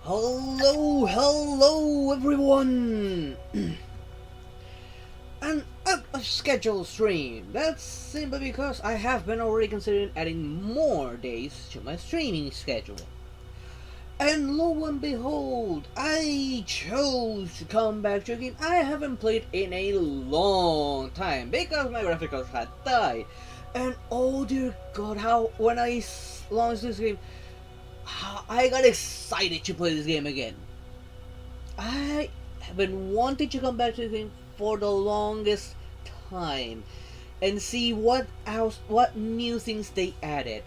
Hello everyone! An out of schedule stream. That's simply because I have been already considering adding more days to my streaming schedule. And lo and behold, I chose to come back to a game I haven't played in a long time because my graphics cards had died. And oh dear god, how when I launched this game, I got excited to play this game again. I have been wanting to come back to the game for the longest time and see what else, what new things they added.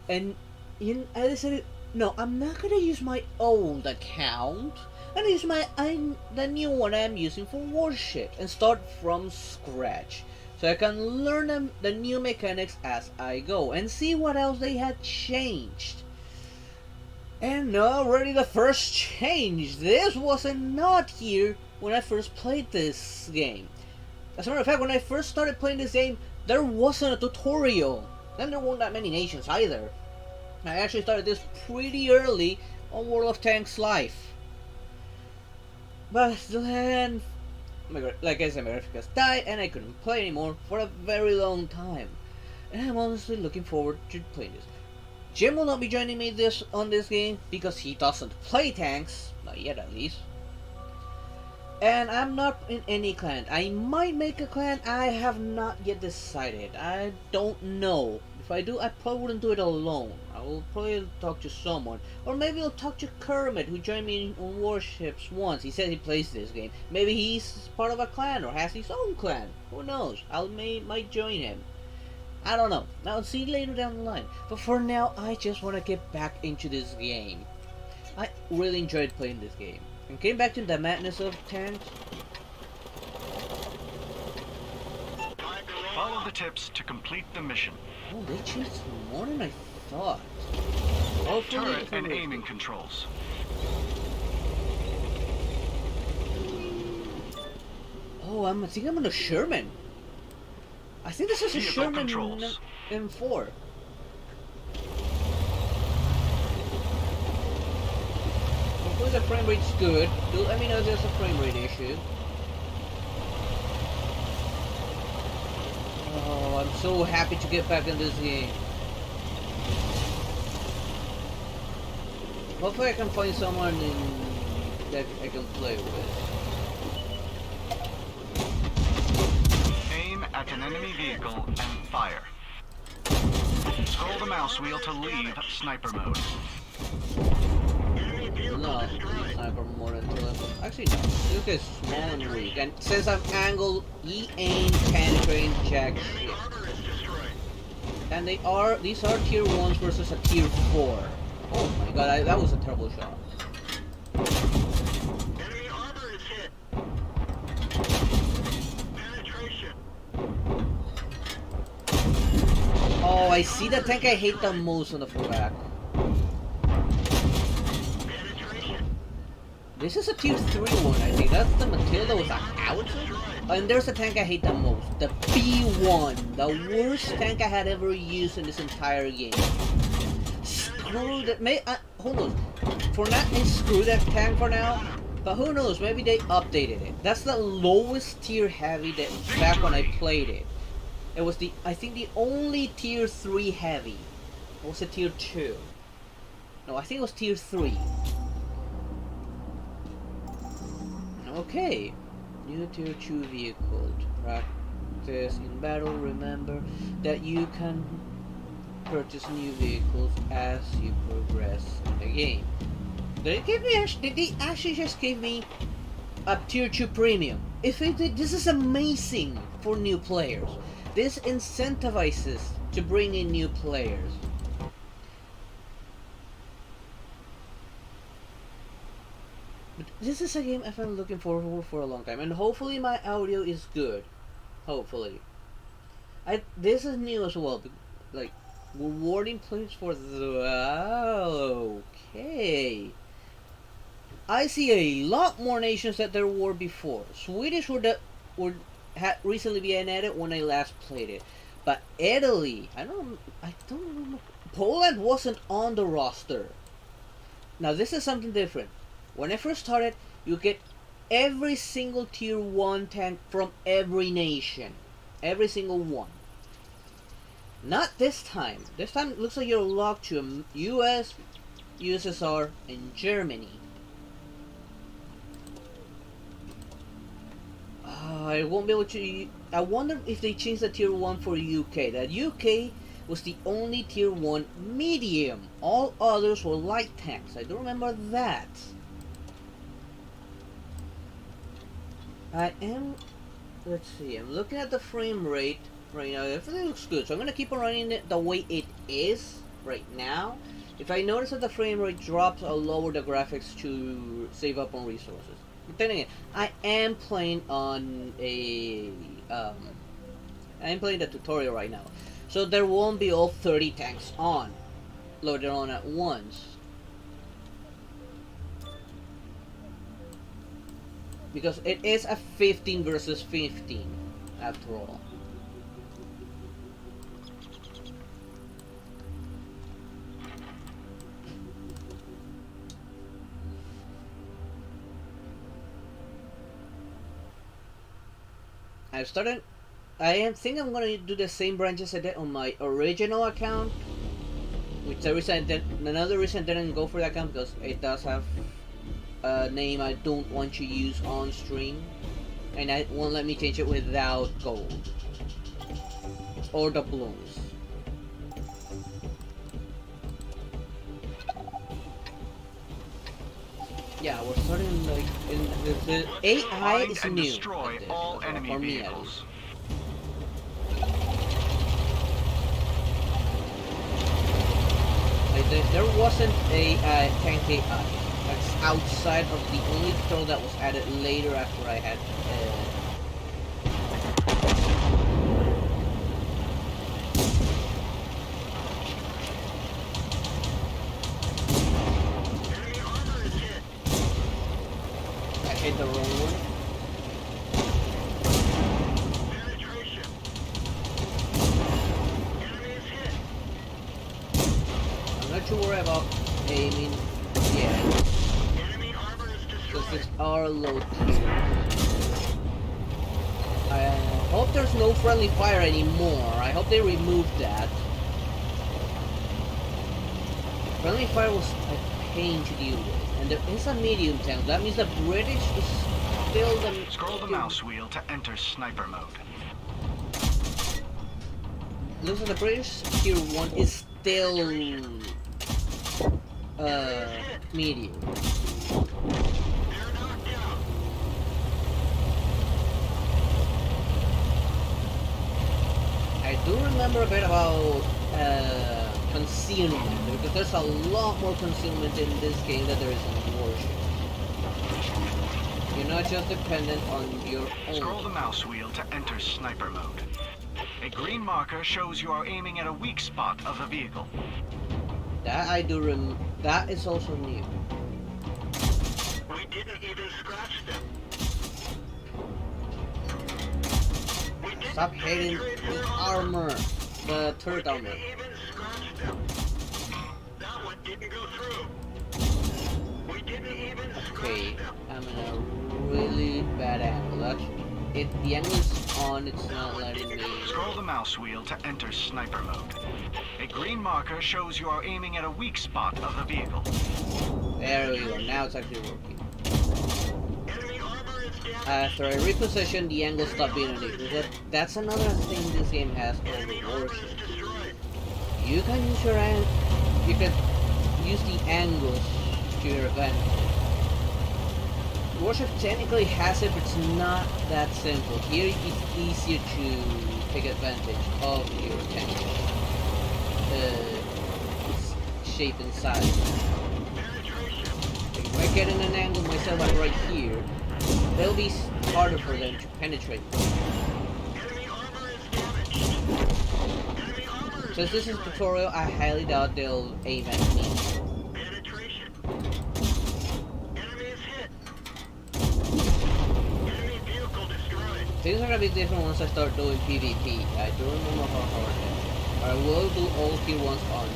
And I decided, no, I'm not gonna use my old account. I'm gonna use the new one I'm using for Warship and start from scratch, so I can learn the new mechanics as I go and see what else they had changed. And already the first change. This wasn't not here when I first played this game. As a matter of fact, when I first started playing this game, there wasn't a tutorial. Then there weren't that many nations either. I actually started this pretty early on World of Tanks Life. But then, like I said, my graphics died and I couldn't play anymore for a very long time. And I'm honestly looking forward to playing this. Jim will not be joining me on this game because he doesn't play tanks, not yet at least. And I'm not in any clan. I might make a clan, I have not yet decided. I don't know. If I do, I probably wouldn't do it alone. I will probably talk to someone. Or maybe I'll talk to Kermit, who joined me on Warships once. He said he plays this game. Maybe he's part of a clan or has his own clan. Who knows? Might join him. I don't know. I'll see later down the line. But for now, I just want to get back into this game. I really enjoyed playing this game. And getting back to the madness of tanks. Follow the tips to complete the mission. Oh, they changed more than I thought. Turret and aiming controls. Oh, I think I'm on a Sherman. I think this is a Sherman M4. Hopefully the frame rate's good. Do let me know if there's a frame rate issue. Oh, I'm so happy to get back in this game. Hopefully I can find someone that I can play with. At an enemy vehicle and fire. Scroll the mouse wheel to leave sniper mode. No, sniper mode until actually no. Look at small and weak. And since I'm angled, E-aim, penetrating, check. And these are tier 1s versus a tier 4. Oh my god, that was a terrible shot. Oh, I see the tank I hate the most on the back. This is a tier 3 one, I think. That's the Matilda with a howitzer? And there's the tank I hate the most. The B1. The worst tank I had ever used in this entire game. Screw that. Who knows? For now, screw that tank for now. But who knows? Maybe they updated it. That's the lowest tier heavy that back when I played it. It was I think the only tier 3 heavy. Or was it tier 2? No, I think it was tier 3. Okay. New tier 2 vehicle. To practice in battle, remember that you can purchase new vehicles as you progress in the game. Did they actually just give me a tier 2 premium? If it did, this is amazing for new players. This incentivizes to bring in new players. But this is a game I've been looking forward for a long time, and hopefully my audio is good. Hopefully. This is new as well. Like, rewarding players for the... Okay. I see a lot more nations that there were before. Swedish had recently been added when I last played it, but Italy, I don't remember. Poland wasn't on the roster. Now this is something different. When I first started, you get every single tier 1 tank from every nation. Every single one. Not this time. This time it looks like you're locked to US, USSR, and Germany. I won't be able to... I wonder if they changed the tier 1 for UK. That UK was the only tier 1 medium. All others were light tanks. I do remember that. I am... Let's see. I'm looking at the frame rate right now. Everything looks good. So I'm going to keep on running it the way it is right now. If I notice that the frame rate drops, I'll lower the graphics to save up on resources. But then again, I am playing on a... I am playing the tutorial right now. So there won't be all 30 tanks on. Loaded on at once. Because it is a 15 versus 15, after all. I think I'm gonna do the same branches I did on my original account. Which another reason I didn't go for that account, because it does have a name I don't want to use on stream, and it won't let me change it without gold or the balloons. Yeah, we're starting like the AI is and new. Destroy all enemy vehicles. There wasn't a tank AI. That's outside of the only tutorial that was added later after I had. I hit the wrong one. I'm not too worried about aiming yet. Because these are low tier. I hope there's no friendly fire anymore. I hope they removed that. Friendly fire was a pain to deal with. And there is a medium tank. That means the British is still the... Scroll the mouse wheel to enter sniper mode. Looks like the British tier 1 is still... medium. I do remember a bit about concealment, because there's a lot more concealment in this game than there is in Warship. You're not just dependent on your own. Scroll the mouse wheel to enter sniper mode. A green marker shows you are aiming at a weak spot of the vehicle. That I do that is also new. We didn't even scratch them. Stop hating the armor, the turret armor. Even scratch them. That one didn't go through. We didn't even Okay, scratch them. I'm in a really bad angle. The angle is on, it's not letting me... Scroll the mouse wheel to enter sniper mode. A green marker shows you are aiming at a weak spot of the vehicle. There we go, now it's actually working. Enemy armor is damaged. After I reposition, the angle stopped being an issue. That's another thing this game has Enemy over armor Warship. is destroyed. You can use the angles to your advantage. Warship technically has it, but it's not that simple. Here it's easier to take advantage of your tank. Its shape and size. Penetration. If I get in an angle myself like right here, it'll be harder for them to penetrate. Enemy armor is damaged. Enemy armor is Since this is a destroyed. tutorial, I highly doubt they'll aim at me. Penetration. Enemy is hit. Enemy vehicle destroyed. Things are gonna be different once I start doing PvP. I do remember how hard it is. I will do all tier 1s on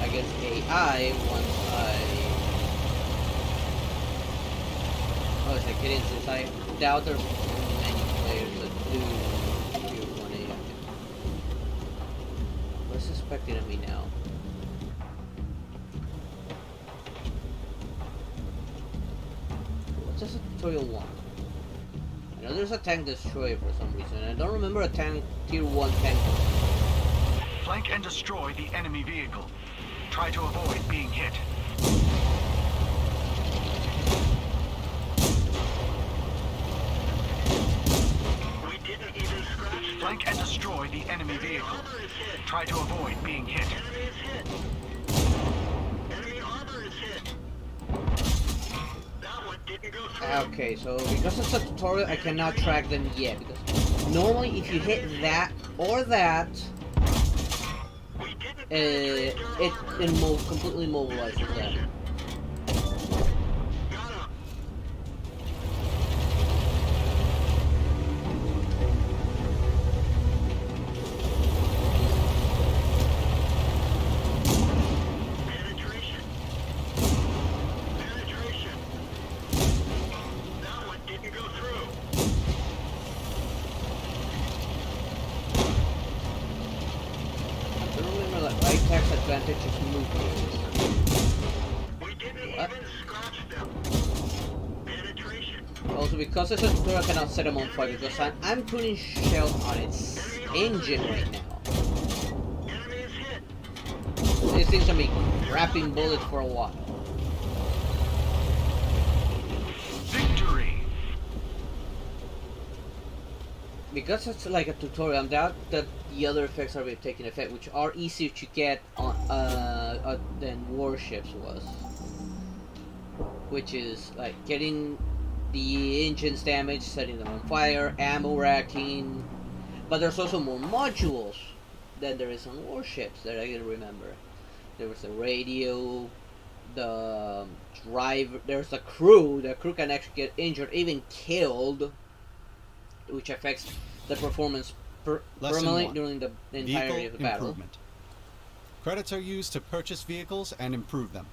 against AI once I as I get in, since I doubt there's many players that do tier 1A. What's suspecting of me now? What's this tutorial 1? I know there's a tank destroyer for some reason, and I don't remember a tank tier 1 tank. Flank and destroy the enemy vehicle. Try to avoid being hit. We didn't even scratch them. Flank and destroy the enemy vehicle. Armor is hit. Try to avoid being hit. Enemy is hit. Enemy armor is hit. That one didn't go through. Okay, so because it's a tutorial, I cannot track them yet, because normally if you hit that or that, We didn't it completely mobilizes them. Got him. Penetration. Penetration. That one didn't go through. I don't remember that right tax advantage is movement. We didn't What? even scratch them. Penetration. Also, because it's a tutorial, I cannot set them on fire because I'm putting shell on its engine right now. Enemy is hit. These things are be wrapping bullets for a while. Victory! Because it's like a tutorial, I doubt that the other effects are taking effect, which are easier to get on than warships was. Which is like getting the engines damaged, setting them on fire, ammo racking. But there's also more modules than there is on warships that I can remember. There was the radio, the driver, there's the crew. The crew can actually get injured, even killed, which affects the performance Lesson permanently 1. during the entirety Vehicle of the battle. improvement. Credits are used to purchase vehicles and improve them.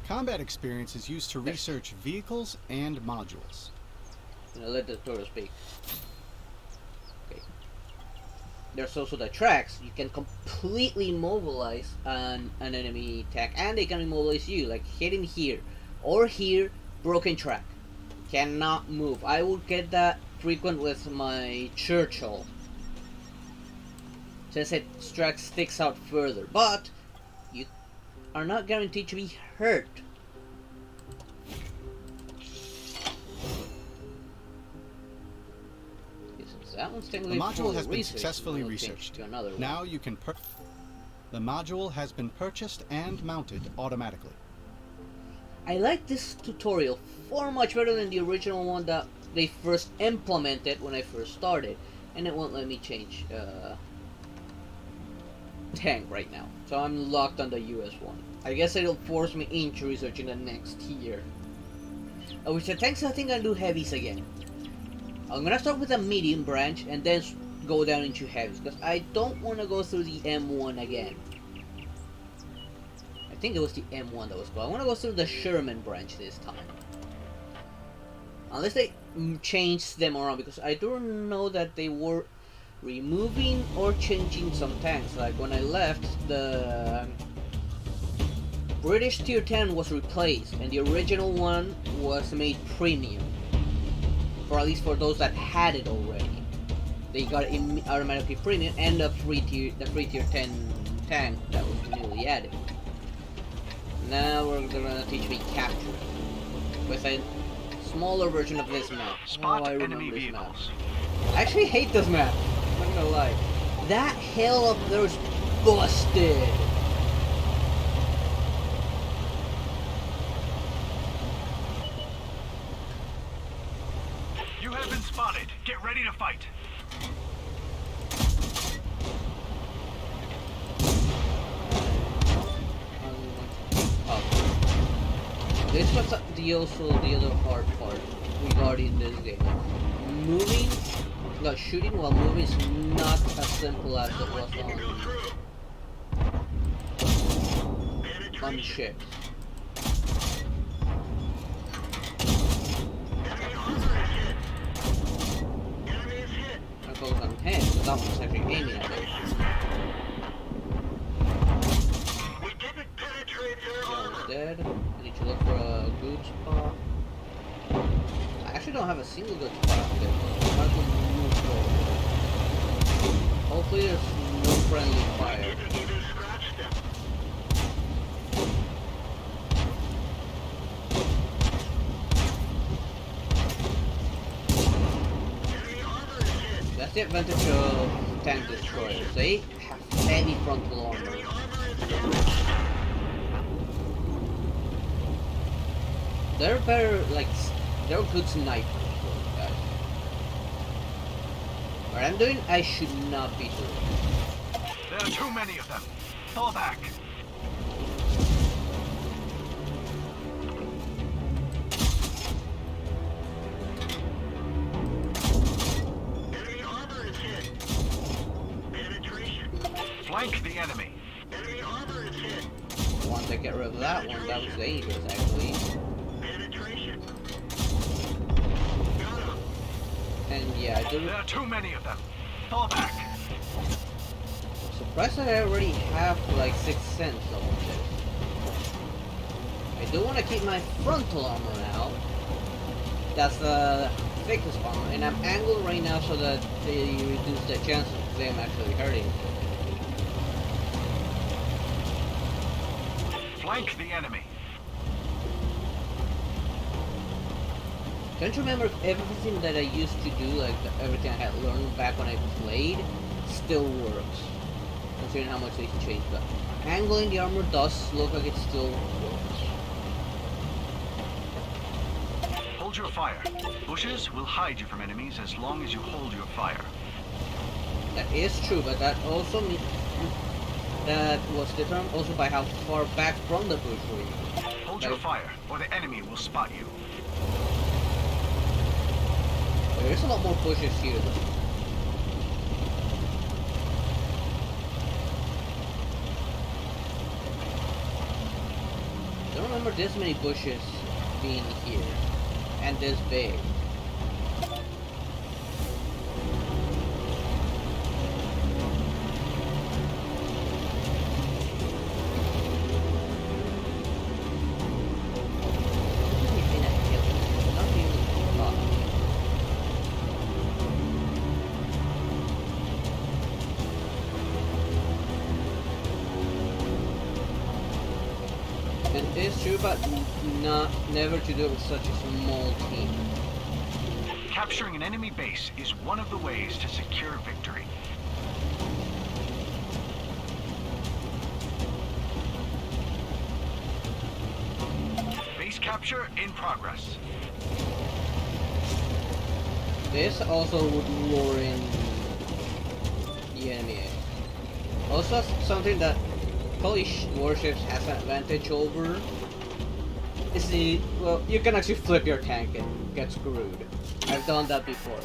Combat experience is used to research vehicles and modules. Let the tutorial speak. Okay. There's also the tracks. You can completely mobilize an enemy attack, and they can immobilize you, like hitting here or here, broken track. Cannot move. I will get that frequent with my Churchill, since it sticks out further, but you are not guaranteed to be hurt. Since that one's The technically module full has of been research, successfully we'll change researched. to another one. Now you can The module has been purchased and mounted automatically. I like this tutorial far much better than the original one that they first implemented when I first started, and it won't let me change tank right now, so I'm locked on the US one. I guess it'll force me into researching the next tier, which the tanks I think I'll do heavies again. I'm gonna start with a medium branch and then go down into heavies, because I don't want to go through the M1 again. I think it was the M1 that was cool. I want to go through the Sherman branch this time. Unless they changed them around, because I do know that they were removing or changing some tanks. Like when I left, the British Tier 10 was replaced, and the original one was made premium. For at least for those that had it already. They got it automatically premium, and the free tier 10 tank that was newly added. Now we're gonna teach me capture with a smaller version of this map. Spot I remember enemy this map. vehicles. I actually hate this map. I'm not gonna lie. That hill up there is busted. You have been spotted. Get ready to fight. This was the other hard part regarding this game. Moving, like shooting while moving is not as simple as it was on ships. that one's actually aiming at it. We didn't penetrate their That armor. one's dead. I need to look for a good spot. I actually don't have a single good spot up there. Might as well move forward. Hopefully there's no friendly fire. Didn't even scratch them. Enemy armor is hit. That's the advantage of tank destroyers. They have heavy frontal armor. Enemy armor is damaged. They're better, like, they're good snipers, those guys. What I'm doing, I should not be doing. There are too many of them. Fall back. Enemy armor is hit. Penetration. Flank the enemy. Enemy armor is hit. Once I get rid of that one, that was dangerous, actually. Penetration. Got him. And yeah, I do. There are too many of them. Fall back. Surprised that I already have like 6 cents of this. I do want to keep my frontal armor now. That's the thickest armor, and I'm angled right now so that they reduce the chance of them actually hurting. Flank the enemy. Don't you remember everything that I used to do, like everything I had learned back when I played, still works. Considering how much they changed, but angling the armor does look like it still works. Hold your fire. Bushes will hide you from enemies as long as you hold your fire. That is true, but that also means that was determined also by how far back from the bush were you. Hold your fire, or the enemy will spot you. There's a lot more bushes here though. I don't remember this many bushes being here and this big. It is true, but never to do it with such a small team. Capturing an enemy base is one of the ways to secure victory. Base capture in progress. This also would lure in the enemy. Also, something that Polish warships has an advantage over is the, well, you can actually flip your tank and get screwed. I've done that before.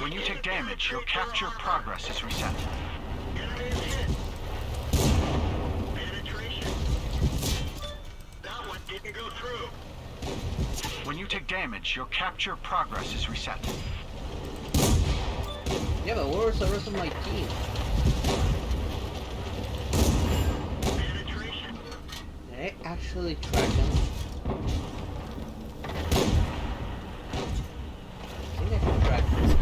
When you take damage, your capture progress is reset. Enemy is hit. Penetration. That one didn't go through. When you take damage, your capture progress is reset. Yeah, but where's the rest of my team? Penetration. Did I actually track them? I think I can track them.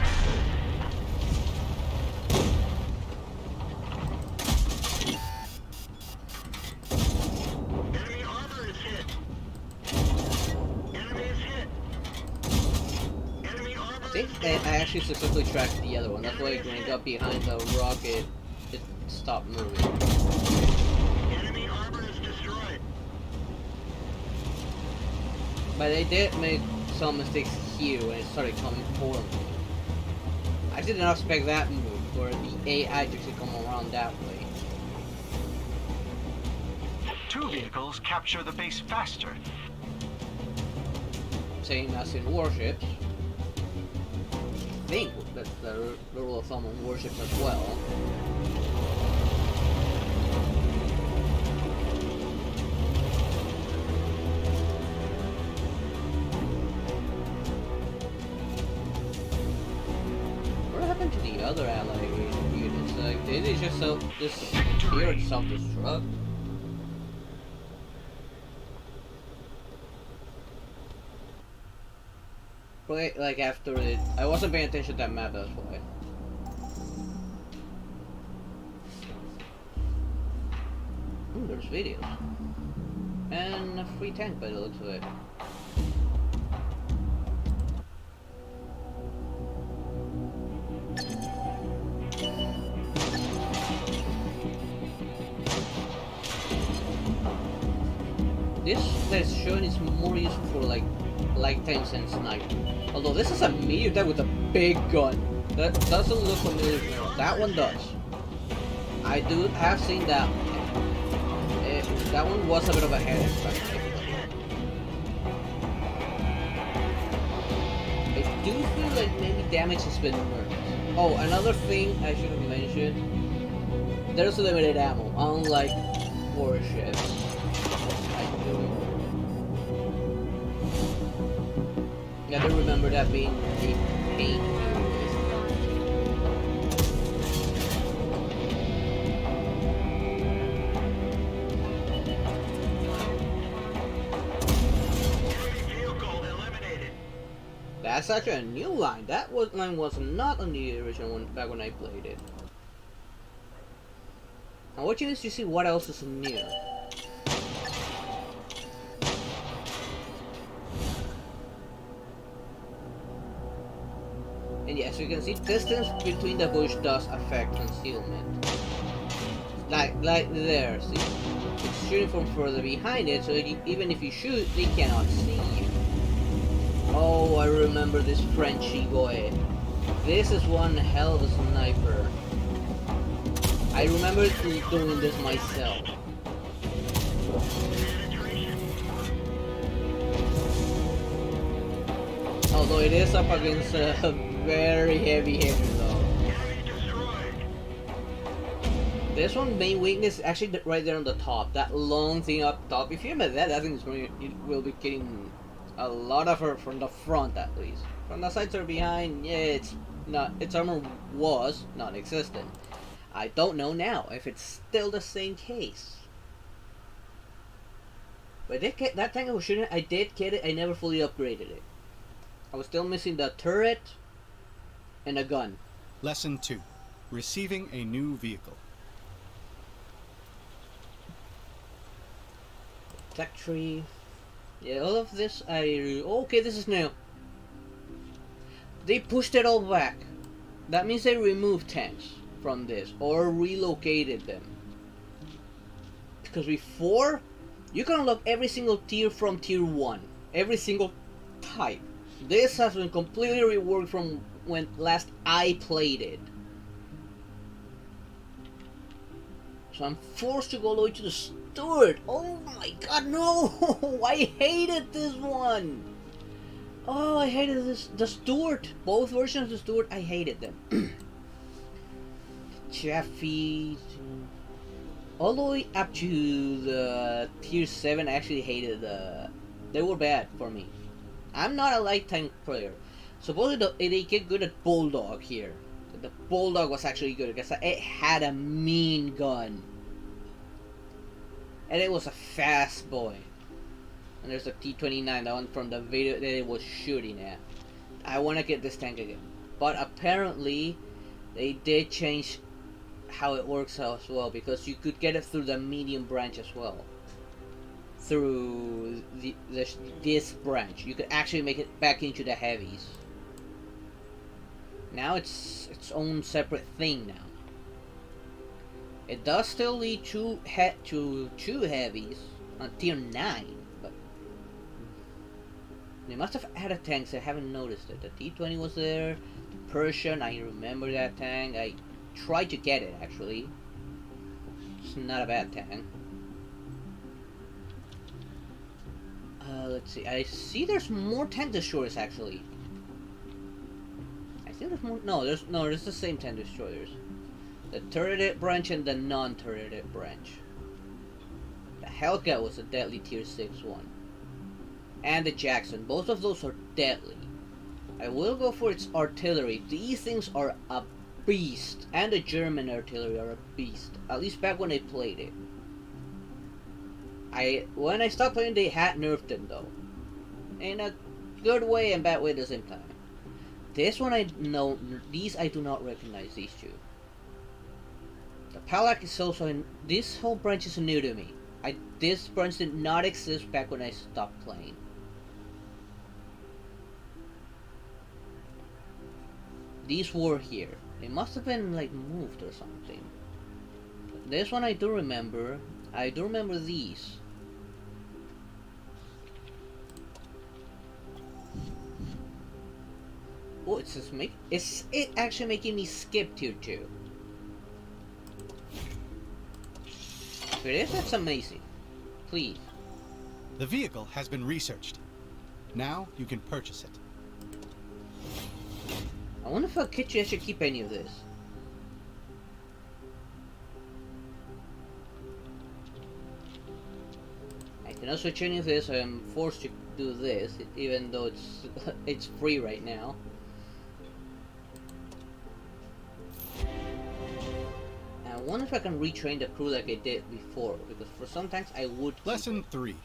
Enemy armor is hit. Enemy is hit. Enemy armor I think is I actually successfully tracked the other one. That's why when I got behind the rocket, it stopped moving. Enemy armor is destroyed. But I did make some mistakes here when it started coming for me. I did not expect that move, for the AI to actually come around that way. Two vehicles capture the base faster. Same as in warships. I think that's the rule of thumb on warships as well. happened to the other ally units? Like, did it just disappear and self-destruct? Wait, like after it, I wasn't paying attention to that map, that's why. Ooh, there's videos. And a free tank by the looks of it. This showing is more useful for like light tanks and sniper. Although this is a medium tank with a big gun. That doesn't look familiar to me. That one does. I have seen that one. That one was a bit of a headache. I do feel like maybe damage has been nerfed. Oh, another thing I should have mentioned. There's limited ammo, unlike warships. I do remember that being a pain. Vehicle eliminated. That's actually a new line. That line was not on the original one back when I played it. I want you to see what else is new. And yes, you can see distance between the bush does affect concealment. Like there, see? It's shooting from further behind it, so even if you shoot, they cannot see you. Oh, I remember this Frenchy boy. This is one hell of a sniper. I remember doing this myself. Although it is up against a very heavy hitter though. This one main weakness is actually right there on the top. That long thing up top. If you remember that, I think it will be getting a lot of her from the front at least. From the sides or behind, yeah, it's not. Its armor was non-existent. I don't know now if it's still the same case. But that tank I was shooting, I did get it. I never fully upgraded it. I was still missing the turret and a gun. Lesson 2. Receiving a new vehicle. Tech tree. Yeah, all of this okay, this is new. They pushed it all back. That means they removed tanks from this or relocated them. Because before, you can unlock every single tier from tier 1. Every single type. This has been completely reworked from when last I played it. So I'm forced to go all the way to the Steward. Oh my god, no! I hated this one! Oh, I hated the Steward. Both versions of the Steward, I hated them. Chaffee. All the way up to the tier 7, I actually hated they were bad for me. I'm not a light tank player. Supposedly they get good at Bulldog here. The Bulldog was actually good because it had a mean gun. And it was a fast boy. And there's a T-29, the one from the video that it was shooting at. I want to get this tank again. But apparently they did change how it works as well, because you could get it through the medium branch as well. Through this branch, you could actually make it back into the heavies. Now it's its own separate thing now. It does still lead to two heavies on tier 9, but they must have added tanks. I haven't noticed it. The T-20 was there, the Persian. I remember that tank. I tried to get it actually. It's not a bad tank. Let's see. I see there's more tank destroyers actually. I think there's more. No, there's the same tank destroyers. The turreted branch and the non-turreted branch. The Hellcat was a deadly tier 6 one. And the Jackson. Both of those are deadly. I will go for its artillery. These things are a beast, and the German artillery are a beast. At least back when I played it. When I stopped playing, they had nerfed them though, in a good way and bad way at the same time. This one I know. These I do not recognize. These two. The Palak is also in. This whole branch is new to me. This branch did not exist back when I stopped playing. These were here. They must have been like moved or something. This one I do remember. I do remember these. Oh, it's actually making me skip tier 2. If it is, that's amazing. Please. The vehicle has been researched. Now you can purchase it. I wonder if I should keep any of this. I cannot switch any of this. I am forced to do this, even though it's free right now. I wonder if I can retrain the crew like I did before, because for some tanks I would. Lesson 3.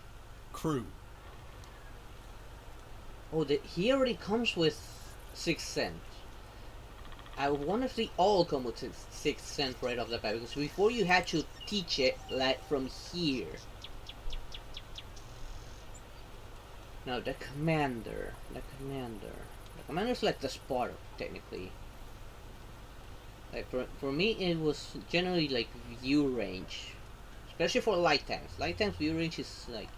Crew. Oh, he already comes with 6th Sense. I wonder if they all come with 6th Sense right off the bat, because before you had to teach it like from here. No, the commander. The commander's like the spotter, technically. Like for me, it was generally like view range, especially for light tanks. Light tanks view range is like,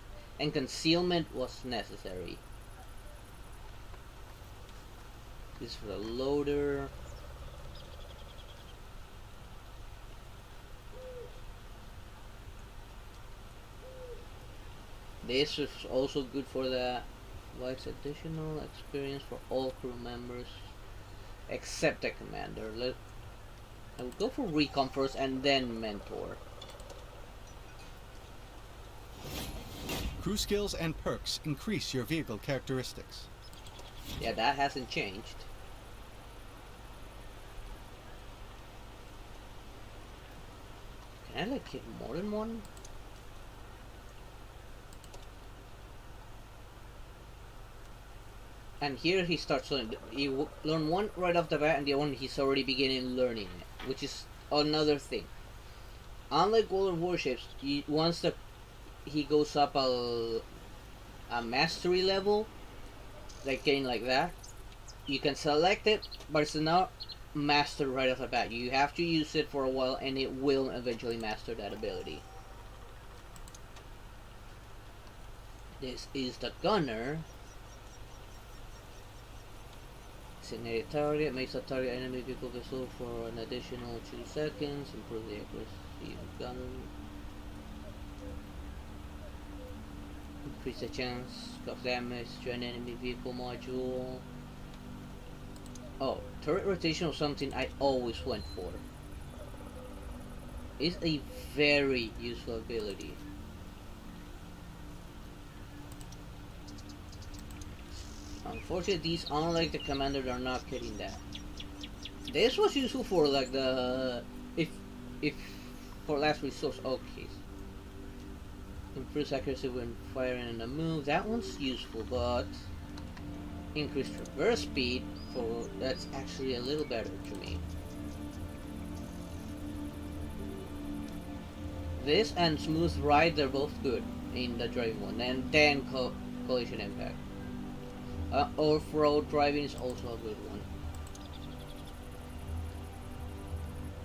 and concealment was necessary. This is for the loader. This is also good for the White's additional experience for all crew members except the commander. I would go for recon first and then mentor. Crew skills and perks increase your vehicle characteristics. Yeah, that hasn't changed. Can I like hit more than one? And here he starts learning. You learn one right off the bat, and the one he's already beginning learning it, which is another thing. Unlike World Warships, once he goes up a mastery level, like getting like that, you can select it, but it's not mastered right off the bat. You have to use it for a while, and it will eventually master that ability. This is the gunner. Designated target makes a target enemy vehicle visible for an additional 2 seconds. Improve the accuracy of gunner. Increase the chance of damage to an enemy vehicle module. Oh, turret rotation was something I always went for. It's a very useful ability. Unfortunately, these, unlike the commander, are not getting that. This was useful for like the if for last resource. Okay. Improves accuracy when firing in a move. That one's useful, but increased reverse speed for that's actually a little better to me. This and smooth ride, they're both good in the driving one, and then collision impact. Off-road driving is also a good one.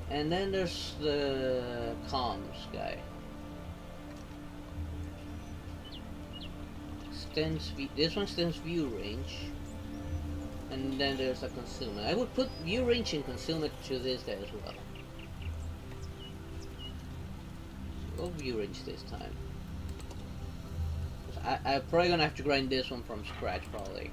And then there's the comms guy. This one extends view range. And then there's a concealment. I would put view range and concealment to this guy as well. Go view range this time. I'm probably gonna have to grind this one from scratch, probably.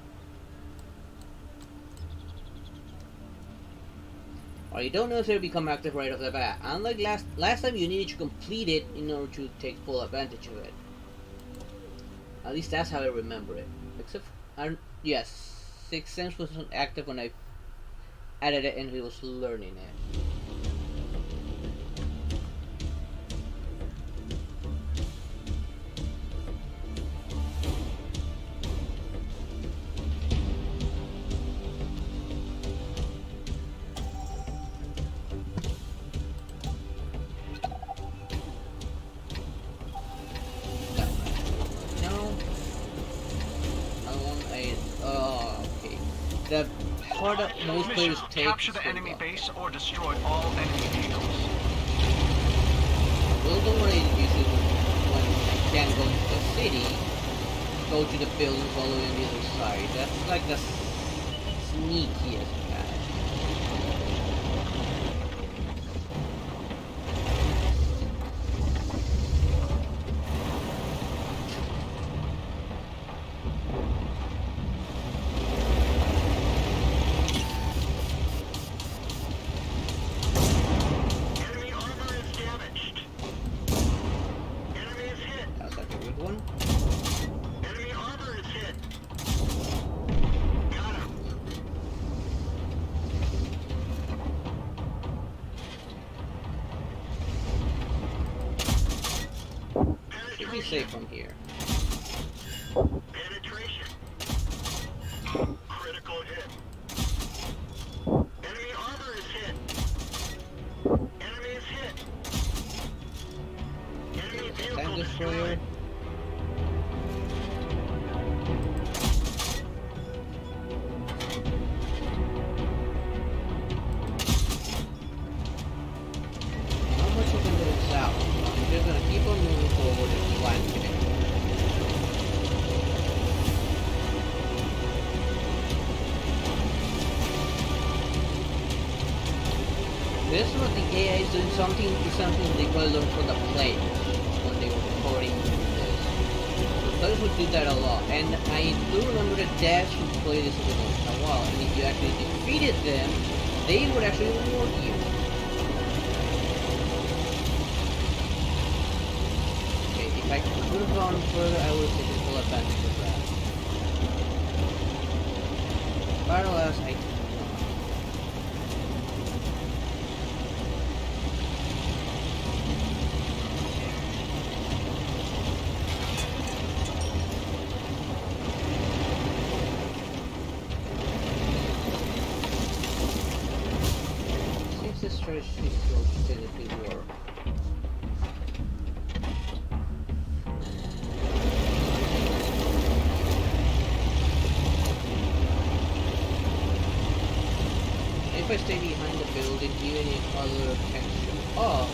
Or you don't know if they'll become active right off the bat. Unlike last time, you needed to complete it in order to take full advantage of it. At least that's how I remember it. Except, yes, sixth sense wasn't active when I added it and he was learning it. The part that most Mission: players take capture the is enemy the base or destroy all enemy vehicles. well, don't worry, usually when I can't go into the city, go to the buildings all the way on the other side. That's like the sneakiest guy. Enemy armor is damaged. Enemy is hit. That's like a good one. Enemy armor is hit. Got him. Should be safe from here. Penetration. Critical hit. Enemy armor is hit. Enemy is hit. Enemy vehicle Tank destroyer. destroyed. Not much you can do south. I'm just gonna keep on moving forward and flanking it. This is what the AI is doing something they probably learned from the players when they were recording this. The players would do that a lot, and I do remember the devs who played this a while, and if you actually defeated them, they would actually reward you. Okay, if I could have gone further, I would have taken full advantage of that. Battle as I this strategy will still work. If I stay behind the building, even if other tanks show up,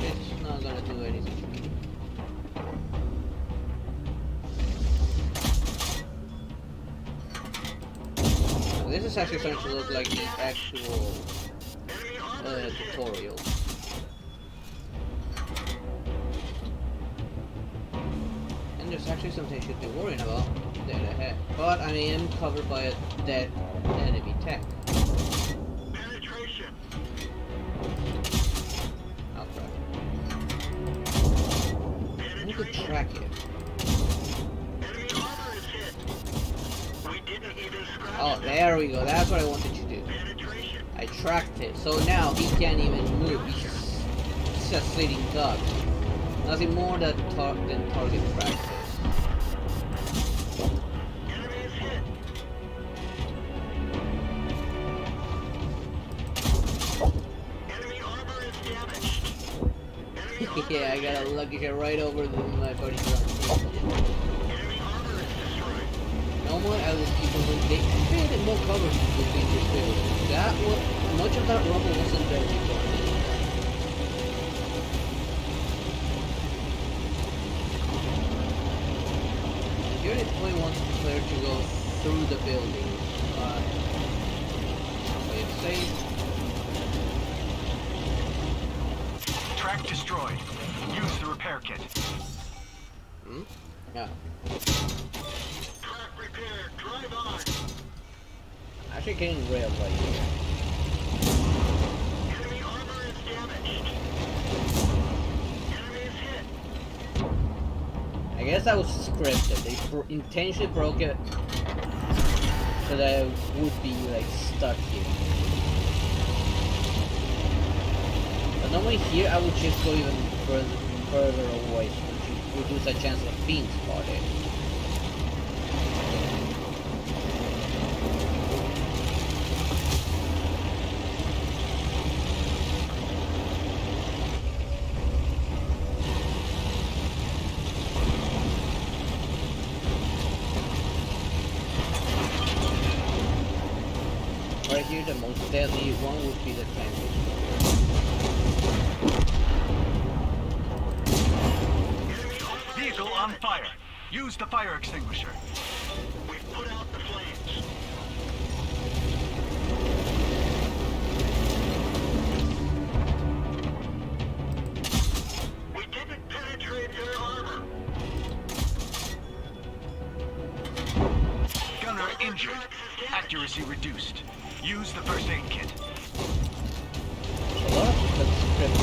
it's not gonna do anything to me. Now, this is actually starting to look like the actual tutorial. And there's actually something I should be worrying about dead ahead. But I am covered by a dead enemy tank. Penetration. Oh crap. I need to track it. Enemy armor is hit. We didn't even scratch Oh, there we go. That's what I wanted to do. penetration. I tracked it. So now he can't even move. He's just sitting duck. Nothing more than target practice. Enemy is hit. Enemy armor is damaged. Enemy armor Yeah, I is got a hit. lucky shot right over my buddy's gun. Enemy armor is destroyed. Normally I would keep on moving. They created more cover between this building. That was much of that rubble wasn't there before. Here it probably wants the player to go through the building. Play it safe. Track destroyed. Use the repair kit. Hmm? Yeah. Track repaired. Drive on. Actually getting railed right here. Enemy armor is damaged. Enemy is hit. I guess that was scripted. They intentionally broke it. so that I would be like stuck here. But normally here I would just go even further away, which would reduce the chance of being spotted. Right here, the most deadly one would be the tank. Vehicle on fire. Use the fire extinguisher. We've put out the flames. We didn't penetrate their armor. Gunner injured. Accuracy reduced. Use the first aid kit. A lot of the script.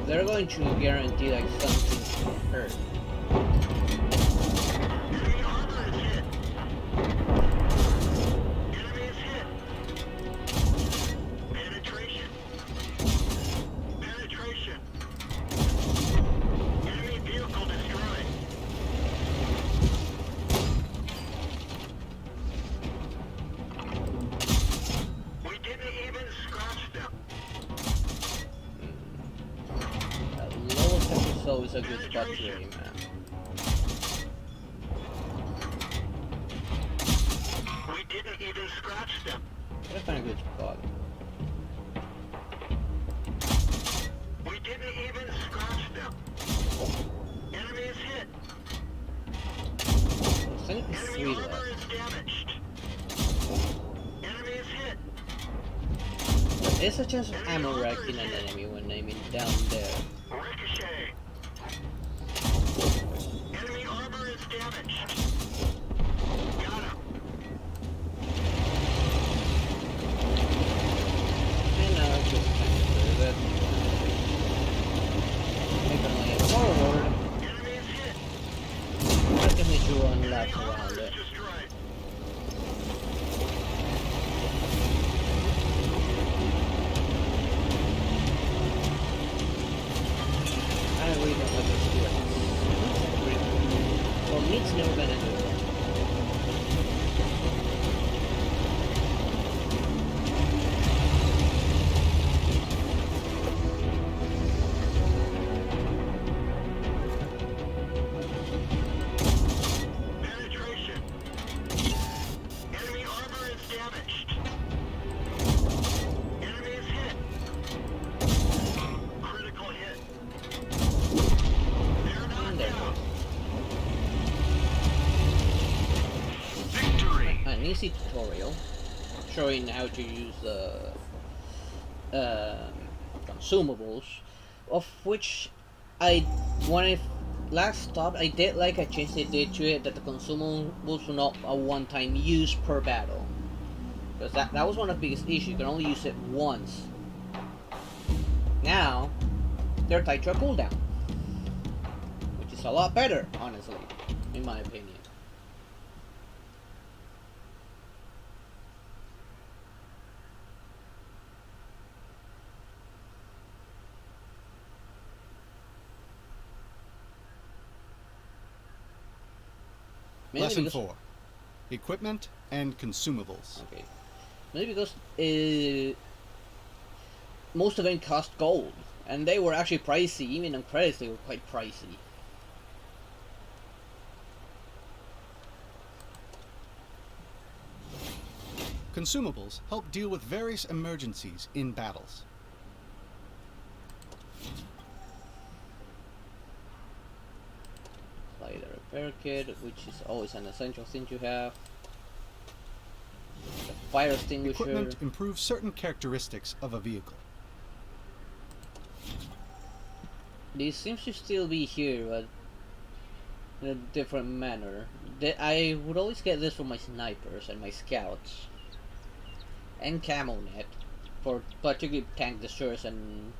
They're going to guarantee like something hurt. Enemy armor is hit. Enemy is hit. Penetration. Penetration. Enemy vehicle destroyed. We didn't even scratch them. That lowest episode is a good spot to aim at. We didn't even scratch them. Gotta find a good spot. We didn't even scratch them. Enemy is hit. I think it's Enemy three armor left. is damaged. Enemy is hit. There's a chance of ammo wrecking an enemy when aiming down there. Ricochet. Enemy armor is damaged. Got him. And now it's just kind of clear that. Make them lay forward. Enemy is hit. I can need to run Enemy laps armor around is it. destroyed. I really don't like this here. Well, meat's never gonna do it. Penetration. Enemy armor is damaged. Enemy is hit. Critical hit. They're And knocked there out. Victory! An easy tutorial showing how to use the consumables, of which when I last stopped, I did like a change they did to it that the consumables were not a one-time use per battle. Because that was one of the biggest issues. You can only use it once. Now, they're tied to a cooldown. Which is a lot better, honestly, in my opinion. Mainly Lesson because- 4. Equipment and consumables. Okay. Maybe because most of them cost gold, and they were actually pricey. Even on credits, they were quite pricey. Consumables help deal with various emergencies in battles. Like the repair kit, which is always an essential thing to have. The fire extinguisher. Equipment improves certain characteristics of a vehicle. This seems to still be here, but in a different manner. I would always get this for my snipers and my scouts. And camo net for particularly tank destroyers and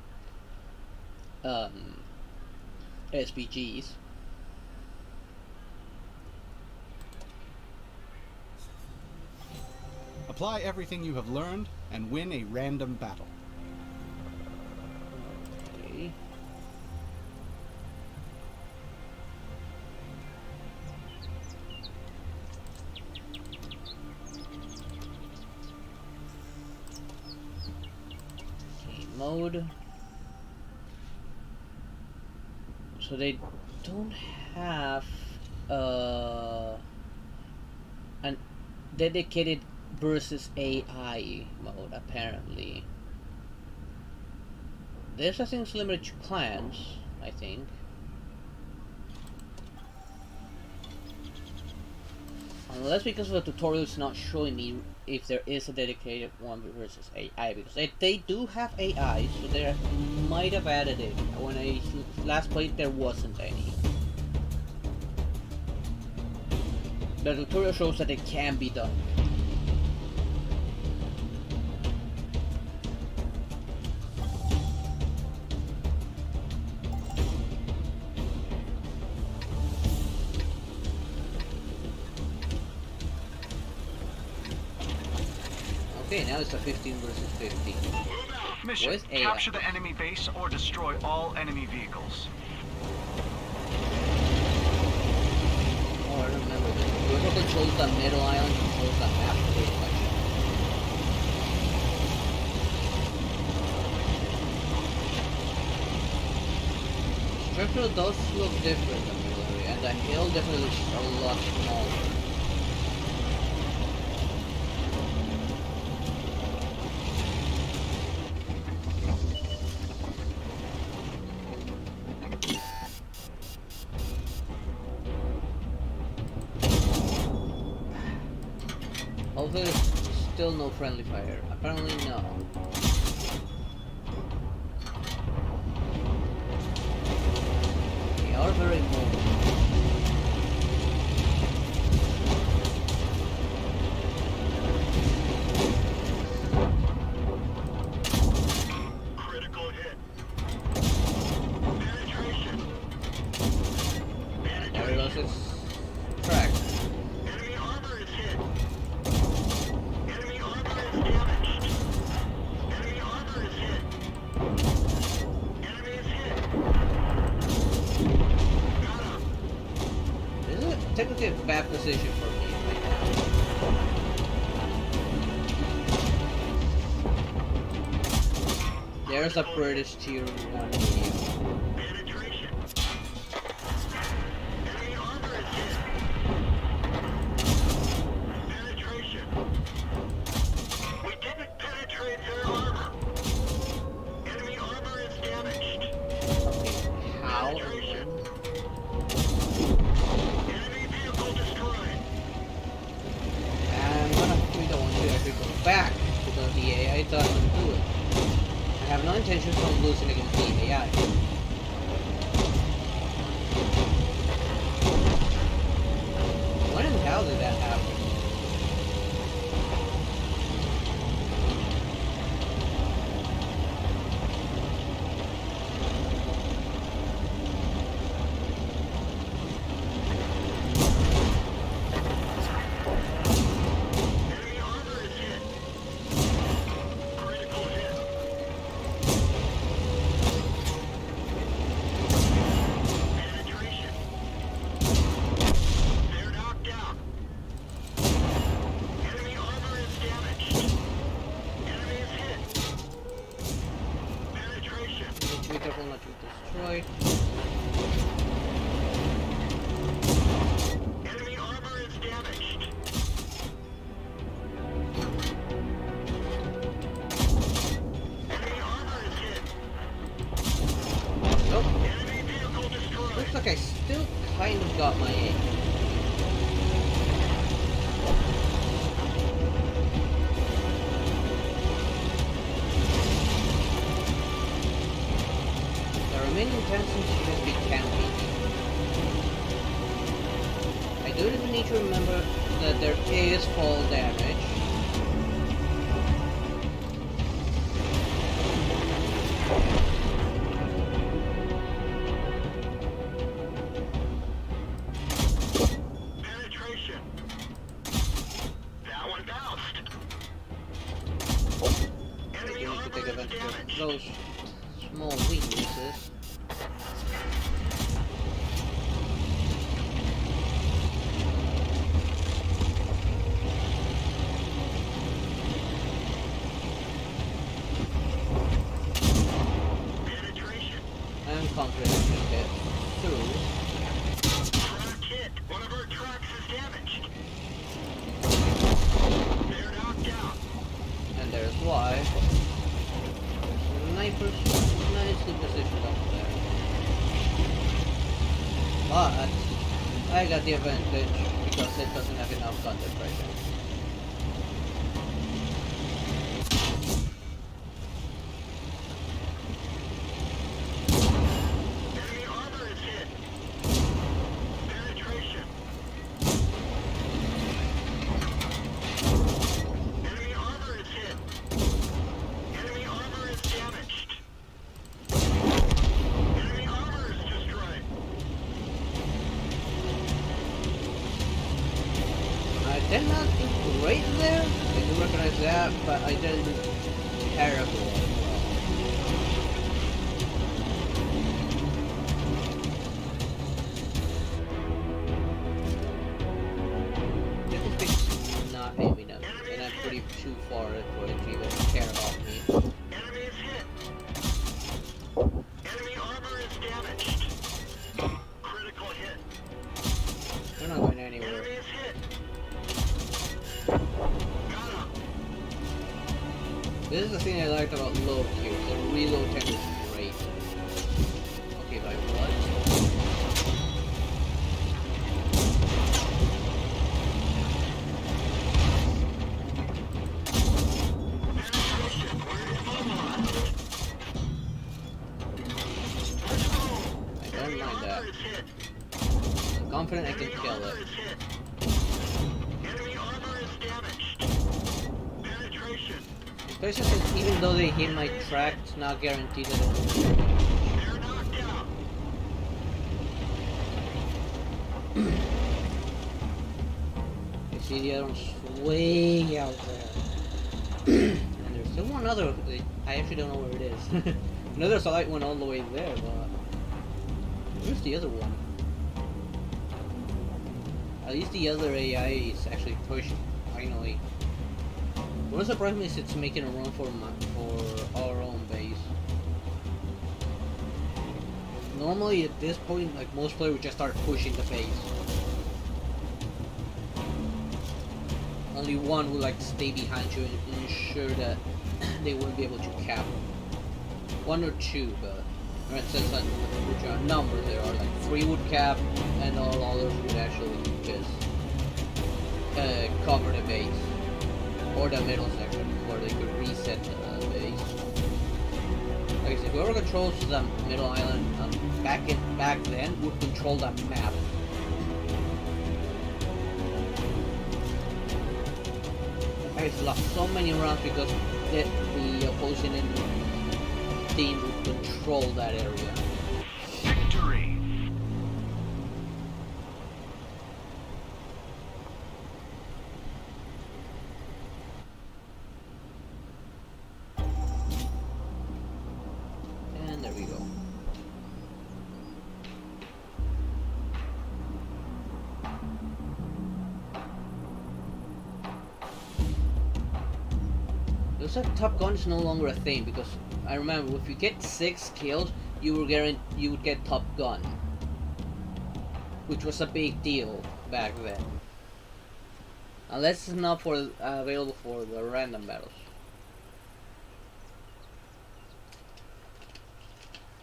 SPGs. Apply everything you have learned and win a random battle. Okay. Game mode. So they don't have an dedicated versus AI mode apparently. There's a thing similar to clans, I think. Unless because of the tutorial it's not showing me if there is a dedicated one versus AI, because they do have AI, so they might have added it. When I last played there wasn't any. The tutorial shows that it can be done. Okay, now it's a 15 versus 15. Mission: With AI. capture the enemy base or destroy all enemy vehicles. Oh, I remember this. Whoever controls the middle island controls the map pretty much. Structure does look different in the middle area, and the hill definitely looks a lot smaller. Although there's still no friendly fire. Apparently no. They are very mobile. Critical hit. Penetration. There goes its track. Enemy armor is hit. Enemy armor is damaged. Enemy armor is hit. Enemy is hit. Got him. This is technically a bad position for me right now. There's a British tier 1 medium. Penetration. Enemy armor is hit. Penetration. We didn't penetrate their armor. Enemy armor is damaged. Okay, how and when? Enemy vehicle destroyed. I'm gonna we don't want to actually go back because the AI doesn't do it. I have no intentions of losing against the AI. When and how did that happen? Enemy armor is hit. Critical hit. Penetration. They're knocked out. Enemy armor is damaged. Enemy is hit. Penetration. Need to be careful not to be destroyed. Enemy armor is damaged. Enemy armor is hit. Nope. Enemy vehicle destroyed. Looks like I still kind of got my aim. The remaining tanks should be camping. I do need to remember that there is fall damage. Penetration. That one bounced. take advantage of those small weaknesses. Penetration. And comprehension hit through. Track hit. One of our tracks is damaged. They're knocked out. And there's why. Snipers nicely positioned up there. But I got the advantage because it doesn't have enough content right now. Enemy armor is hit. Penetration. Enemy armor is hit. Enemy armor is damaged. Enemy armor is destroyed. I did not do great there. I do recognize that, but I didn't do terrible as well. This thing's not aiming at me, and I'm pretty too far for it to even care about me. Enemy is hit. Enemy armor is damaged. Critical hit. We're not going anywhere. Enemy is hit. Got him. This is the thing I liked about load here. The reload time is great. Okay, by what? Penetration. We're immobilized. Let's go. I don't mind that. Armor is hit. I'm confident I can Enemy kill armor it. is hit. Enemy armor is damaged. Penetration. Especially since even though they hit my track, it's not guaranteed that it will. They're knocked out. I see the other one's way out there. And there's still one other. I actually don't know where it is. I know there's a light one all the way there, but where's the other one? At least the other AI is actually pushing. Finally. What surprised me is it's making a run for our own base. Normally at this point, like most players would just start pushing the base. Only one would like stay behind you and ensure that they wouldn't be able to cap. One or two, but for instance, which are numbers, there are like 3 would cap, and all others would actually just cover the base. Or the middle section where they could reset the base. Like I said, whoever controls the middle island back then would control that map. I just lost so many rounds because the opposing team would control that area. Victory! And there we go. Looks like Top Gun is no longer a thing because I remember if you get 6 kills, you would get Top Gun, which was a big deal back then. Unless it's not available for the random battles.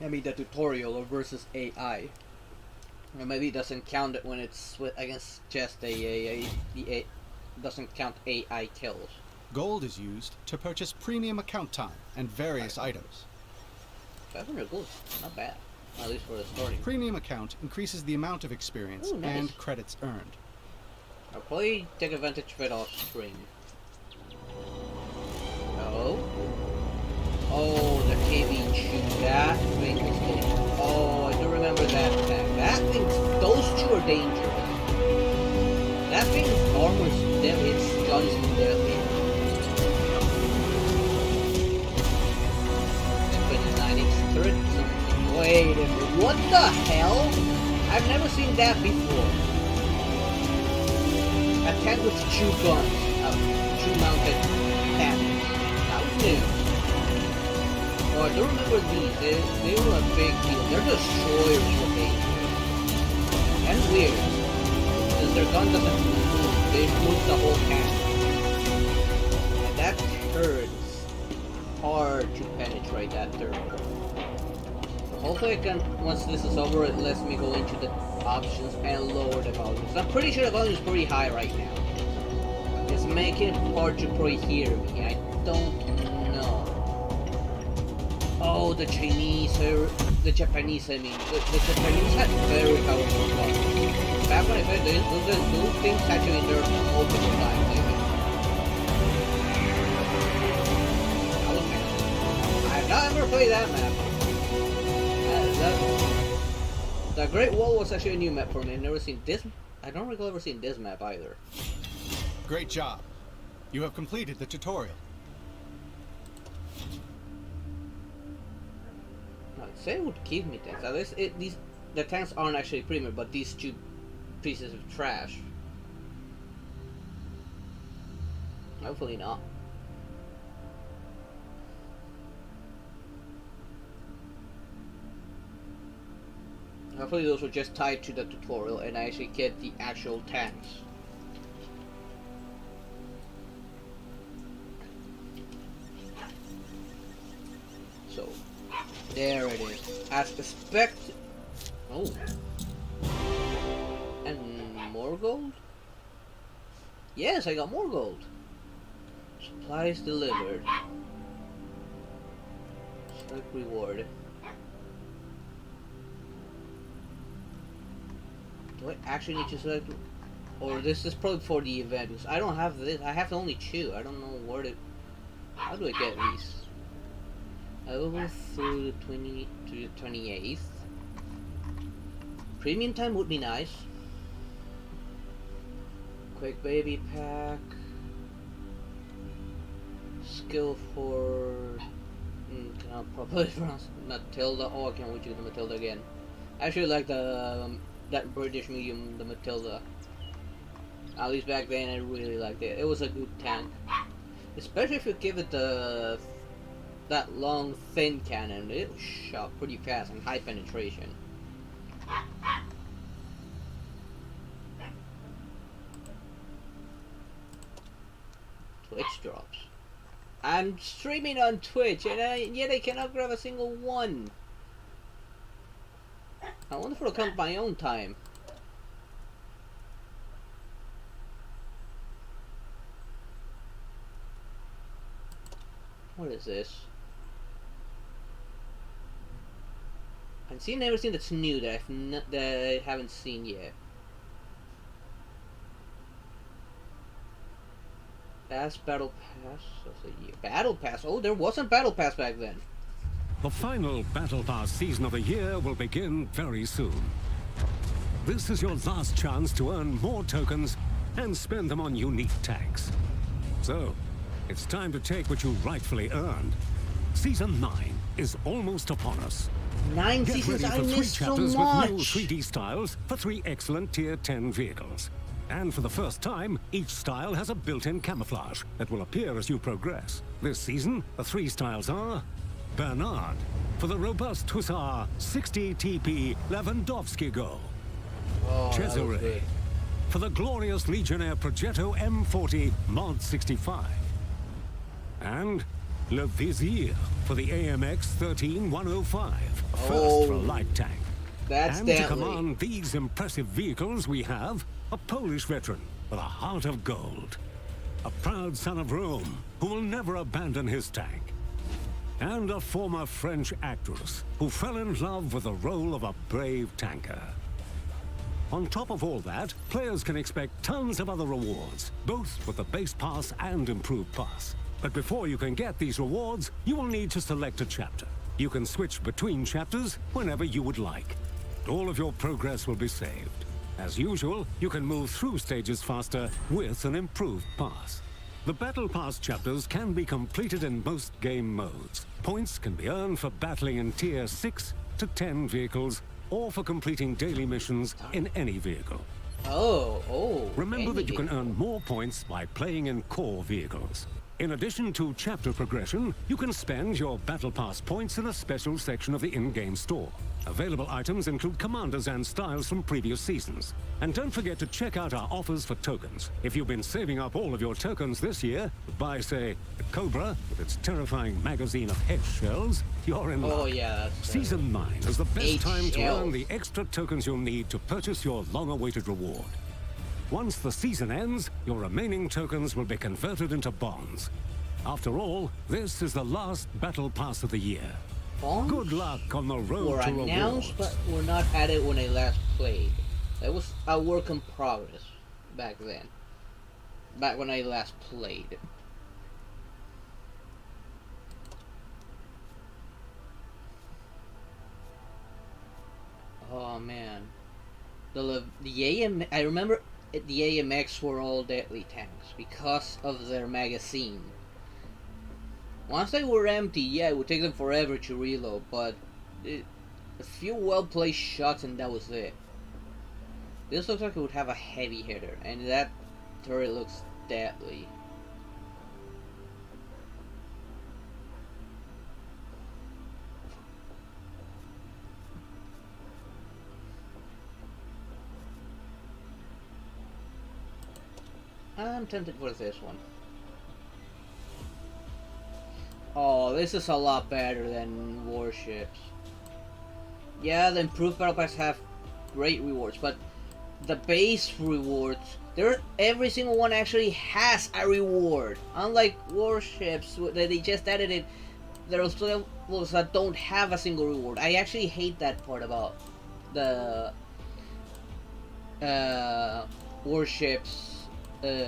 I mean the tutorial or versus AI. Or maybe it doesn't count it when it's against just the doesn't count AI kills. Gold is used to purchase premium account time and various items. 500 gold, not bad. At least for the starting. Premium account increases the amount of experience Ooh, nice. and credits earned. I'll probably take advantage of it off screen. Oh. Oh, the KV shoot. That thing is dangerous. Oh, I do remember that attack. That thing, those two are dangerous. That thing's armor is deadly. Its gun is deadly. What the hell? I've never seen that before. A tank with two guns, two mounted cannons. That was new. Oh, I don't remember these. They were a big deal. They're destroyers for dangerous. And weird. Because their gun doesn't move. They move the whole cannon. And that hurts hard to penetrate that third one. Hopefully I can, once this is over, it lets me go into the options and lower the volumes. I'm pretty sure the volume is pretty high right now. It's making it hard to probably hear me. I don't know. Oh, the Japanese, the Japanese had very powerful guns. Back when I played those things actually nerfed multiple times. I've not ever played that map. The Great Wall was actually a new map for me. I've never seen this. I don't recall ever seeing this map either. Great job. You have completed the tutorial. I'd say it would give me tanks. At least the tanks aren't actually premium, but these two pieces of trash. Hopefully not. Hopefully those were just tied to the tutorial and I actually get the actual tanks. So, there it is. As expected. Oh. And more gold? Yes, I got more gold. Supplies delivered. Select reward. Do I actually need to select, or this is probably for the event? Because I don't have this. I have only two. I don't know where to. How do I get these? I will go through the 20 to the 28th. Premium time would be nice. Quick baby pack. Skill for. Can I probably pronounce Matilda? Oh, I can't wait to do the Matilda again. I actually like the. That British medium, the Matilda. At least back then, I really liked it. It was a good tank, especially if you give it that long, thin cannon. It shot pretty fast and high penetration. Twitch drops. I'm streaming on Twitch, and yet I cannot grab a single one. I wonder if it'll come my own time. What is this? I've seen everything that's new that I haven't seen yet. Last Battle Pass. Battle Pass. Oh, there wasn't Battle Pass back then. The final Battle Pass season of the year will begin very soon. This is your last chance to earn more tokens and spend them on unique tanks. So, it's time to take what you rightfully earned. Season 9 is almost upon us. 9 Get seasons, ready I for 3 missed so chapters much! with new 3D styles for 3 excellent Tier 10 vehicles. And for the first time, each style has a built-in camouflage that will appear as you progress. This season, the 3 styles are Bernard, for the robust Hussar 60 TP Lewandowski Go. Oh, Cesare, for the glorious Legionnaire Progetto M40 Mod 65. And Le Vizier for the AMX 13105, first for a light tank. That's and to deadly. command these impressive vehicles, we have a Polish veteran with a heart of gold. A proud son of Rome who will never abandon his tank. And a former French actress who fell in love with the role of a brave tanker. On top of all that, players can expect tons of other rewards, both with the base pass and improved pass. But before you can get these rewards, you will need to select a chapter. You can switch between chapters whenever you would like. All of your progress will be saved. As usual, you can move through stages faster with an improved pass. The Battle Pass chapters can be completed in most game modes. Points can be earned for battling in Tier 6, to 10 vehicles, or for completing daily missions in any vehicle. Oh. Remember that you can vehicle. earn more points by playing in core vehicles. In addition to chapter progression, you can spend your Battle Pass points in a special section of the in-game store. Available items include commanders and styles from previous seasons. And don't forget to check out our offers for tokens. If you've been saving up all of your tokens this year, buy, say, the Cobra with its terrifying magazine of head shells, you're in luck. Oh yeah. That's, Season 9 is the best 8 time to shells. earn the extra tokens you'll need to purchase your long-awaited reward. Once the season ends, your remaining tokens will be converted into bonds. After all, this is the last Battle Pass of the year. bonds Good luck on the road were to announced, rewards. but were not added when I last played. That was a work in progress back then. Back when I last played. Oh man, I remember the AMX were all deadly tanks because of their magazine. Once they were empty, yeah, it would take them forever to reload, but a few well-placed shots and that was it. This looks like it would have a heavy hitter, and that turret looks deadly. I'm tempted for this one. Oh, this is a lot better than warships. Yeah, the improved battle pass have great rewards, but the base rewards, every single one actually has a reward. Unlike warships, that they just added it, there are still levels that don't have a single reward. I actually hate that part about the warships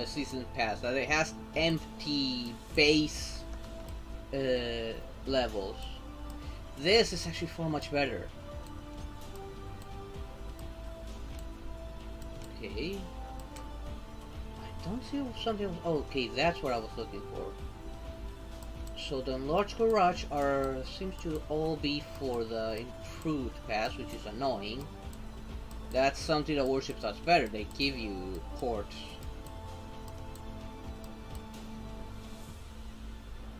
season pass, that it has empty base levels. This is actually far much better. Okay. I don't see something. Oh, okay, that's what I was looking for. So the enlarged garage seems to all be for the improved pass, which is annoying. That's something that warships does better. They give you ports.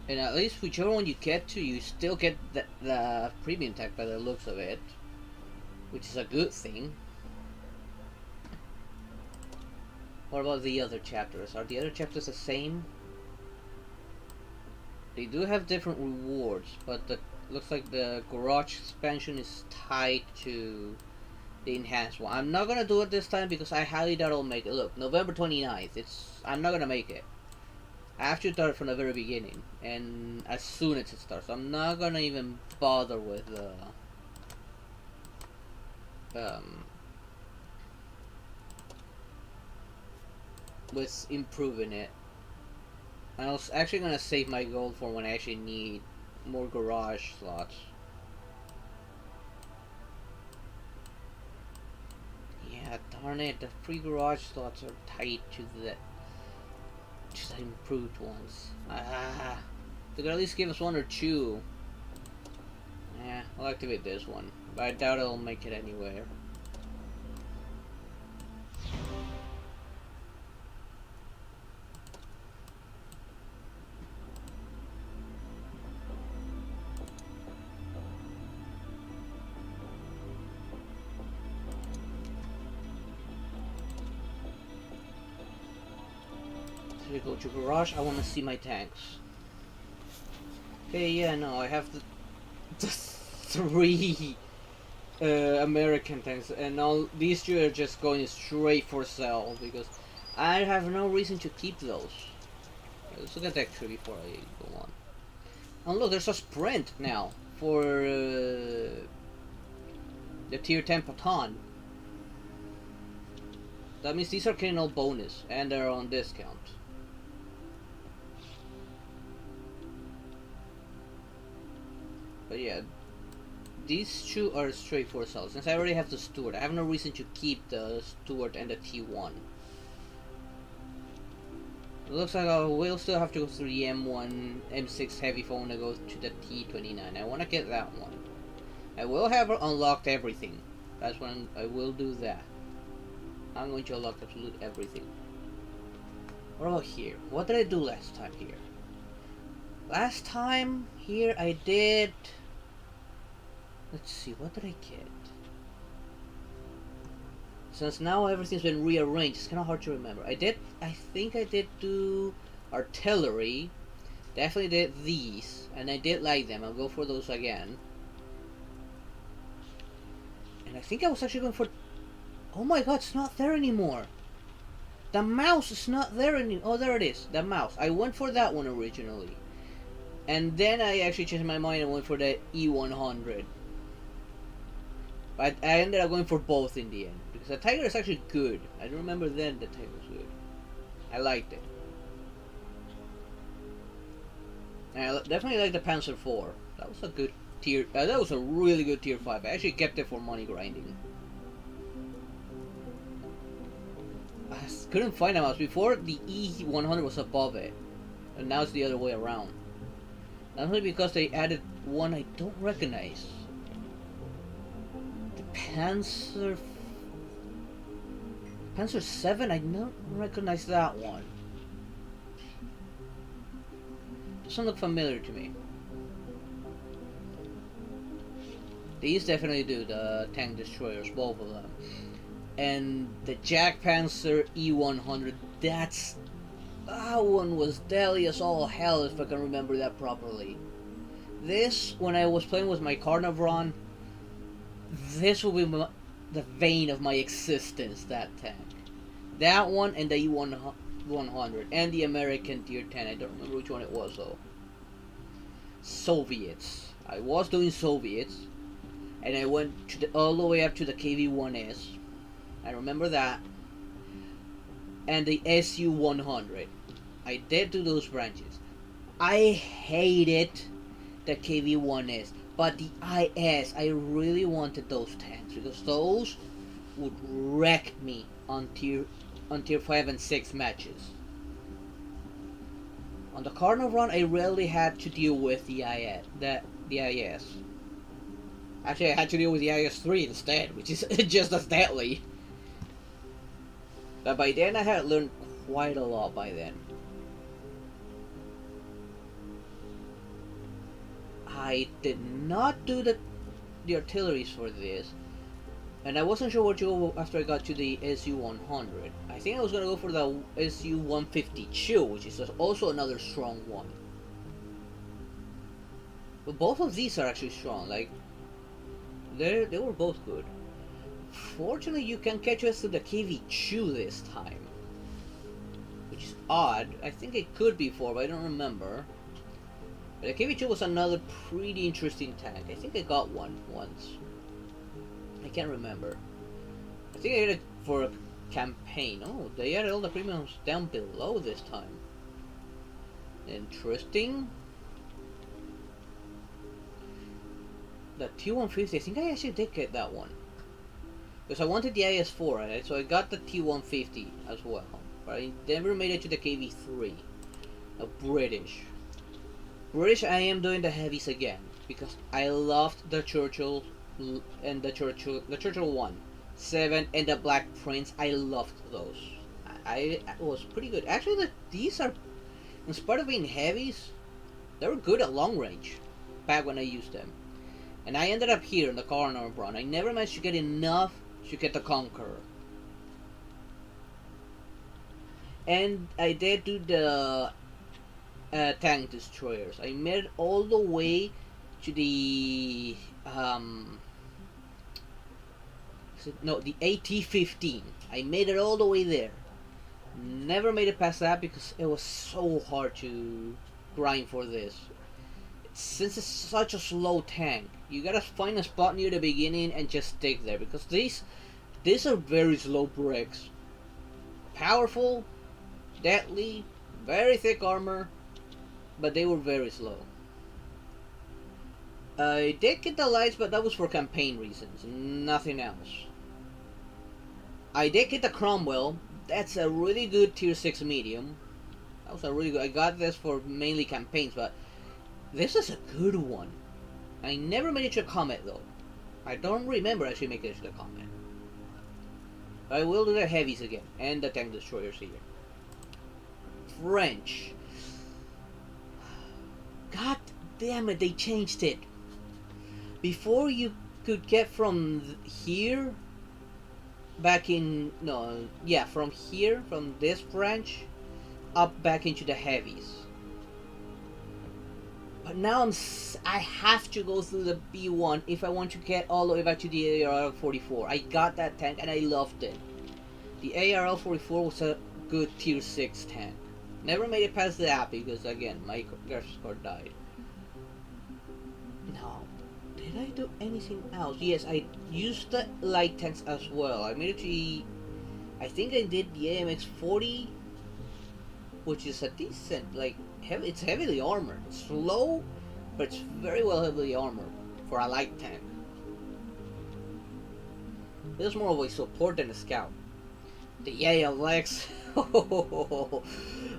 And at least whichever one you get to, you still get the premium tech by the looks of it, which is a good thing. What about the other chapters? Are the other chapters the same? They do have different rewards, but looks like the garage expansion is tied to the enhanced one. I'm not gonna do it this time because I highly doubt I'll make it. Look, November 29th. I'm not gonna make it. I have to start from the very beginning, and as soon as it starts, I'm not gonna even bother with improving it. I was actually gonna save my gold for when I actually need more garage slots. Yeah, darn it, the free garage slots are tied to the improved ones. They could at least give us one or two. Yeah, I'll activate this one, but I doubt it'll make it anywhere. We go to garage. I want to see my tanks. Okay, yeah, no, I have the 3 American tanks, and all these 2 are just going straight for sale because I have no reason to keep those. Let's look at that tree before I go on. And look, there's a sprint now for the tier 10 Patton. That means these are getting all bonus, and they're on discount. But yeah, these 2 are straight for sale. Since I already have the Steward, I have no reason to keep the Steward and the T1. It looks like I will still have to go through the M1, M6 heavy if I want to go to the T29. I want to get that one. I will have unlocked everything. That's when I will do that. I'm going to unlock absolutely everything. What about here? What did I do last time here? Last time here I did... Let's see, what did I get? Since now everything's been rearranged, it's kind of hard to remember. I think I did do artillery. Definitely did these, and I did like them. I'll go for those again. And I think I was actually going for... Oh my god, it's not there anymore. The mouse is not there anymore. Oh, there it is. The mouse. I went for that one originally. And then I actually changed my mind and went for the E100. But I ended up going for both in the end. Because the Tiger is actually good. I don't remember then the Tiger was good. I liked it. And I definitely like the Panzer IV. That was a good tier. That was a really good tier 5. I actually kept it for money grinding. I couldn't find a mouse. Before, the E100 was above it. And now it's the other way around. Not only because they added one I don't recognize. The Panzer 7, I don't recognize that one. Doesn't look familiar to me. These definitely do, the tank destroyers, both of them. And the Jack Panzer E100, that one was deadly as all hell, if I can remember that properly. This, when I was playing with my Carnarvon, this will be the vein of my existence, that tank. That one and the E100, and the American Tier 10, I don't remember which one it was though. Soviets. I was doing Soviets, and I went to all the way up to the KV-1S. I remember that. And the SU-100. I did do those branches. I hated the KV-1S, but the IS, I really wanted those tanks because those would wreck me on tier 5 and 6 matches. On the Carnarvon, I rarely had to deal with the IS. Actually, I had to deal with the IS-3 instead, which is just as deadly. But by then, I had learned quite a lot by then. I did not do the artilleries for this, and I wasn't sure where to go after I got to the SU-100. I think I was going to go for the SU-152, which is also another strong one. But both of these are actually strong, like, they were both good. Fortunately, you can catch us to the KV-2 this time, which is odd. I think it could be 4, but I don't remember. But the KV-2 was another pretty interesting tank. I think I got one once. I can't remember. I think I did it for a campaign. Oh, they added all the premiums down below this time. Interesting. The T-150, I think I actually did get that one. Because I wanted the IS-4, right? So I got the T-150 as well. But I never made it to the KV-3. A British, I am doing the heavies again. Because I loved the Churchill and the Churchill 1, 7, and the Black Prince. I loved those. I was pretty good. Actually, these are, in spite of being heavies, they were good at long range back when I used them. And I ended up here in the Carnarvon. I never managed to get enough to get the Conqueror. And I did do the tank destroyers. I made it all the way to the the AT-15. I made it all the way there. Never made it past that because it was so hard to grind for this. Since it's such a slow tank, you gotta find a spot near the beginning and just stick there, because these are very slow bricks. Powerful, deadly, very thick armor, but they were very slow. I did get the lights, but that was for campaign reasons, nothing else. I did get the Cromwell. That's a really good tier 6 medium. That was a really good. I got this for mainly campaigns, but this is a good one. I never made it to a Comet though. I don't remember actually making it to the combat. I will do the heavies again, and the tank destroyers here. French. God damn it, they changed it. Before you could get from here, back in, no, yeah, from here, from this branch, up back into the heavies. But now I have to go through the B1 if I want to get all the way back to the ARL-44. I got that tank and I loved it. The ARL-44 was a good tier 6 tank. Never made it past that because again, my graphics card died. Now, did I do anything else? Yes, I used the light tanks as well. I made it to, I think I did the AMX-40, which is a decent, like, it's heavily armored. It's slow, but it's very well heavily armored for a light tank. It's more of a support than a scout. The ALX,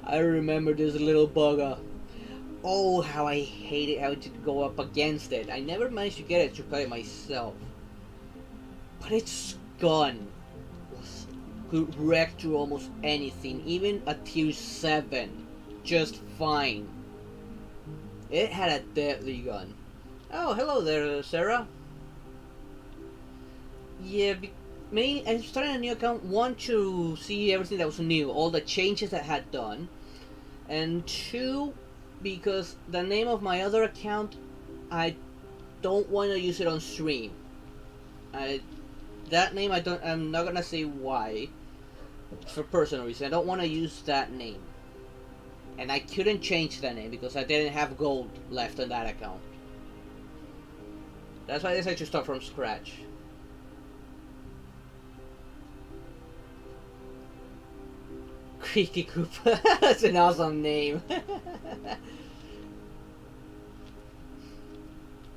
I remember this little bugger. Oh, how I hated how to go up against it. I never managed to get it to play myself. But its gun could wreck through almost anything, even a tier 7. Just fine. It had a deadly gun. Oh, hello there, Sarah. Yeah, I'm starting a new account. One, to see everything that was new, all the changes I had done. And two, because the name of my other account, I don't want to use it on stream. That name, I'm not gonna say why. For personal reasons, I don't want to use that name. And I couldn't change that name because I didn't have gold left on that account. That's why I decided to start from scratch. Creaky Koopa. That's an awesome name.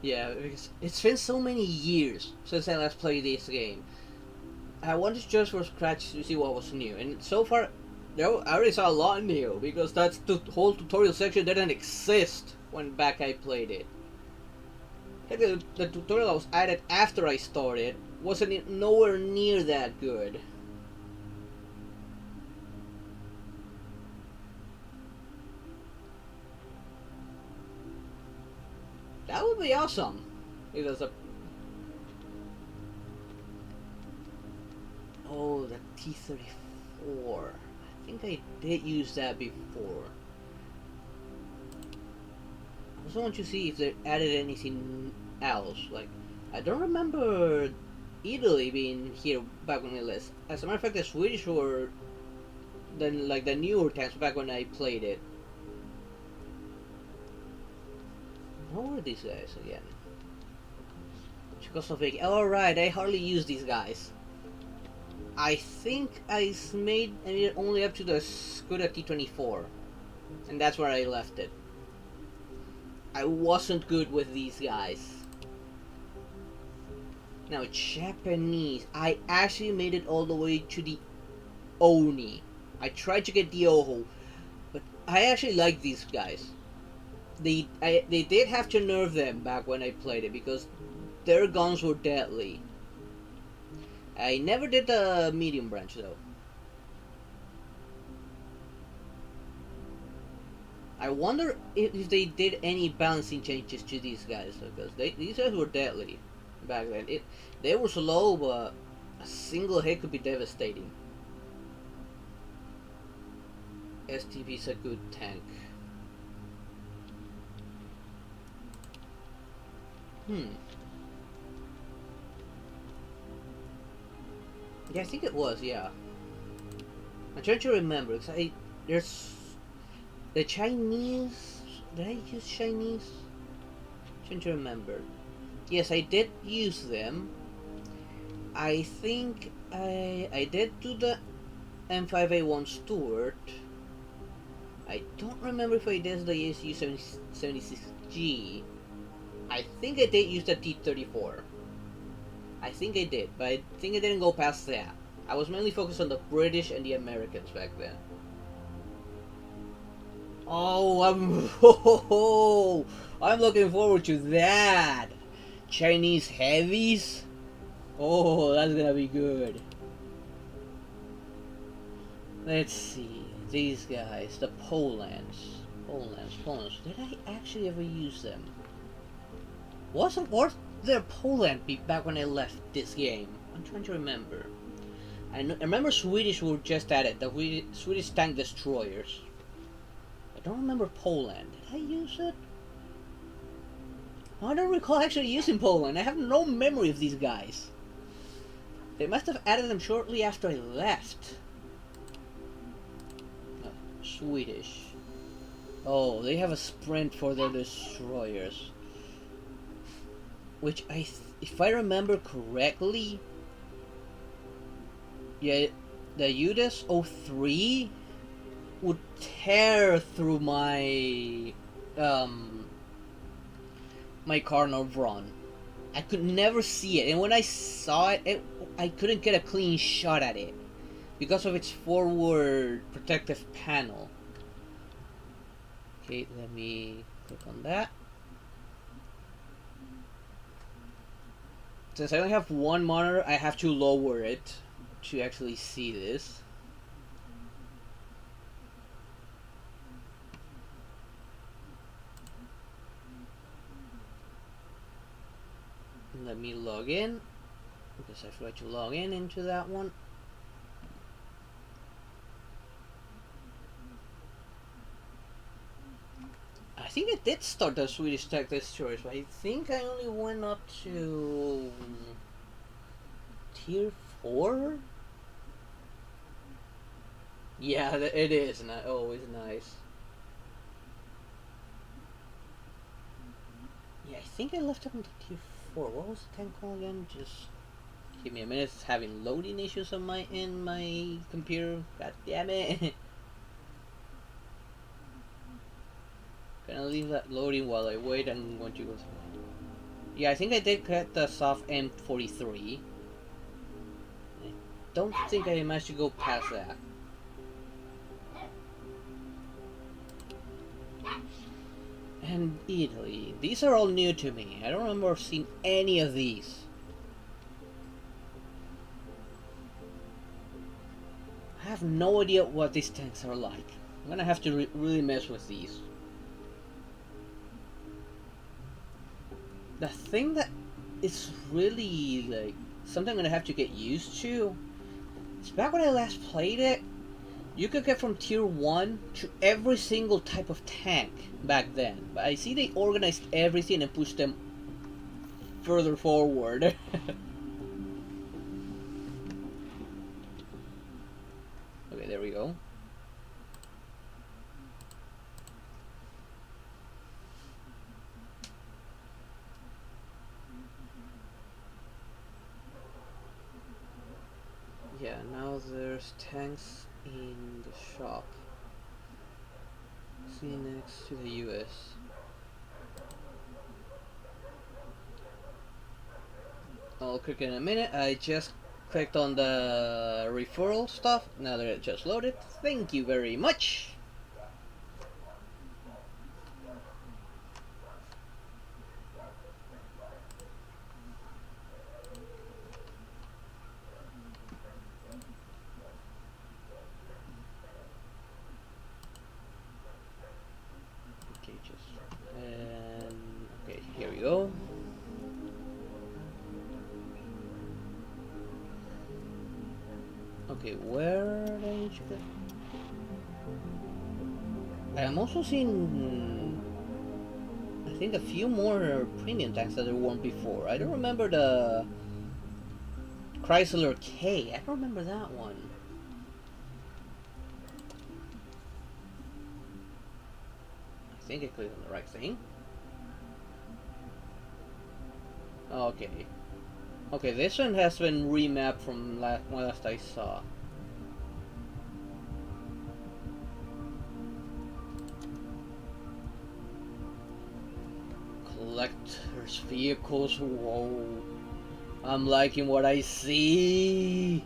Yeah, because it's been so many years since I last played this game. I wanted to just from scratch to see what was new, and so far, I already saw a lot new because that's the whole tutorial section didn't exist when back I played it. The tutorial that was added after I started wasn't nowhere near that good. That would be awesome. It was a... Oh, the T-34. I think I did use that before. I also want to see if they added anything else. Like, I don't remember Italy being here back on my list. As a matter of fact, the Swedish were then like the newer tanks back when I played it. What were these guys again? Czechoslovakia. Alright, I hardly use these guys. I think I made it only up to the Skoda T24. And that's where I left it. I wasn't good with these guys. Now, Japanese. I actually made it all the way to the Oni. I tried to get the Oho. But I actually like these guys. They did have to nerf them back when I played it because their guns were deadly. I never did the medium branch though. I wonder if they did any balancing changes to these guys because these guys were deadly back then. They were slow, but a single hit could be devastating. STB is a good tank. Yeah, I think it was, yeah. I'm trying to remember, because there's... The Chinese... Did I use Chinese? I'm trying to remember. Yes, I did use them. I think I did do the M5A1 Stuart. I don't remember if I did the ASU 76G. I think I did use the T-34. I think I did, but I think I didn't go past that. I was mainly focused on the British and the Americans back then. Oh, I'm looking forward to that. Chinese heavies. Oh, that's gonna be good. Let's see. These guys, the Polans. Polans. Did I actually ever use them? Was there Poland back when I left this game? I'm trying to remember. I remember Swedish were just at it. The Swedish tank destroyers. I don't remember Poland. Did I use it? I don't recall actually using Poland. I have no memory of these guys. They must have added them shortly after I left. No, Swedish. Oh, they have a sprint for their destroyers. Which if I remember correctly, yeah, the UDES 03 would tear through my my Cardinal Vron. I could never see it, and when I saw it, I couldn't get a clean shot at it because of its forward protective panel. Okay, let me click on that. Since I only have one monitor, I have to lower it to actually see this. Let me log in, because I forgot to log in into that one. I think I did start the Swedish Tech Destroyers, but I think I only went up to tier 4? Yeah, it is. Always nice. Yeah, I think I left up into tier 4. What was the tank called again? Just give me a minute. It's having loading issues on my computer. God damn it. Gonna leave that loading while I wait. I'm going to go through. Yeah, I think I did get the soft M43. I don't think I managed to go past that. And Italy. These are all new to me. I don't remember seeing any of these. I have no idea what these tanks are like. I'm gonna have to really mess with these. The thing that is really like something I'm gonna have to get used to is back when I last played it, you could get from tier 1 to every single type of tank back then. But I see they organized everything and pushed them further forward. Okay, there we go. Yeah, now there's tanks in the shop. See next to the US. I'll click in a minute. I just clicked on the referral stuff. Now that it just loaded. Thank you very much. Okay, here we go. Okay, where did you go? I'm also seeing, I think, a few more premium tanks that there weren't before. I don't remember the Chrysler K. I don't remember that one. I think I clicked on the right thing. Okay. Okay, this one has been remapped from last I saw. Collector's vehicles, whoa. I'm liking what I see.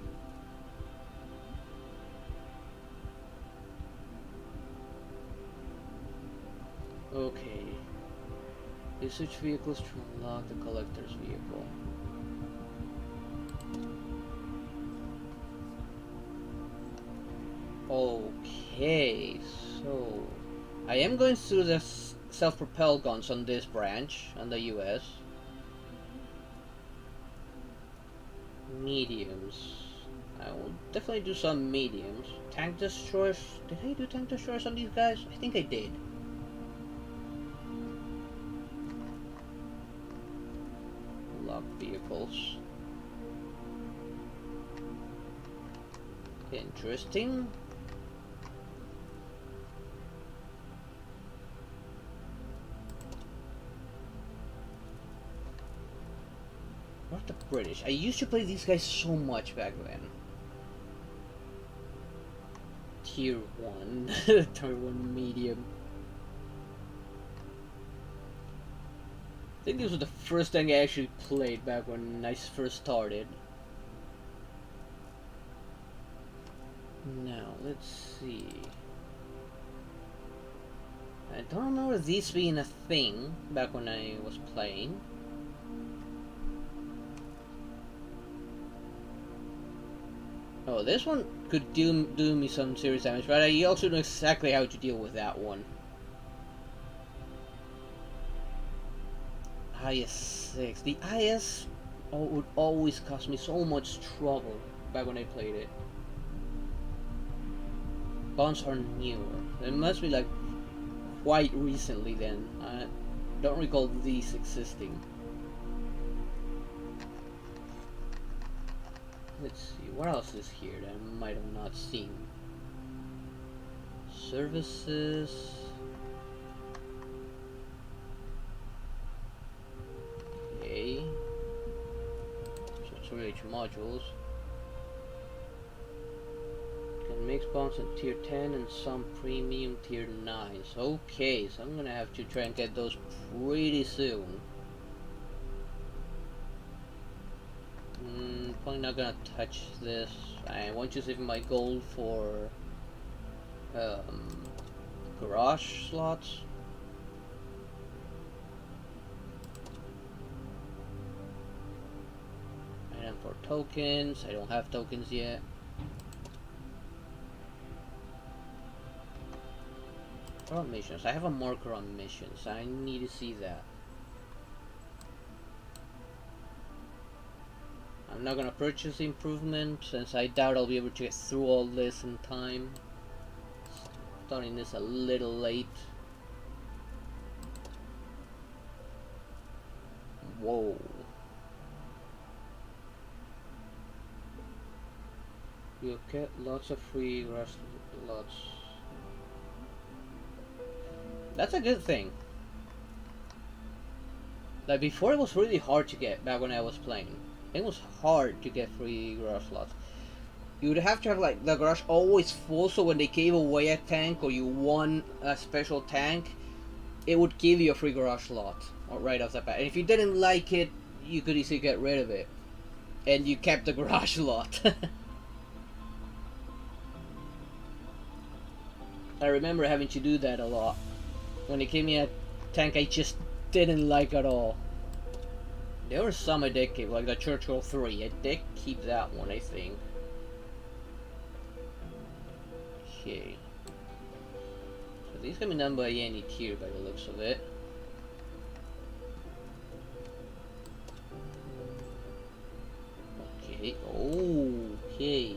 Okay. Research vehicles to unlock the collector's vehicle. Okay, so I am going through the self-propelled guns on this branch on the US. Mediums. I will definitely do some mediums. Tank destroyers. Did I do tank destroyers on these guys? I think I did. Lock vehicles. Interesting. Not the British. I used to play these guys so much back then. Tier 1. Tier 1 medium. I think this was the first thing I actually played back when I first started. Now, let's see. I don't remember these being a thing back when I was playing. Oh, this one could do me some serious damage, but I also know exactly how to deal with that one. IS-6. The IS would always cause me so much trouble back when I played it. Guns are newer. It must be like quite recently then. I don't recall these existing. Let's see, what else is here that I might have not seen? Services. Okay. So it's really modules. Can mix bombs in tier 10 and some premium tier 9s. Okay, so I'm gonna have to try and get those pretty soon. Probably not gonna touch this. I want to save my gold for garage slots. And for tokens, I don't have tokens yet. On missions, I have a marker on missions. I need to see that. I'm not gonna purchase the improvement since I doubt I'll be able to get through all this in time. Starting this a little late. Whoa. You'll get lots of free rush lots. That's a good thing. Like before it was really hard to get back when I was playing. It was hard to get free garage slots. You would have to have like the garage always full, so when they gave away a tank or you won a special tank, it would give you a free garage slot right off the bat. And if you didn't like it, you could easily get rid of it. And you kept the garage slot. I remember having to do that a lot. When it gave me a tank I just didn't like at all. There were some I did keep, like the Churchill 3. I did keep that one, I think. Okay. So these can be done by any tier by the looks of it. Okay. Okay.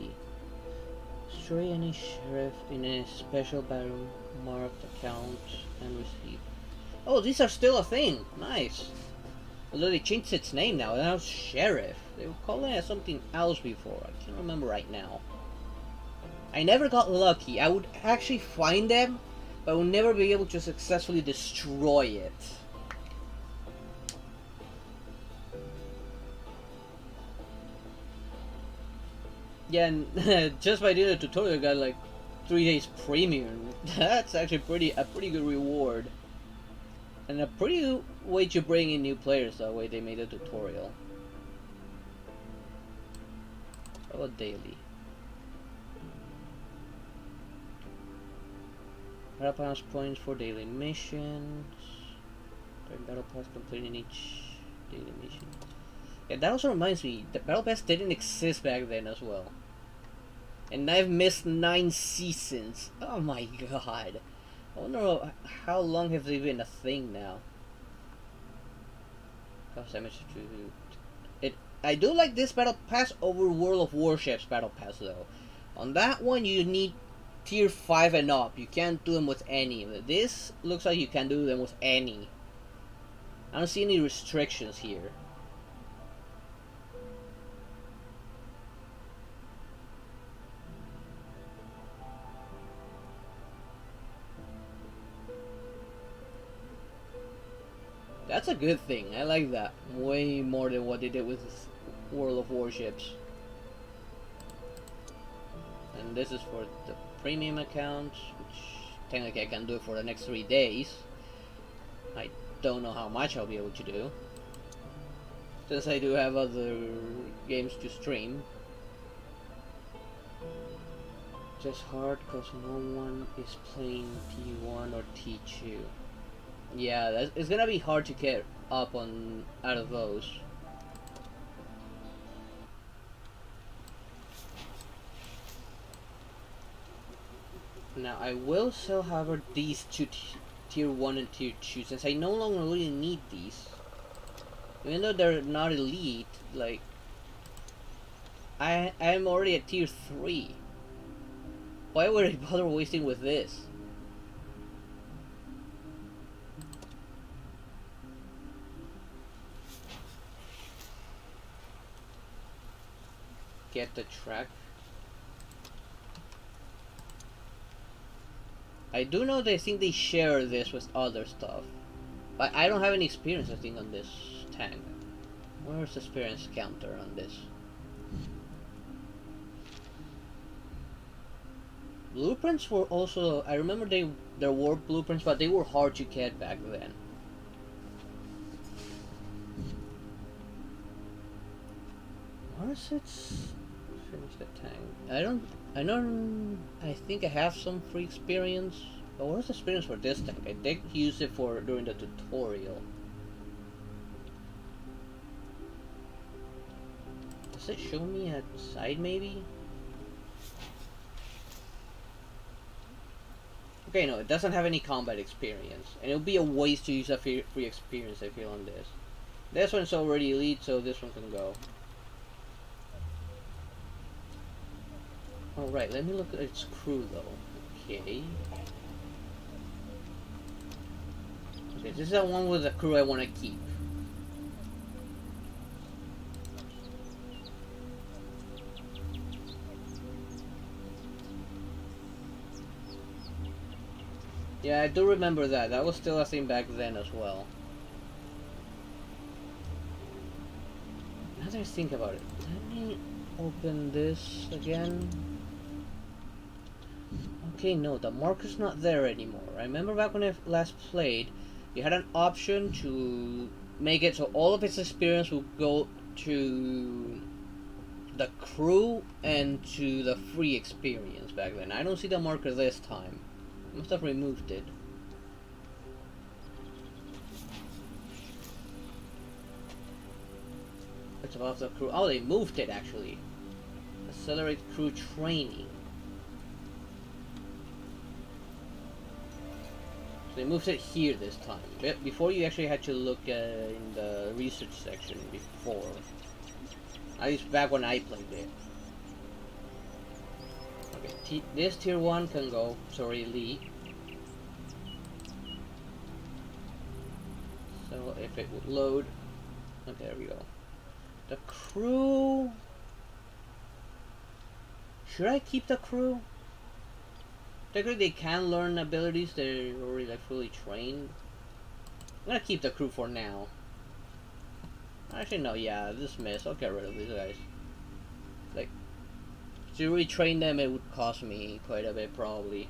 Destroy any sheriff in a special battle marked account and receive. Oh, these are still a thing. Nice. Although they changed its name now. Now it's Sheriff. They were calling it something else before. I can't remember right now. I never got lucky. I would actually find them, but I would never be able to successfully destroy it. Yeah, and just by doing the tutorial, I got like 3 days premium. That's actually a pretty good reward. And a pretty good way to bring in new players, that way they made a tutorial. How about daily? £100 points for daily missions. Battle Pass completing each daily mission. Yeah, that also reminds me, the Battle Pass didn't exist back then as well. And I've missed 9 seasons. Oh my god. I wonder how long have they been a thing now. Cost damage to it. I do like this Battle Pass over World of Warships Battle Pass though. On that one you need tier 5 and up. You can't do them with any. This looks like you can do them with any. I don't see any restrictions here. That's a good thing. I like that way more than what they did with World of Warships. And this is for the premium account, which technically I can do it for the next 3 days. I don't know how much I'll be able to do, since I do have other games to stream. Just hard because no one is playing T1 or T2. Yeah, it's gonna be hard to get up on out of those. Now I will sell, however, these two tier 1 and tier 2, since I no longer really need these. Even though they're not elite, like I'm already at tier 3. Why would I bother wasting with this? Get the track. I do know they think they share this with other stuff, but I don't have any experience, I think, on this tank. Where's the experience counter on this? Blueprints were also, I remember there were blueprints, but they were hard to get back then. Where's its finish the tank? I think I have some free experience. But where's the experience for this tank? I did use it for during the tutorial. Does it show me a side maybe? Okay, no, it doesn't have any combat experience. And it'll be a waste to use a free experience, I feel, on this. This one's already elite, so this one can go. Alright, let me look at its crew though. Okay. Okay, this is the one with the crew I want to keep. Yeah, I do remember that. That was still a thing back then as well. Now that I think about it, let me open this again. Okay, no, the marker's not there anymore. I remember back when I last played, you had an option to make it so all of its experience will go to the crew and to the free experience back then. I don't see the marker this time. I must have removed it. It's above the crew. Oh, they moved it actually. Accelerate crew training. They moved it here this time. Before you actually had to look in the research section before. At least back when I played it. Okay, this tier 1 can go. Sorry, elite. So if it would load. Okay, there we go. The crew. Should I keep the crew? Technically, they can learn abilities. They're already like fully trained. I'm gonna keep the crew for now. Actually, no. Yeah, dismiss. I'll get rid of these guys. Like, to retrain them, it would cost me quite a bit, probably.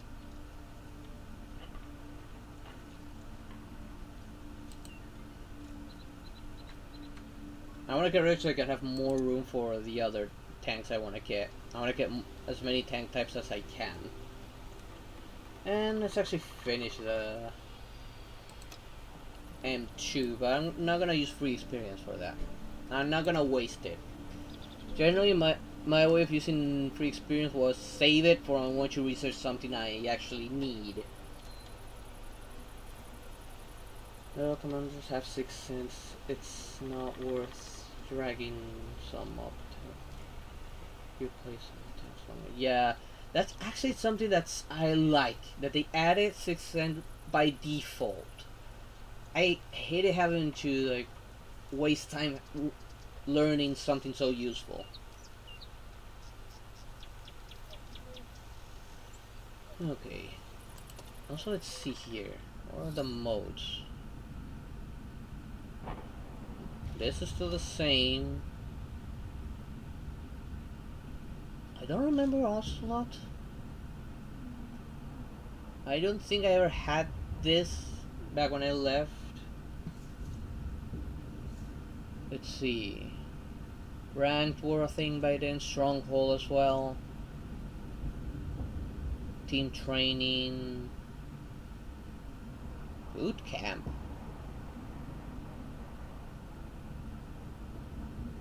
I want to get rid so I can have more room for the other tanks I want to get. I want to get as many tank types as I can. And let's actually finish the M2, but I'm not gonna use free experience for that. I'm not gonna waste it. Generally, my way of using free experience was save it for when I want to research something I actually need. Well, commanders have 6 cents. It's not worth dragging some up to your place. Yeah, that's actually something that's I like, that they added 6 cents by default. I hated having to like waste time learning something so useful. Okay. Also, let's see here. What are the modes? This is still the same. I don't remember Ocelot. I don't think I ever had this back when I left. Let's see. Ranked were a thing by then. Stronghold as well. Team training. Boot camp.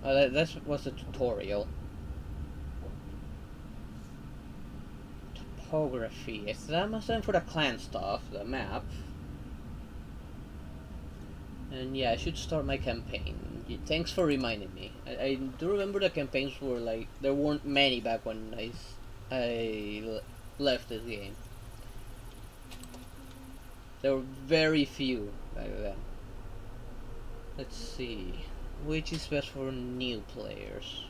Oh, that was a tutorial. Topography. Is that must stand for the clan stuff, the map. And yeah, I should start my campaign. Thanks for reminding me. I do remember the campaigns were like, there weren't many back when I left this game. There were very few back then. Let's see. Which is best for new players?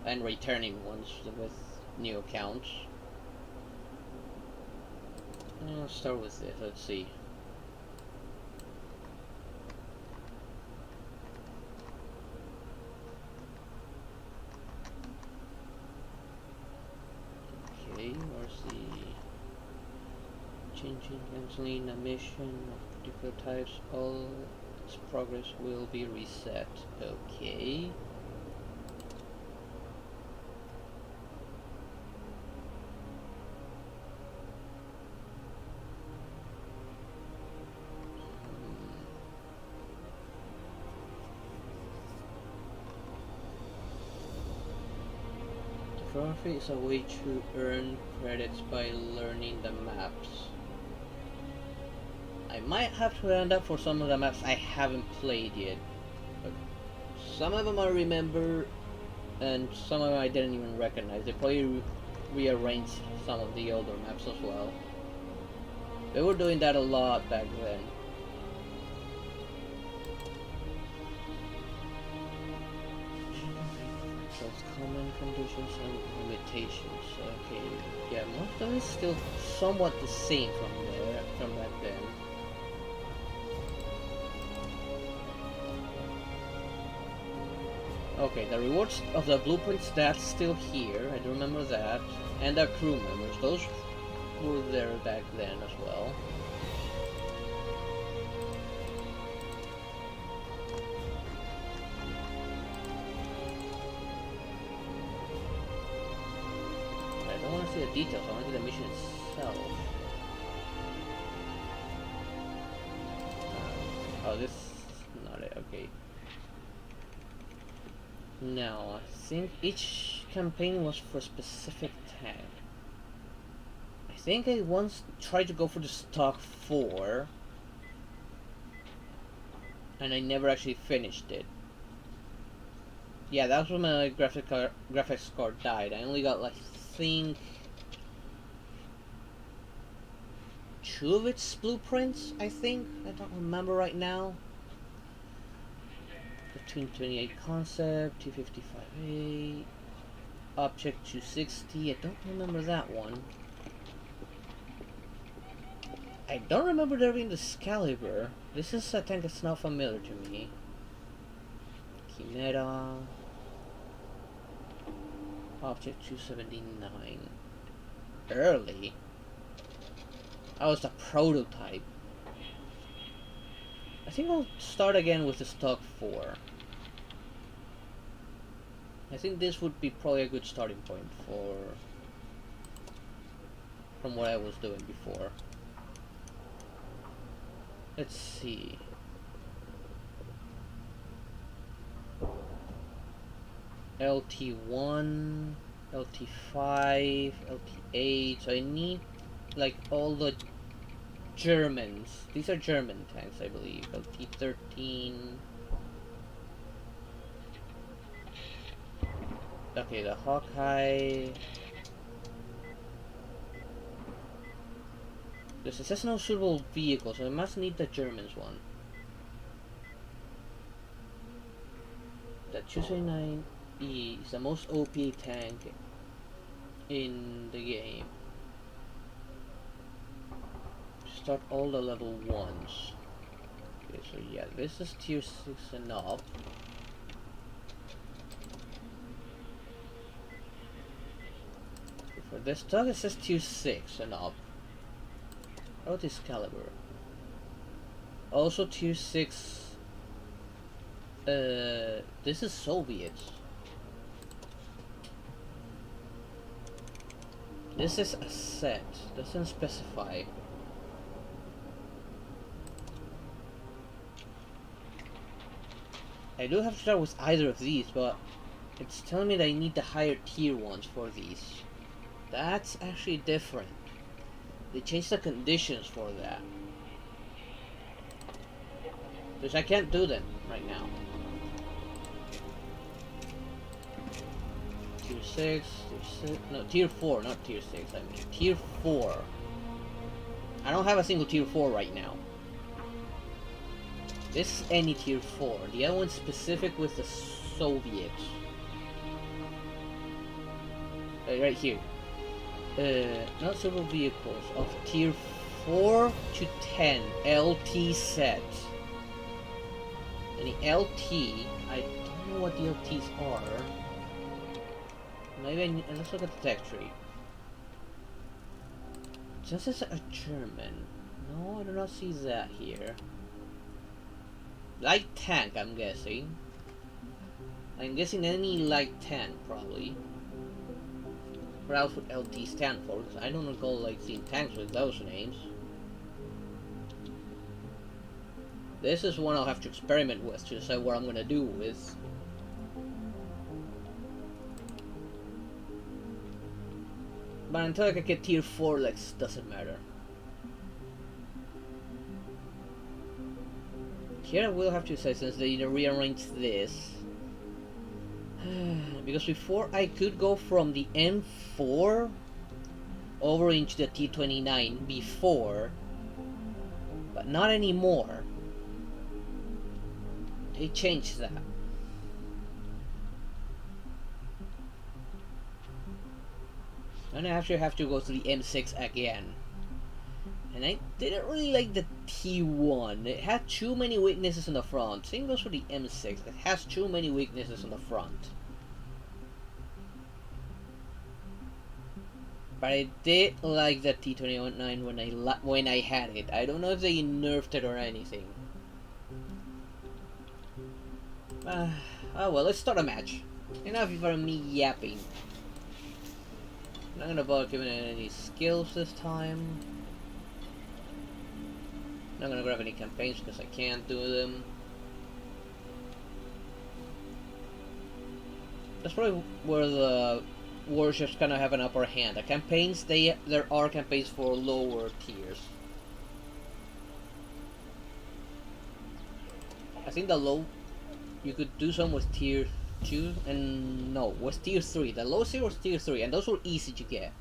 And returning ones with new accounts. Let's start with this, let's see. Okay, where's the changing canceling a mission of particular types? All its progress will be reset. Okay. Trophy is a way to earn credits by learning the maps. I might have to end up for some of the maps I haven't played yet, but some of them I remember and some of them I didn't even recognize. They probably rearranged some of the older maps as well. They were doing that a lot back then. Common conditions and limitations. Okay, yeah, most of them is still somewhat the same from back then. Okay, the rewards of the blueprints, that's still here. I do remember that, and the crew members, those were there back then as well. I don't want to see the details, I want to see the mission itself. Oh, this is not it, okay. Now, I think each campaign was for a specific tag. I think I once tried to go for the stock 4, and I never actually finished it. Yeah, that was when my graphics card died. I only got like, I think 2 of its blueprints, I think. I don't remember right now. Between 28 concept, 255A, object 260. I don't remember that one. I don't remember there being the Excalibur. This is a tank that's not familiar to me. Chimera. Object 279. Early? That was the prototype. I think I'll start again with the stock 4. I think this would be probably a good starting point from what I was doing before. Let's see. LT1, LT5, LT8. So I need like all the Germans. These are German tanks, I believe. LT13. Okay, the Hawkeye. It says no suitable vehicle, so I must need the Germans one. The 279E is the most OP tank in the game. Start all the level 1s. Okay, so yeah, this is tier 6 and up. For this dog, it says tier 6 and up. How about this caliber? Also tier 6. This is Soviets. This is a set. Doesn't specify. I do have to start with either of these, but it's telling me that I need the higher tier ones for these. That's actually different. They changed the conditions for that. Because I can't do them right now. Tier 6, no, tier 4, not tier 6, I mean tier 4. I don't have a single tier 4 right now. This is any tier 4. The other one's specific with the Soviets. Right here. Not several vehicles of tier 4 to 10 LT set. And the LT, I don't know what the LTs are. Maybe let's look at the tech tree. Since it's a German, no, I do not see that here. Light tank, I'm guessing. I'm guessing any light tank, probably. What else would LT stand for? Because I don't recall like seeing tanks with those names. This is one I'll have to experiment with to decide what I'm gonna do with. But until I can get tier 4, like, doesn't matter. Here I will have to say, since they rearranged this, because before I could go from the M4 over into the T29 before, but not anymore. They changed that. And I actually have to go to the M6 again. And I didn't really like the T1. It had too many weaknesses in the front. Same goes for the M6. It has too many weaknesses in the front. But I did like the T29 when I had it. I don't know if they nerfed it or anything. Oh well, let's start a match. Enough of me yapping. I'm not gonna bother giving it any skills this time. Not gonna grab any campaigns because I can't do them. That's probably where the warships kind of have an upper hand. The campaigns, there are campaigns for lower tiers. I think the low, you could do some with tier 2 and no, was tier 3. The lowest tier was tier 3 and those were easy to get.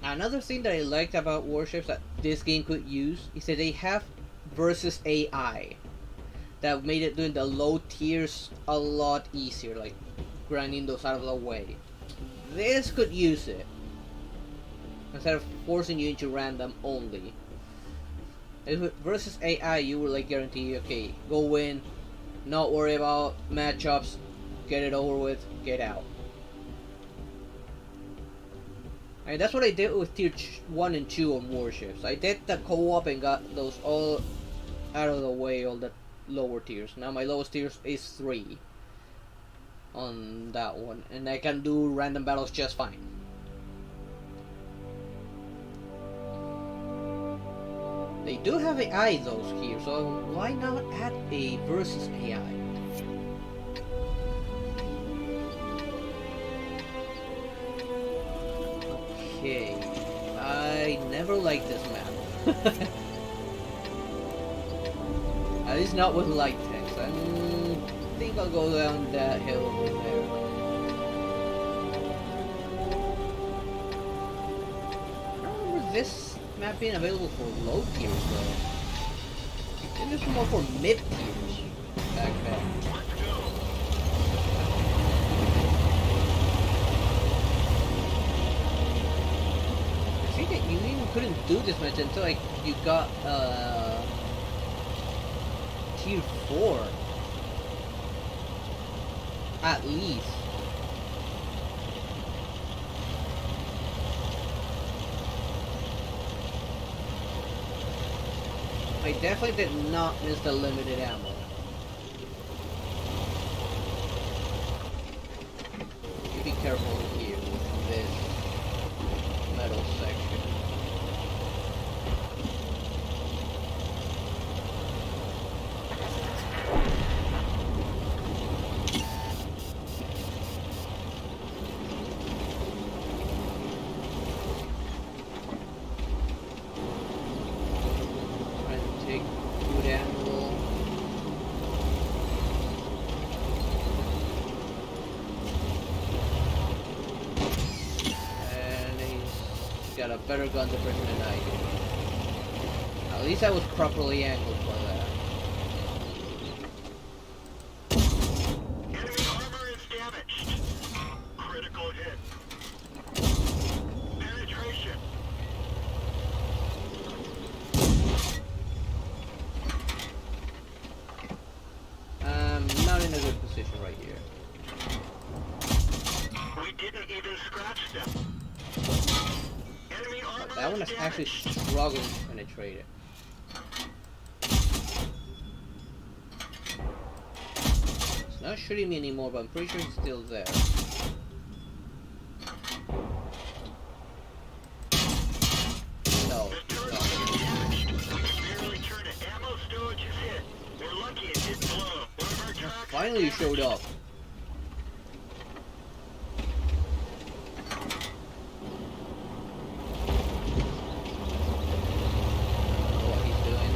Another thing that I liked about warships that this game could use is that they have versus AI that made it doing the low tiers a lot easier, like grinding those out of the way. This could use it instead of forcing you into random only. Versus AI, you were like guaranteed, okay, go win, not worry about matchups, get it over with, get out. And that's what I did with tier 1 and 2 on warships. I did the co-op and got those all out of the way, all the lower tiers. Now my lowest tier is 3 on that one, and I can do random battles just fine. They do have AI those here, so why not add a versus AI? Okay, I never liked this map. At least not with light text. I think I'll go down that hill over there. I don't remember this map being available for low tiers though. I think this was more for mid tiers back then. I think that you even couldn't do this much until like you got tier 4 at least. I definitely did not miss the limited ammo. You be careful here in this metal section. Got a better gun suppression than I do. At least I was properly angled for that. Enemy armor is damaged. Critical hit. Penetration. Not in a good position right here. We didn't even scratch them. Enemy armor That one is actually struggling to penetrate it. It's not shooting me anymore, but I'm pretty sure it's still there. No, The turret no. is damaged. We can barely turn it. Ammo storage is hit. We're lucky it didn't blow. One of our tracks Finally you showed up. What he's doing.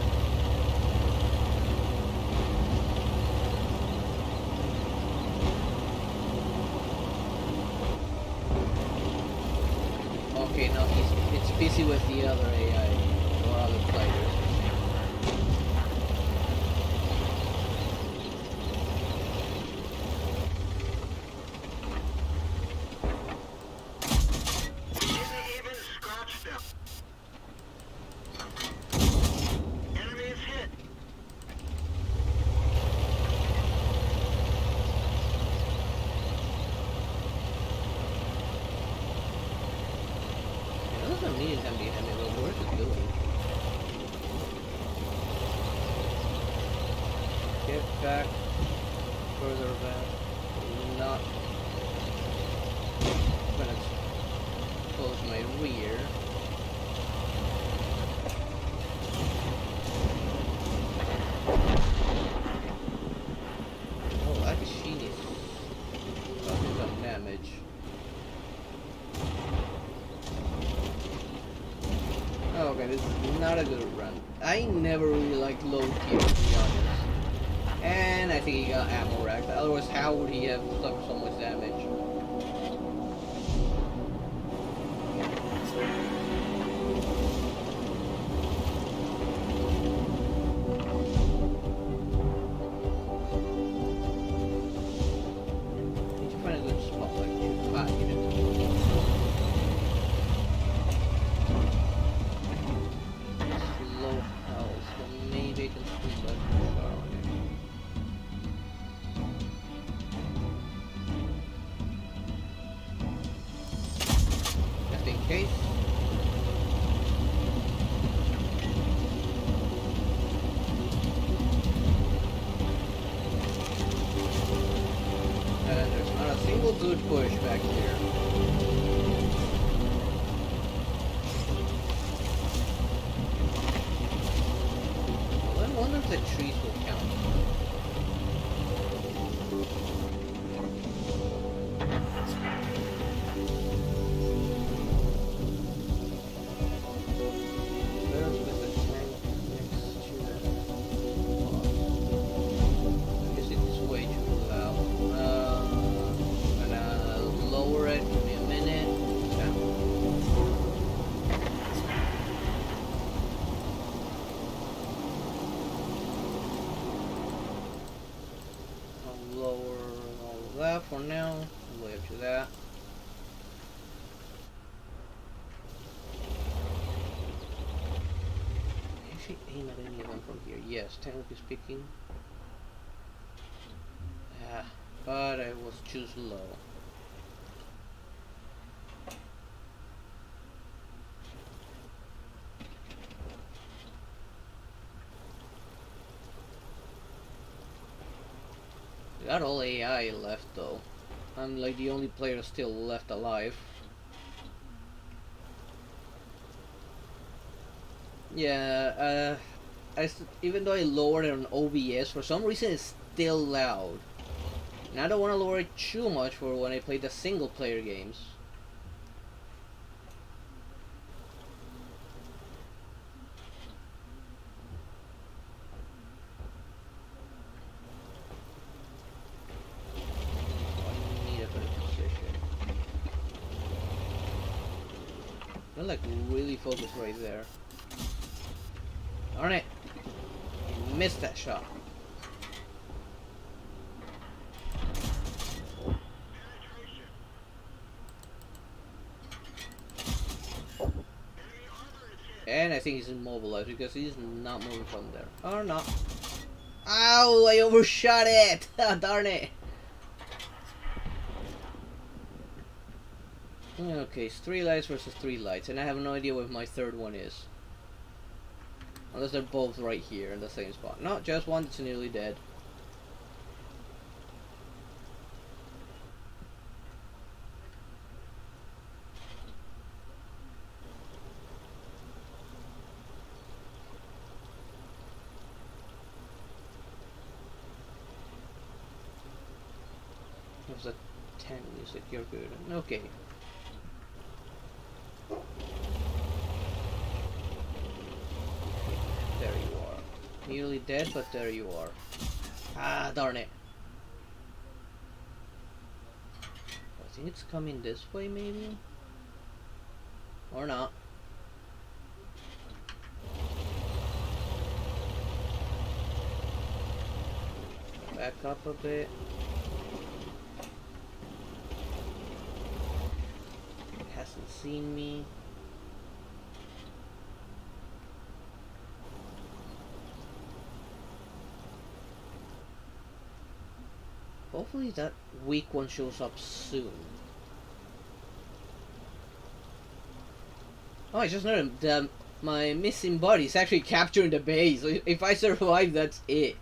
Okay, now it's busy with the other AI or other players. We didn't even scratch them. Enemy is hit. It doesn't mean it's empty handed, but what is it doing? Get back, further back, not gonna close my rear. Oh, that machine is causing some damage. Okay, this is not a good run. I never really liked low tier, to be honest. And I think he got ammo racked. Otherwise, how would he have suffered so much damage? Need to find a good spot like to hide it. Low health, so maybe I can squeeze that shot on him. the trees will count. There's with the tank next to the I guess it's way too loud. I'm gonna lower it. Give me a minute. Yeah. I'll lower all of that for now. All the way up to that. Actually aim at any of them from here. Yes, technically speaking. Ah, but I was too slow. We got all AI left though. I'm like the only player still left alive. Yeah, even though I lowered it on OBS, for some reason it's still loud. And I don't want to lower it too much for when I play the single player games. I need a better position. I'm like really focused right there. Darn it! I missed that shot. And I think he's immobilized because he's not moving from there. Or not. Ow! I overshot it! Darn it! Okay, it's 3 lights versus 3 lights, and I have no idea what my third one is. Unless they're both right here in the same spot. No, just one that's nearly dead. It was a 10 music, you're good. Okay. There you are. Nearly dead, but there you are. Ah, darn it. I think it's coming this way, maybe? Or not. Back up a bit. It hasn't seen me. Hopefully that weak one shows up soon. Oh, I just noticed that my missing body is actually capturing the base. So if I survive, that's it.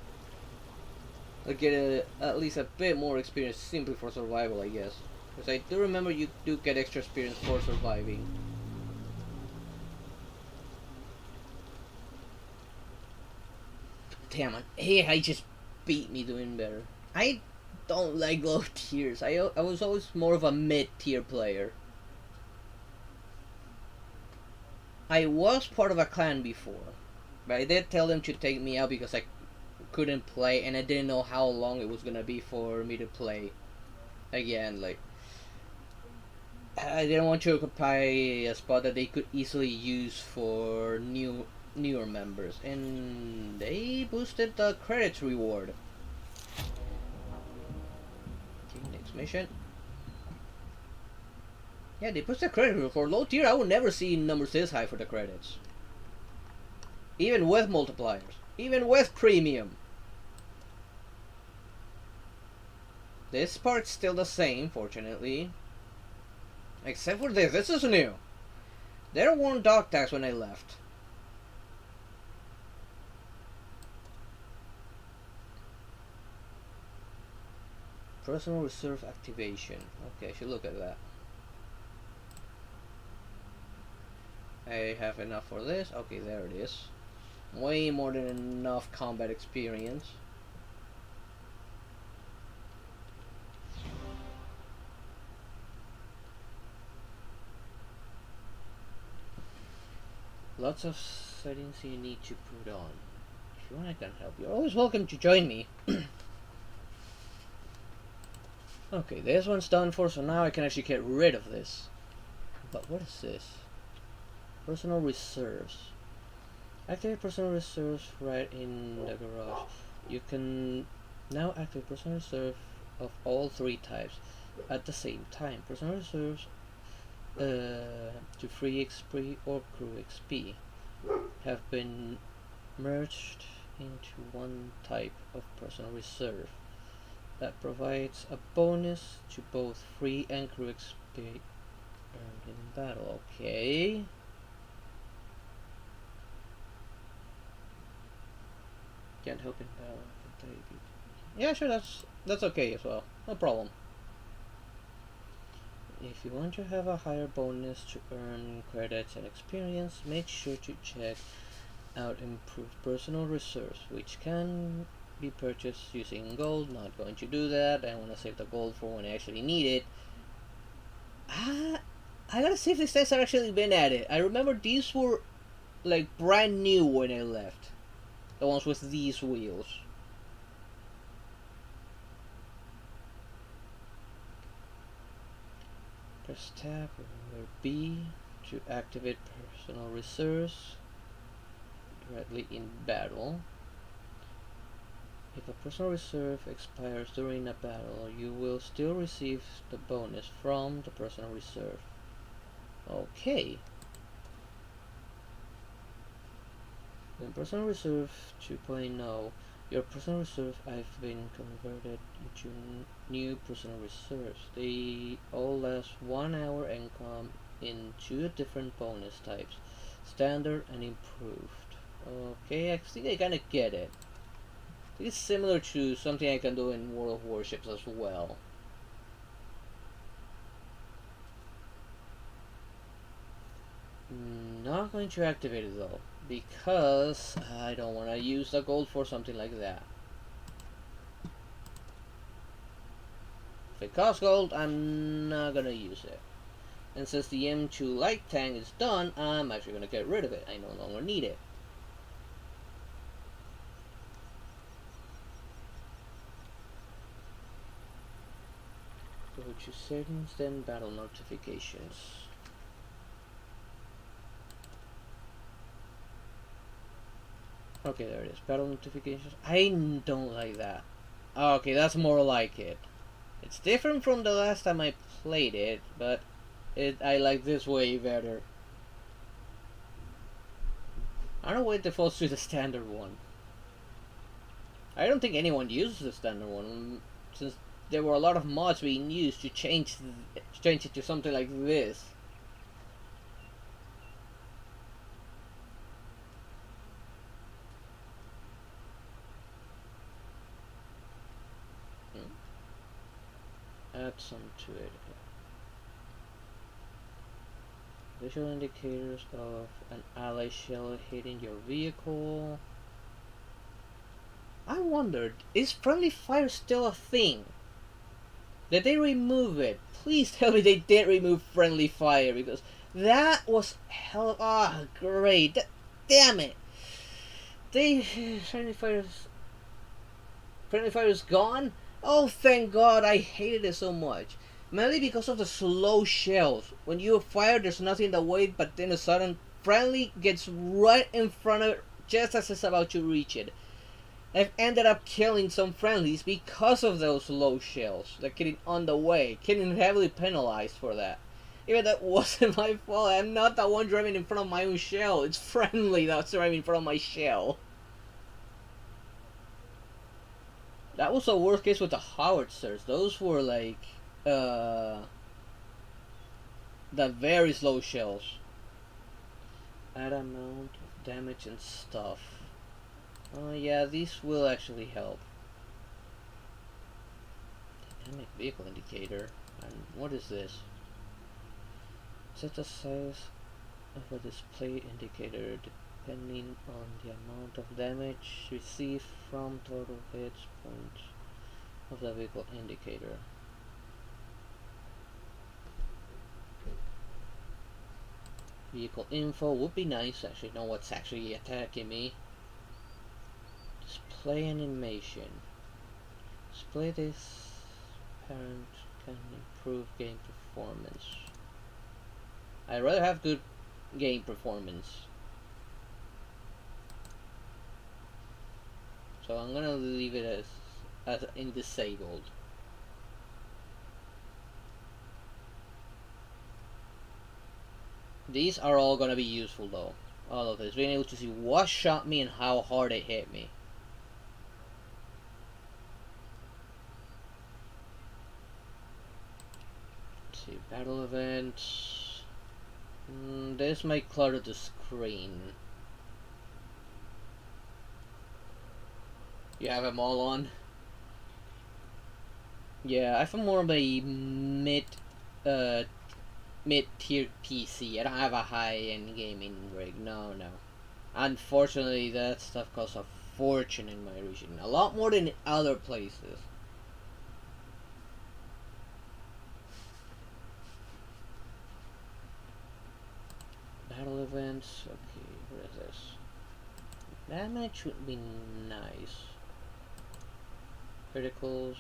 I'll get at least a bit more experience simply for survival, I guess. Because I do remember you do get extra experience for surviving. Damn it. AI just beat me doing better. I don't like low tiers. I was always more of a mid-tier player. I was part of a clan before, but I did tell them to take me out because I couldn't play and I didn't know how long it was gonna be for me to play again. Like, I didn't want to occupy a spot that they could easily use for newer members, and they boosted the credits reward. Okay, next mission. Yeah, they pushed the credit reward for low tier. I would never see numbers this high for the credits, even with multipliers, even with premium. This part's still the same, fortunately. Except for this. This is new. There weren't dog tags when I left. Personal reserve activation. Okay, I should look at that. I have enough for this. Okay, there it is. Way more than enough combat experience. Lots of settings you need to put on. If you want, I can help. You're always welcome to join me. Okay, this one's done for, so now I can actually get rid of this. But what is this? Personal reserves. Activate personal reserves right in the garage. You can now activate personal reserve of all 3 types at the same time. Personal reserves to free XP or crew XP have been merged into one type of personal reserve that provides a bonus to both free and crew XP earned in battle. Okay. Can't help in battle. Yeah, sure, that's okay as well. No problem. If you want to have a higher bonus to earn credits and experience, make sure to check out improved personal reserves, which can be purchased using gold. Not going to do that. I want to save the gold for when I actually need it. I gotta see if these things have actually been added. I remember these were like brand new when I left. The ones with these wheels. Press tab or B to activate personal reserves directly in battle. If a personal reserve expires during a battle, you will still receive the bonus from the personal reserve. Okay. In personal reserve 2.0, your personal reserve have been converted into new personal reserves. They all last 1 hour and come in 2 different bonus types, standard and improved. Okay, I think I kinda get it. It's similar to something I can do in World of Warships as well. Not going to activate it though, because I don't want to use the gold for something like that. If it costs gold, I'm not gonna use it. And since the M2 light tank is done, I'm actually gonna get rid of it. I no longer need it. Go to settings, then battle notifications. Okay, there it is. Battle notifications. I don't like that. Okay, that's more like it. It's different from the last time I played it, but I like this way better. I don't know why it defaults to the standard one. I don't think anyone uses the standard one, since there were a lot of mods being used to change it to something like this. Add some to it. Visual indicators of an ally shell hitting your vehicle. I wondered, is friendly fire still a thing? Did they remove it? Please tell me they did remove friendly fire, because that was hell. Ah, great. Damn it. Friendly fire is gone? Oh, thank God, I hated it so much. Mainly because of the slow shells. When you fire, there's nothing in the way, but then a sudden friendly gets right in front of it just as it's about to reach it. I've ended up killing some friendlies because of those low shells. They're getting on the way, getting heavily penalized for that. Even that wasn't my fault. I'm not the one driving in front of my own shell. It's friendly that's driving in front of my shell. That was the worst case with the howitzers. Those were like the very slow shells. Add amount of damage and stuff. Oh yeah, these will actually help. Dynamic vehicle indicator. And what is this? Set the size of a display indicator depending on the amount of damage received from total hits points of the vehicle indicator. Vehicle info would be nice, actually know what's actually attacking me. Display animation. Display this parent can improve game performance. I'd rather have good game performance. So I'm gonna leave it as in disabled. These are all gonna be useful though. All of this. Being able to see what shot me and how hard it hit me. Let's see, battle events. This might clutter the screen. You have them all on? Yeah, I'm more of a mid-tier PC. I don't have a high-end gaming rig. No. Unfortunately, that stuff costs a fortune in my region. A lot more than other places. Battle events. Okay, what is this? Damage would be nice. Criticals.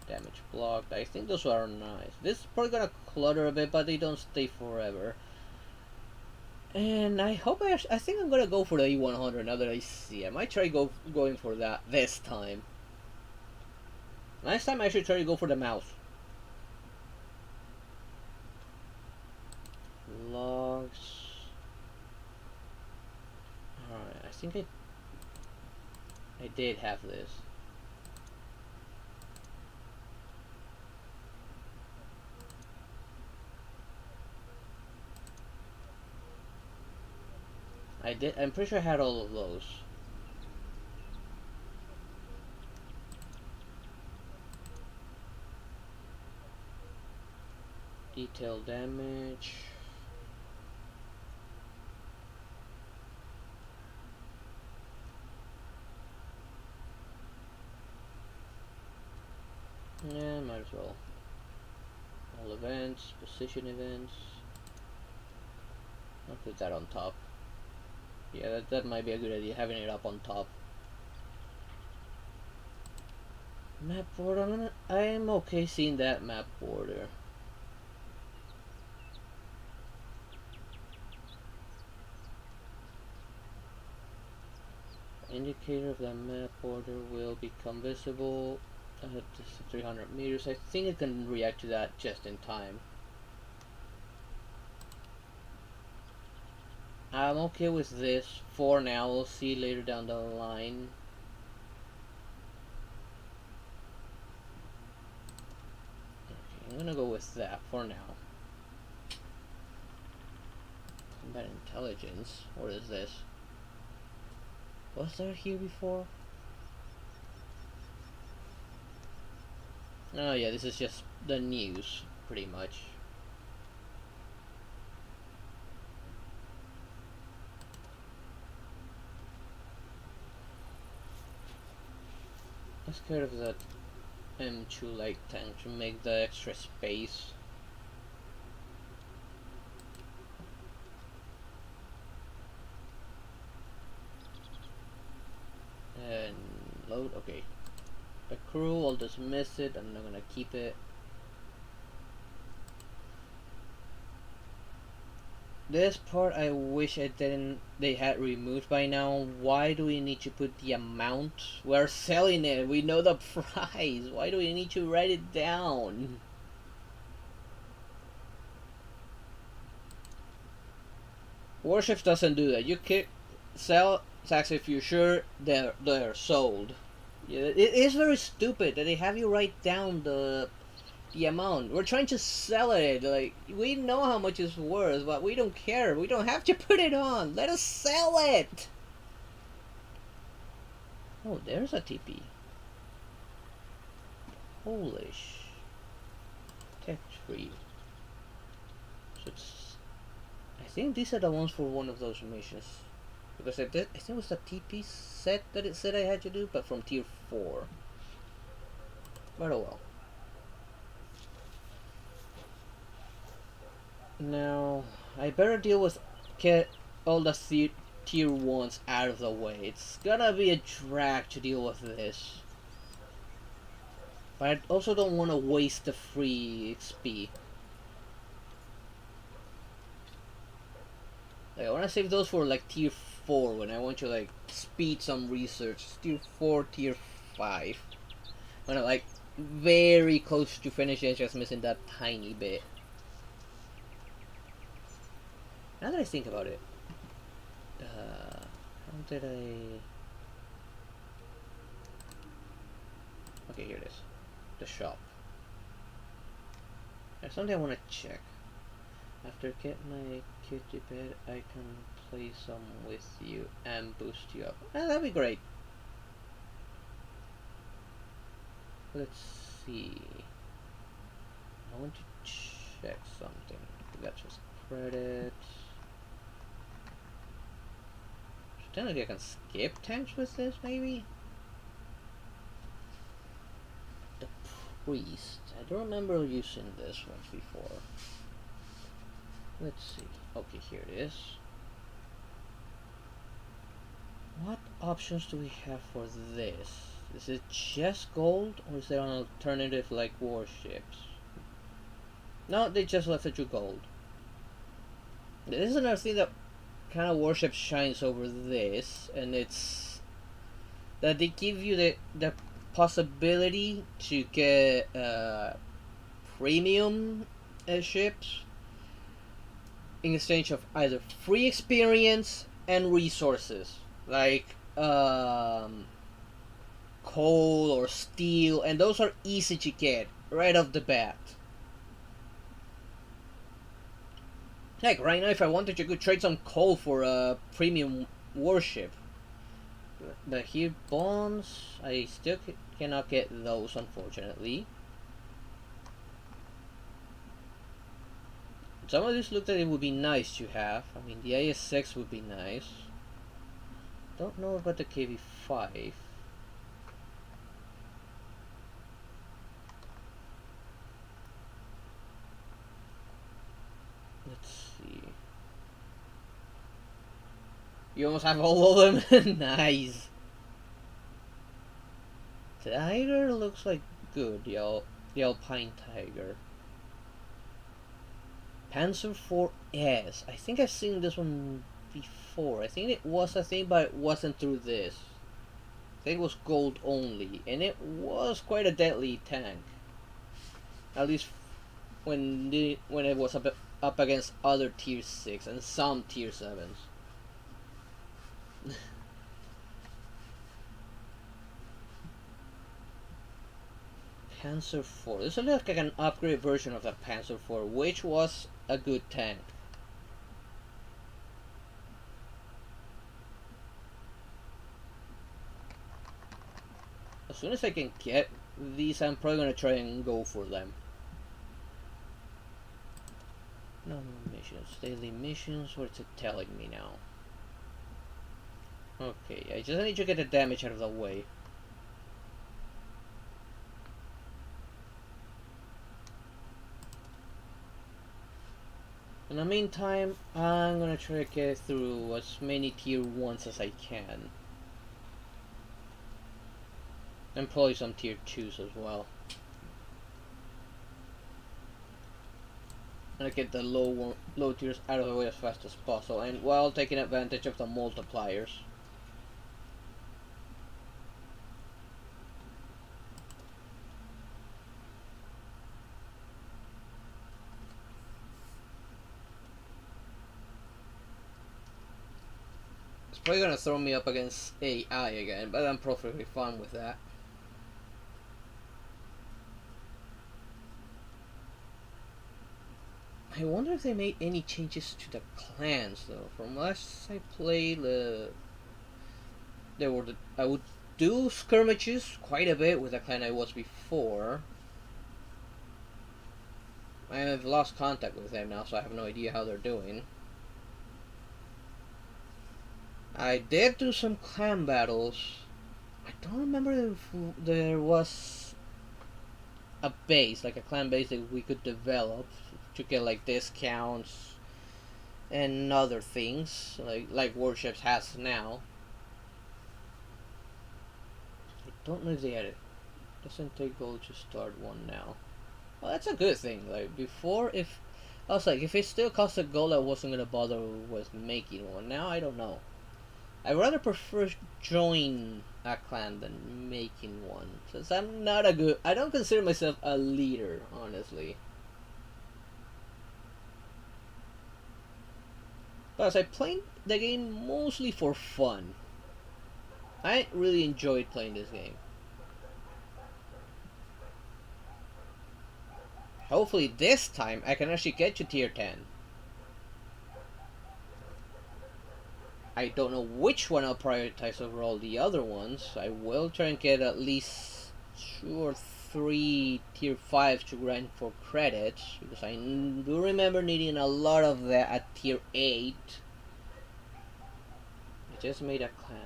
Damage blocked. I think those are nice. This is probably gonna clutter a bit, but they don't stay forever. And I hope I think I'm gonna go for the E100 now that I see it. I might try going for that this time. Last time I should try to go for the mouse. Logs. Alright, I think I did have this. I did. I'm pretty sure I had all of those. Detail damage. Yeah, might as well. All events, position events. I'll put that on top. Yeah, that might be a good idea, having it up on top. Map border, I'm okay seeing that map border. Indicator of the map border will become visible at 300 meters. I think it can react to that just in time. I'm okay with this for now. We'll see later down the line. Okay, I'm gonna go with that for now. Combat intelligence. What is this? Was there here before? Oh yeah, this is just the news, pretty much. Let's get rid of that M2 light tank to make the extra space. And load, okay. The crew, I'll dismiss it, I'm not gonna keep it. This part I wish they had removed by now. Why do we need to put the amount? We're selling it, we know the price. Why do we need to write it down? Warships doesn't do that. You sell sacks if you're sure they're sold. Yeah, it is very stupid that they have you write down the amount. We're trying to sell it. Like, we know how much it's worth, but we don't care. We don't have to put it on. Let us sell it. Oh, there's a TP. Polish. Tech free. So it's. I think these are the ones for one of those missions. Because I think it was the TP set that it said I had to do, but from tier 4. But oh well. Now, I better deal with get all the tier 1s out of the way. It's gonna be a drag to deal with this. But I also don't want to waste the free XP. Like, I want to save those for like tier 4 when I want to like speed some research. Tier 4, tier 5. When I'm like very close to finishing, just missing that tiny bit. Now that I think about it, how did I? Okay, here it is, the shop. There's something I want to check. After get my kid to bed, I can play some with you and boost you up. That'd be great. Let's see. I want to check something. That's just credits. Technically I can skip tanks with this, maybe? The priest. I don't remember using this once before. Let's see. Okay, here it is. What options do we have for this? Is it just gold, or is there an alternative like warships? No, they just left it to gold. This is another thing that kind of worship shines over this, and it's that they give you the possibility to get premium ships in exchange of either free experience and resources like coal or steel, and those are easy to get right off the bat. Heck, right now if I wanted, you could trade some coal for a premium warship. But here, bonds, I still cannot get those, unfortunately. Some of these look like it would be nice to have. I mean, the AS6 would be nice. Don't know about the KV5. Let's see. You almost have all of them? Nice. The Tiger looks like good, the Alpine Tiger. Panzer IV-S. I think I've seen this one before. I think it was a thing, but it wasn't through this. I think it was gold only, and it was quite a deadly tank. At least when it was up against other tier 6 and some tier 7s. Panzer IV. This looks like an upgrade version of the Panzer IV, which was a good tank. As soon as I can get these, I'm probably gonna try and go for them. No missions. Daily missions. What's it telling me now? Okay, I just need to get the damage out of the way. In the meantime, I'm gonna try to get through as many tier 1s as I can. And probably some tier 2s as well. And get the low tiers out of the way as fast as possible, and while taking advantage of the multipliers. It's probably gonna throw me up against AI again, but I'm perfectly fine with that. I wonder if they made any changes to the clans though. From last I played, I would do skirmishes quite a bit with the clan I was before. I have lost contact with them now, so I have no idea how they're doing. I did do some clan battles. I don't remember if there was a base, like a clan base that we could develop to get like discounts and other things, like Warships has now. I don't know if they had it. Doesn't take gold to start one now. Well, that's a good thing. Like before, if I was like, if it still cost a gold, I wasn't gonna bother with making one. Now I don't know. I rather prefer join a clan than making one, since I'm not a good. I don't consider myself a leader, honestly. Plus, I played the game mostly for fun. I really enjoyed playing this game. Hopefully this time I can actually get to tier 10. I don't know which one I'll prioritize over all the other ones. I will try and get at least 2 or 3 tier 5 to grind for credits, because I do remember needing a lot of that at tier 8. I just made a clan.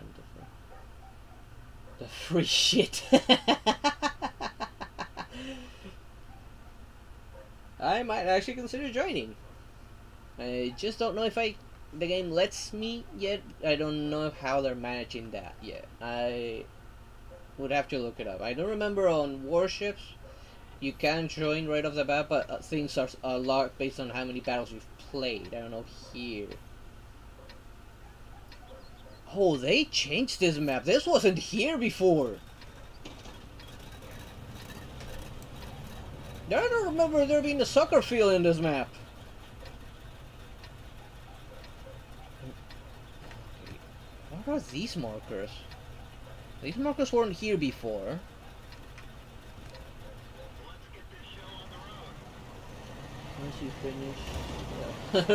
The free shit. I might actually consider joining. I just don't know if the game lets me yet. I don't know how they're managing that yet. I would have to look it up. I don't remember on Warships you can join right off the bat, but things are a lot based on how many battles you've played. I don't know here. Oh, they changed this map. This wasn't here before. I don't remember there being a soccer field in this map. What are these markers? These markers weren't here before. Once you finish, get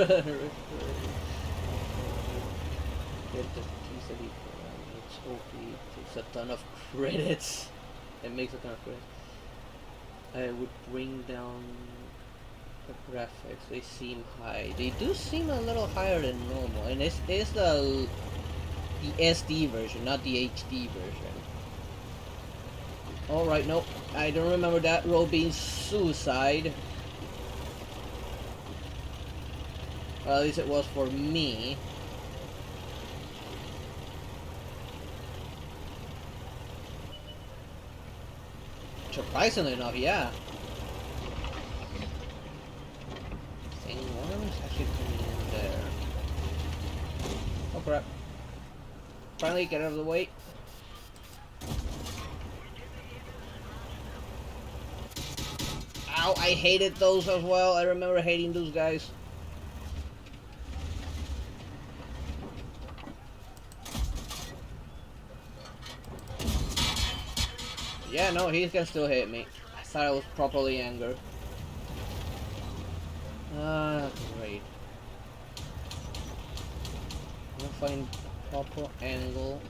the easily. It's OP. It takes a ton of credits. It makes a ton of credits. I would bring down the graphics. They seem high. They do seem a little higher than normal, and it's the SD version, not the HD version. Alright, nope. I don't remember that role being suicide. Well, at least it was for me. Surprisingly enough, yeah. Thing one is actually coming in there. Oh crap. Finally, get out of the way. Ow, I hated those as well. I remember hating those guys. Yeah, no, he can still hit me. I thought I was properly angered. Great. I'm gonna find proper angle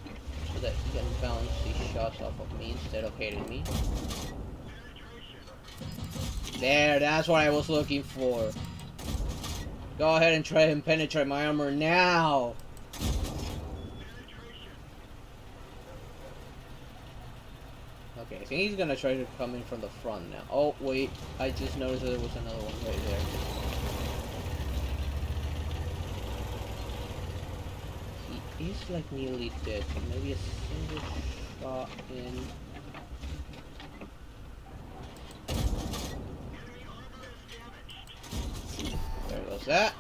so that he can bounce these shots off of me instead of hitting me. There, that's what I was looking for. Go ahead and try and penetrate my armor now. Okay, I think he's gonna try to come in from the front now. Oh, wait. I just noticed that there was another one right there. He is like nearly dead. So maybe a single shot in. There goes that.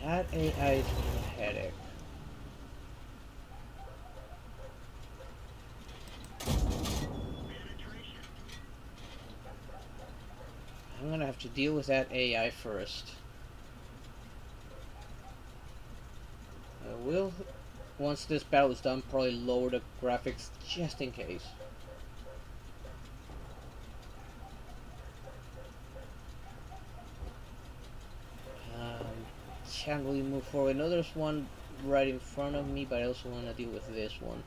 That AI is a headache. I'm gonna have to deal with that AI first. I will, once this battle is done, probably lower the graphics just in case. Can't really move forward. I know there's one right in front of me, but I also want to deal with this one.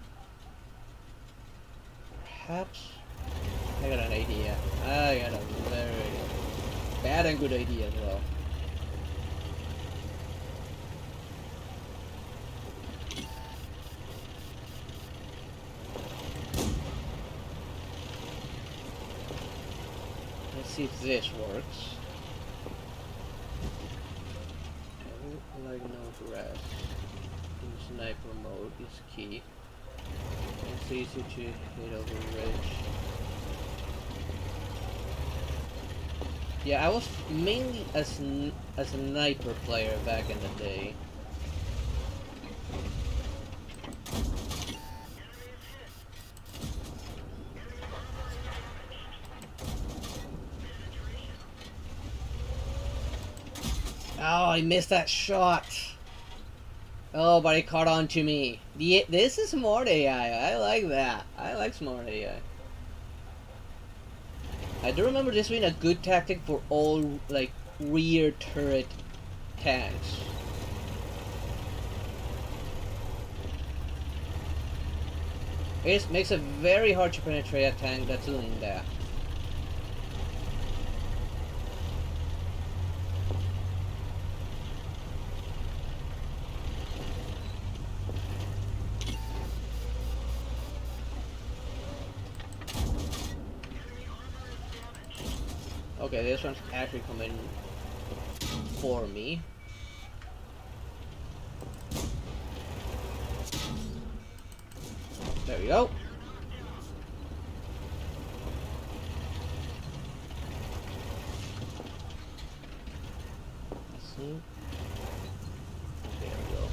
Perhaps I got an idea. I got a very idea. Bad and good idea as well. Let's see if this works. I would like no rest. In sniper mode is key. It's easy to hit over ridge. Yeah, I was mainly a sniper player back in the day. Oh, I missed that shot. Oh, but it caught on to me. This is smart AI. I like that. I like smart AI. I do remember this being a good tactic for all, like, rear turret tanks. It makes it very hard to penetrate a tank that's doing that. Okay, this one's actually coming for me. There we go. Let's see. There we go.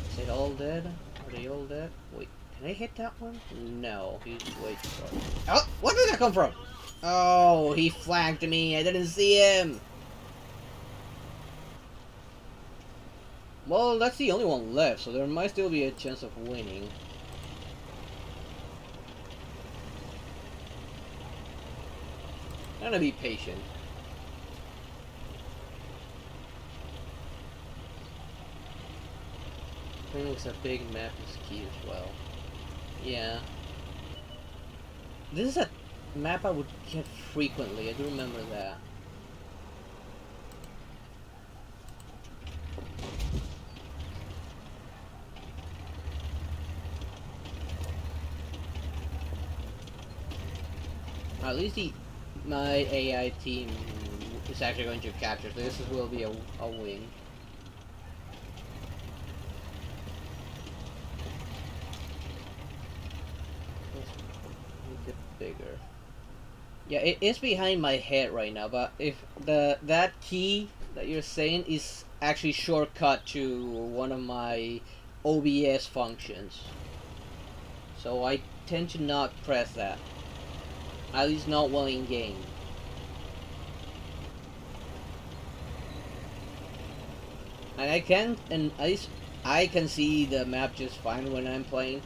Is it all dead? Are they all dead? Wait. Can I hit that one? No, he's way too far. Oh, where did that come from? Oh, he flanked me. I didn't see him. Well, that's the only one left, so there might still be a chance of winning. I'm gonna be patient. Playing with a big map is key as well. Yeah. This is a map I would get frequently, I do remember that. At least my AI team is actually going to capture, so this will be a win. Bigger. Yeah, it is behind my head right now, but if that key that you're saying is actually shortcut to one of my OBS functions. So I tend to not press that. At least not while in game. And at least I can see the map just fine when I'm playing.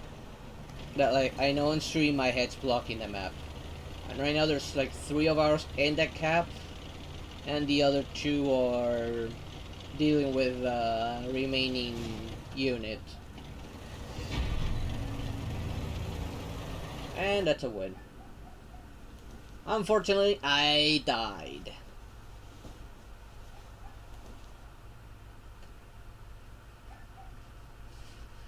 That, like, I know on stream my head's blocking the map. And right now there's like 3 of ours in that cap, and the other 2 are dealing with remaining unit. And that's a win. Unfortunately, I died.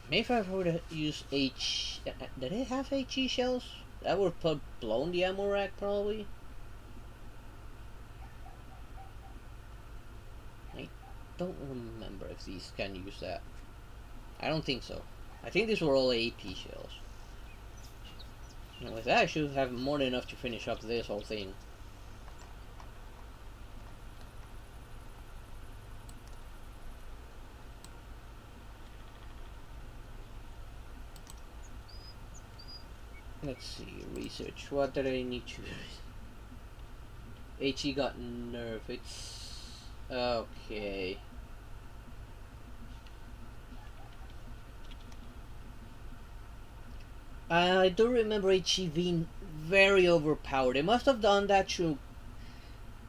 Maybe if I would have used H... Did it have HE shells? That would have blown the ammo rack, probably. I don't remember if these can use that. I don't think so. I think these were all AP shells. And with that, I should have more than enough to finish up this whole thing. Let's see, research. What did I need to... HE got nerf. It's... okay. I do remember HE being very overpowered. They must have done that to...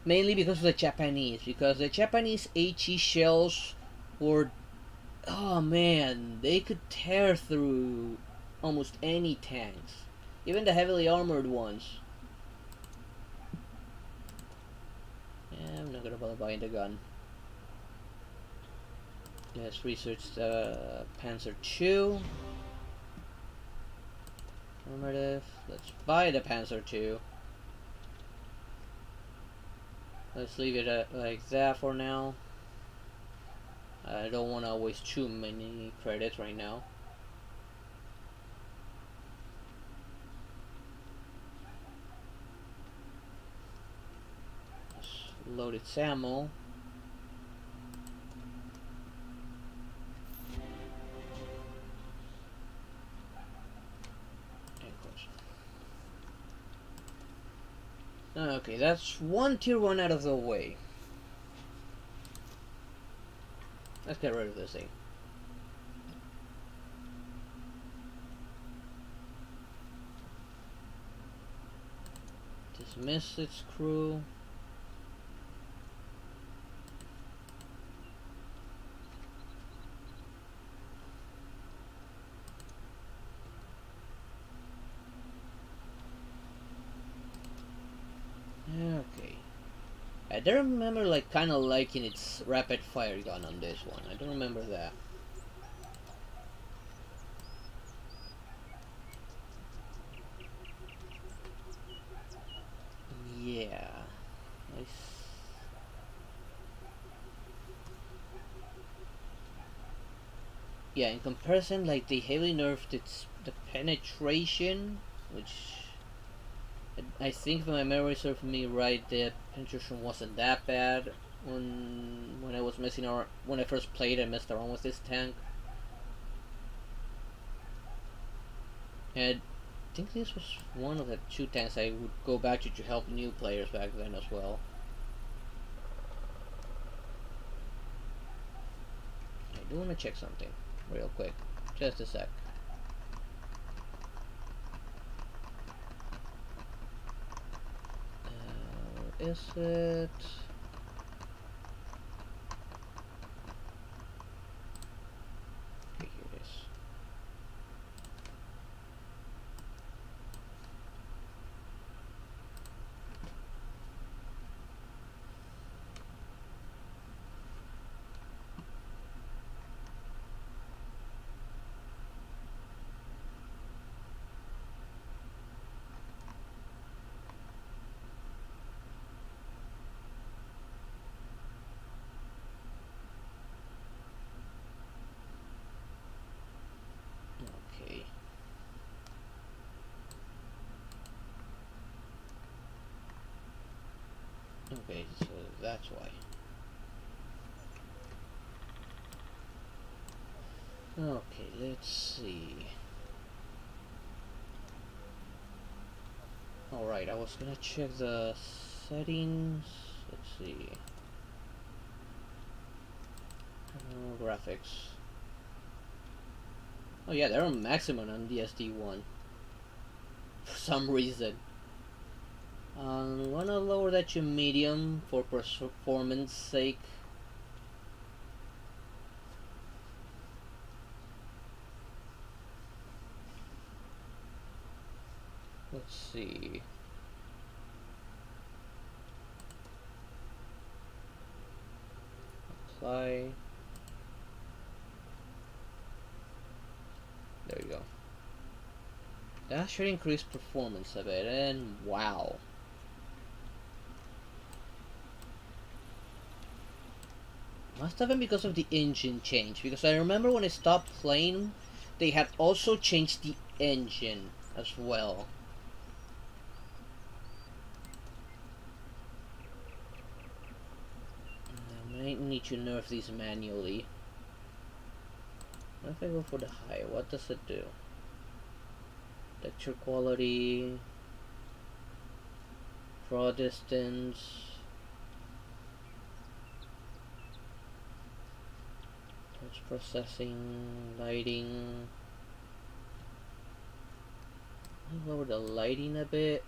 mainly because of the Japanese. Because the Japanese HE shells were... oh man, they could tear through almost any tanks. Even the heavily armored ones. about buying the gun. Let's research the Panzer II. Affirmative. Let's buy the Panzer II. Let's leave it like that for now. I don't want to waste too many credits right now. Let's load its ammo. Okay, that's one tier 1 out of the way. Let's get rid of this thing. Dismiss its crew. Okay. I don't remember like kind of liking its rapid fire gun on this one. I don't remember that. Yeah. Yeah, in comparison, like they heavily nerfed the penetration, which I think if my memory serves me right, the penetration wasn't that bad when I was messing around when I first played and messed around with this tank. And I think this was one of the 2 tanks I would go back to help new players back then as well. I do want to check something real quick, just a sec. Where is it? Okay, here it is. Okay. Okay, so that's why. Okay, let's see. Alright, I was gonna check the settings. Let's see. Graphics. Oh yeah, they're on maximum on the SD1. For some reason. I'm gonna lower that to medium for performance sake. Let's see. Apply. There you go. That should increase performance a bit, and wow. Must have been because of the engine change, because I remember when I stopped playing, they had also changed the engine as well. I might need to nerf these manually. What if I go for the high? What does it do? Texture quality, draw distance, post processing, lighting. I'll lower the lighting a bit.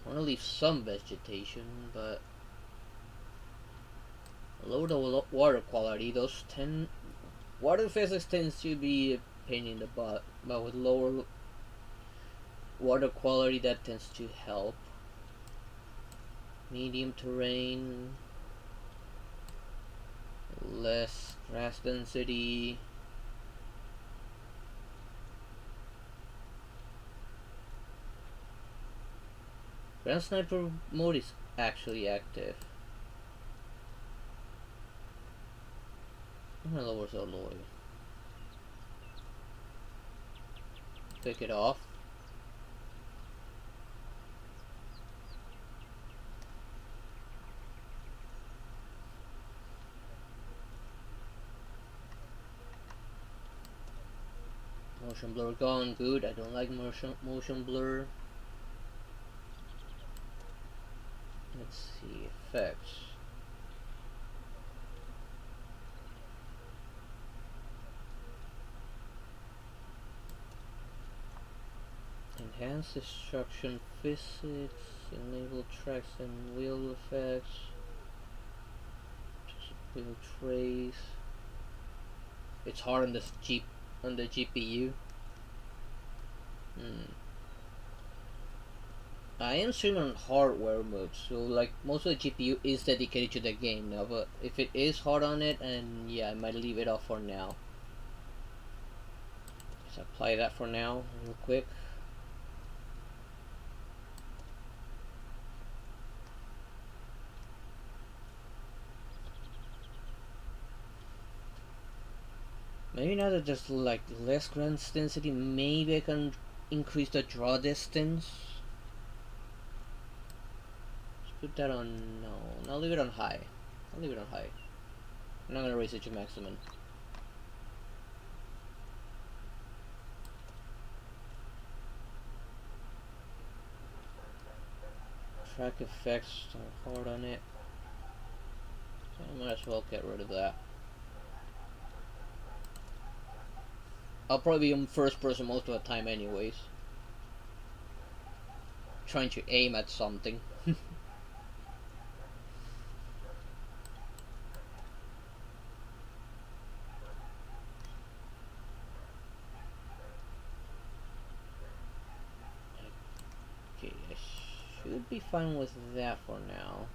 I want to leave some vegetation, but lower the water quality. Those water physics tends to be a pain in the butt, but with lower water quality that tends to help. medium terrain, less grass density. Ground sniper mode is actually active. I'm gonna lower the alloy. Pick it off. Motion blur gone, good. I don't like motion blur. Let's see, effects. Enhance destruction physics, enable tracks and wheel effects, just wheel trace. It's hard on this on the GPU. I am streaming on hardware mode, so like most of the GPU is dedicated to the game now, but if it is hard on it, and yeah, I might leave it off for now. Let's apply that for now, real quick. Maybe now that there's like less ground density, maybe I can increase the draw distance. Let's put that on, no, I'll leave it on high. I'll leave it on high. I'm not gonna raise it to maximum. Track effects are hard on it. So I might as well get rid of that. I'll probably be in first person most of the time anyways. Trying to aim at something. Okay, I should be fine with that for now.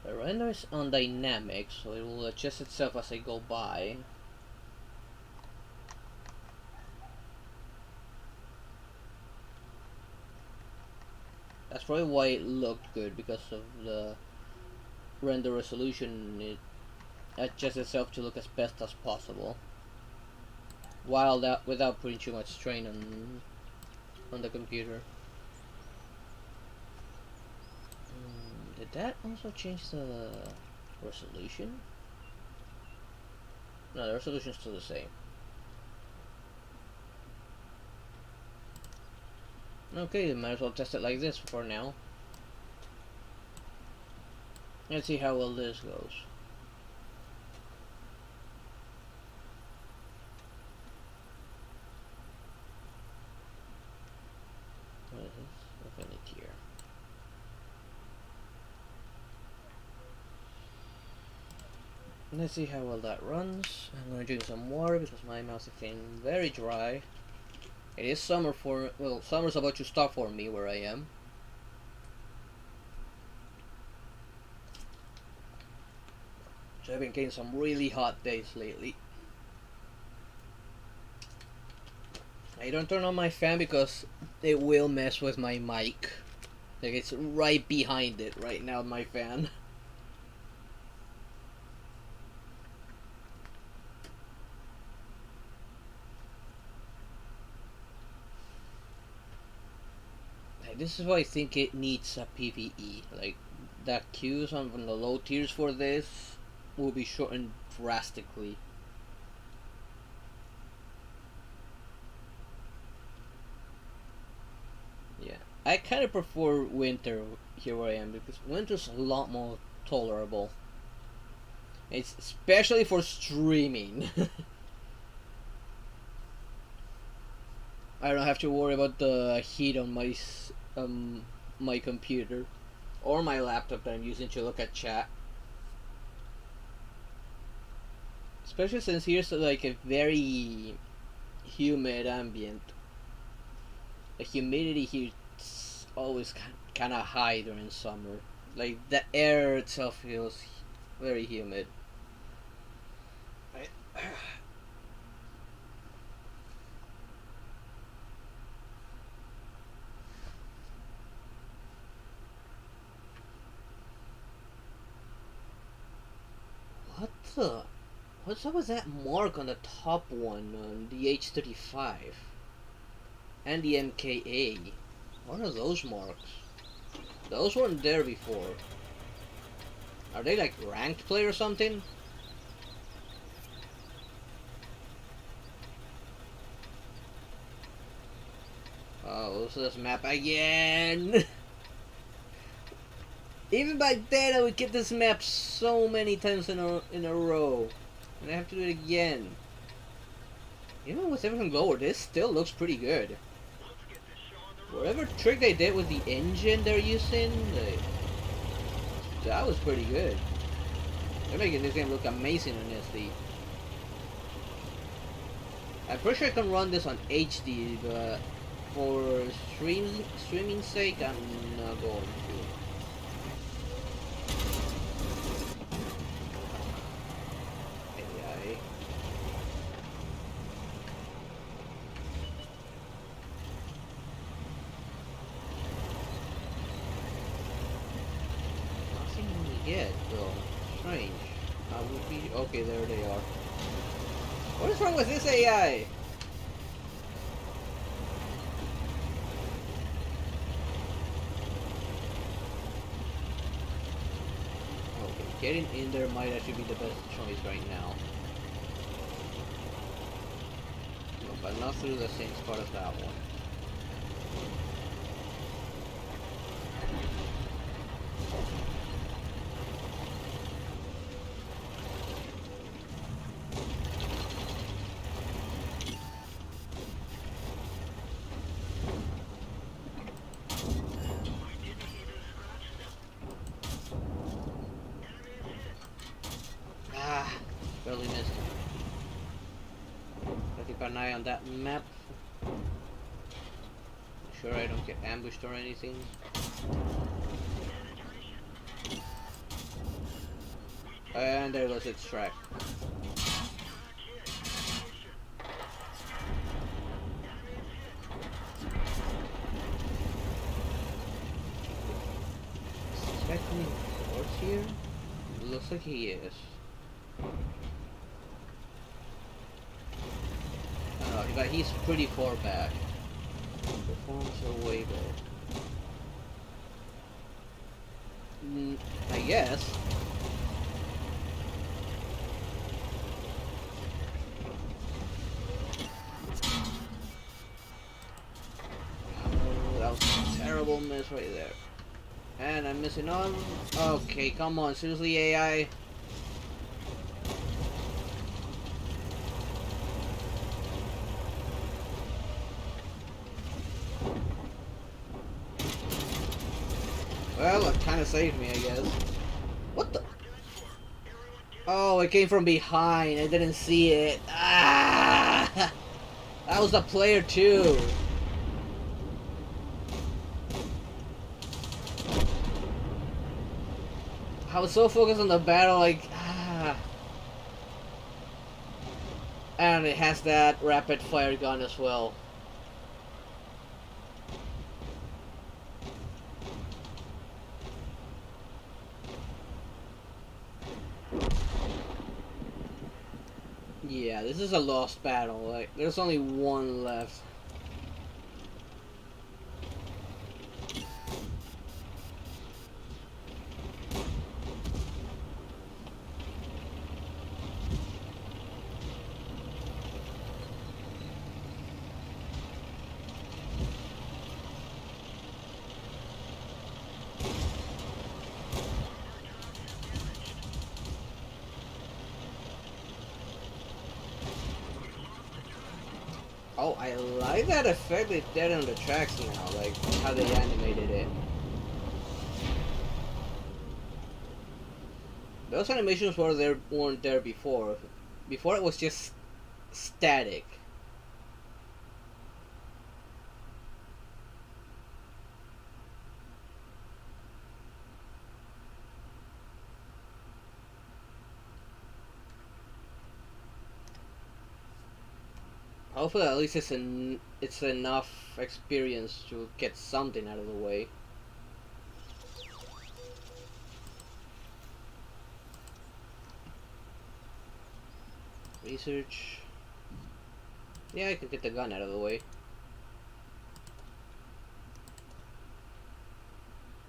The render is on dynamic, so it will adjust itself as I go by. That's probably why it looked good, because of the render resolution. It adjusts itself to look as best as possible, while that without putting too much strain on the computer. Did that also change the resolution? No, the resolution is still the same. Okay, might as well test it like this for now. Let's see how well this goes. What is this? Affinity here. Let's see how well that runs. I'm gonna drink some water because my mouth is feeling very dry. It is summer well, summer's about to stop for me where I am. So I've been getting some really hot days lately. I don't turn on my fan because it will mess with my mic. Like, it's right behind it right now, my fan. This is why I think it needs a PvE. Like, that queues on the low tiers for this will be shortened drastically. Yeah, I kind of prefer winter here where I am, because winter's a lot more tolerable. It's especially for streaming. I don't have to worry about the heat on my computer or my laptop that I'm using to look at chat. Especially since here's like a very humid ambient. The humidity here is always kind of high during summer. Like the air itself feels very humid. What the? What's up with that mark on the top one on the H-35 and the MKA? What are those marks? Those weren't there before. Are they like ranked play or something? Oh, so this map again! Even back then, I would get this map so many times in a row, and I have to do it again. Even with everything lower, this still looks pretty good. Whatever trick they did with the engine they're using, like, that was pretty good. They're making this game look amazing on SD. I'm pretty sure I can run this on HD, but for streaming sake, I'm not going to. AI. Nothing yet, though. Strange. I would be okay. There they are. What is wrong with this AI? Okay, getting in there might actually be the best choice right now. No, but not through the same spot as that one. Barely missed. Gotta keep an eye on that map. Sure I don't get ambushed or anything. And there goes its track. Is this guy coming towards here? Looks like he is. But he's pretty far back. The forms are way back. I guess. Oh, that was a terrible miss right there. And I'm missing on. Okay, come on, seriously, AI. Well, it kind of saved me, I guess. What the? Oh, it came from behind. I didn't see it. Ah! That was the player too. I was so focused on the battle, like, And it has that rapid fire gun as well. Yeah, this is a lost battle. Like, there's only one left. Oh, I like that effect they did on the tracks now, like how they animated it. Those animations weren't there before. Before it was just static. Hopefully, at least it's enough experience to get something out of the way. Research. Yeah, I can get the gun out of the way.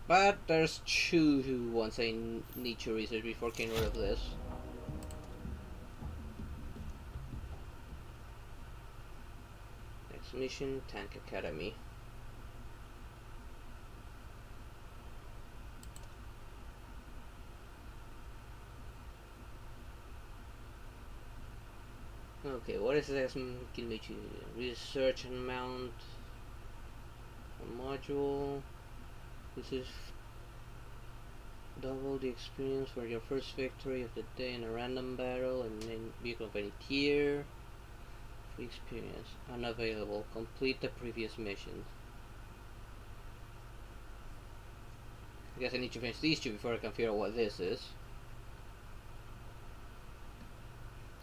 But there's two ones I need to research before getting rid of this. Next mission, Tank Academy. Okay, what is this? Can we choose research and mount a module. This is double the experience for your first victory of the day in a random battle and then vehicle of any tier. Free experience unavailable. Complete the previous missions. I guess I need to finish these two before I can figure out what this is.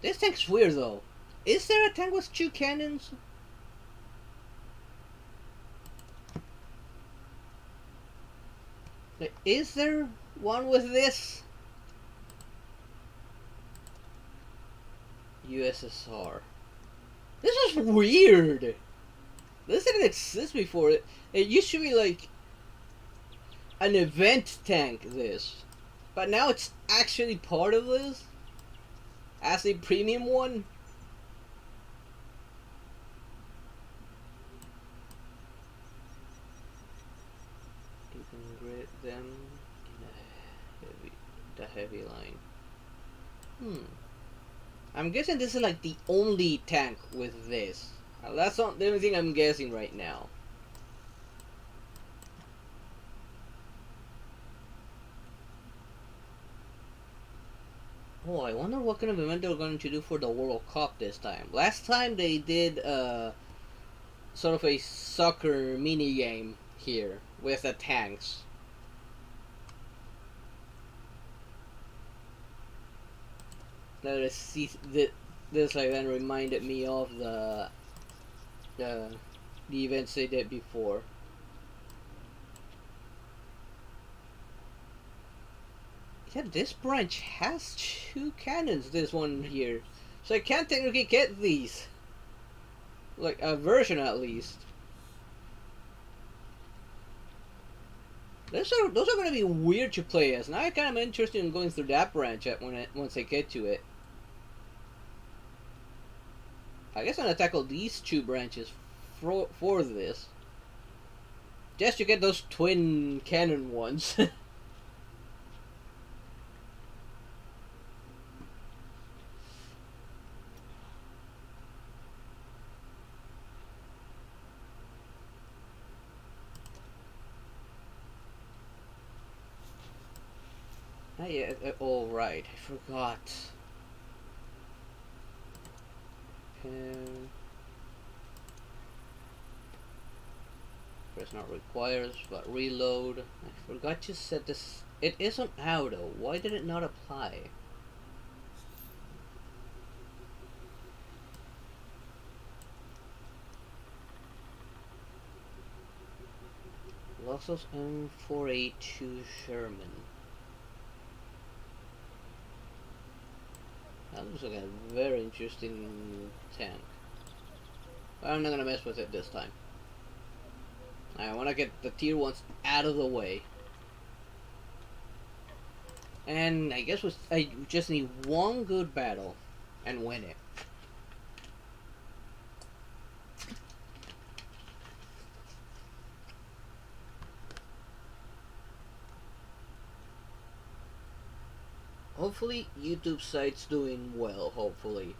This tank's weird though. Is there a tank with 2 cannons? Like, is there one with this? USSR. This is weird. This didn't exist before. It used to be like an event tank, this. But now it's actually part of this? As a premium one? You can grade them in the heavy line. I'm guessing this is like the only tank with this. That's not the only thing I'm guessing right now. Oh, I wonder what kind of event they're going to do for the World Cup this time. Last time they did sort of a soccer mini game here with the tanks. Now this like then reminded me of the events they did before. Yeah, this branch has 2 cannons, this one here. So I can't technically get these. Like, a version at least. Those are going to be weird to play as. Now I'm kind of interested in going through that branch once I get to it. I guess I'm going to tackle these 2 branches for this. Just to get those twin cannon ones. Yeah, oh right, I forgot. Press not requires, but reload. I forgot to set this. It is on auto. Why did it not apply? Lossos M4A2 Sherman. That looks like a very interesting tank. But I'm not gonna mess with it this time. I wanna get the tier 1s out of the way. And I guess I just need one good battle and win it. Hopefully YouTube site's doing well, hopefully.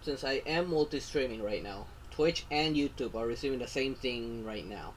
Since I am multi-streaming right now, Twitch and YouTube are receiving the same thing right now.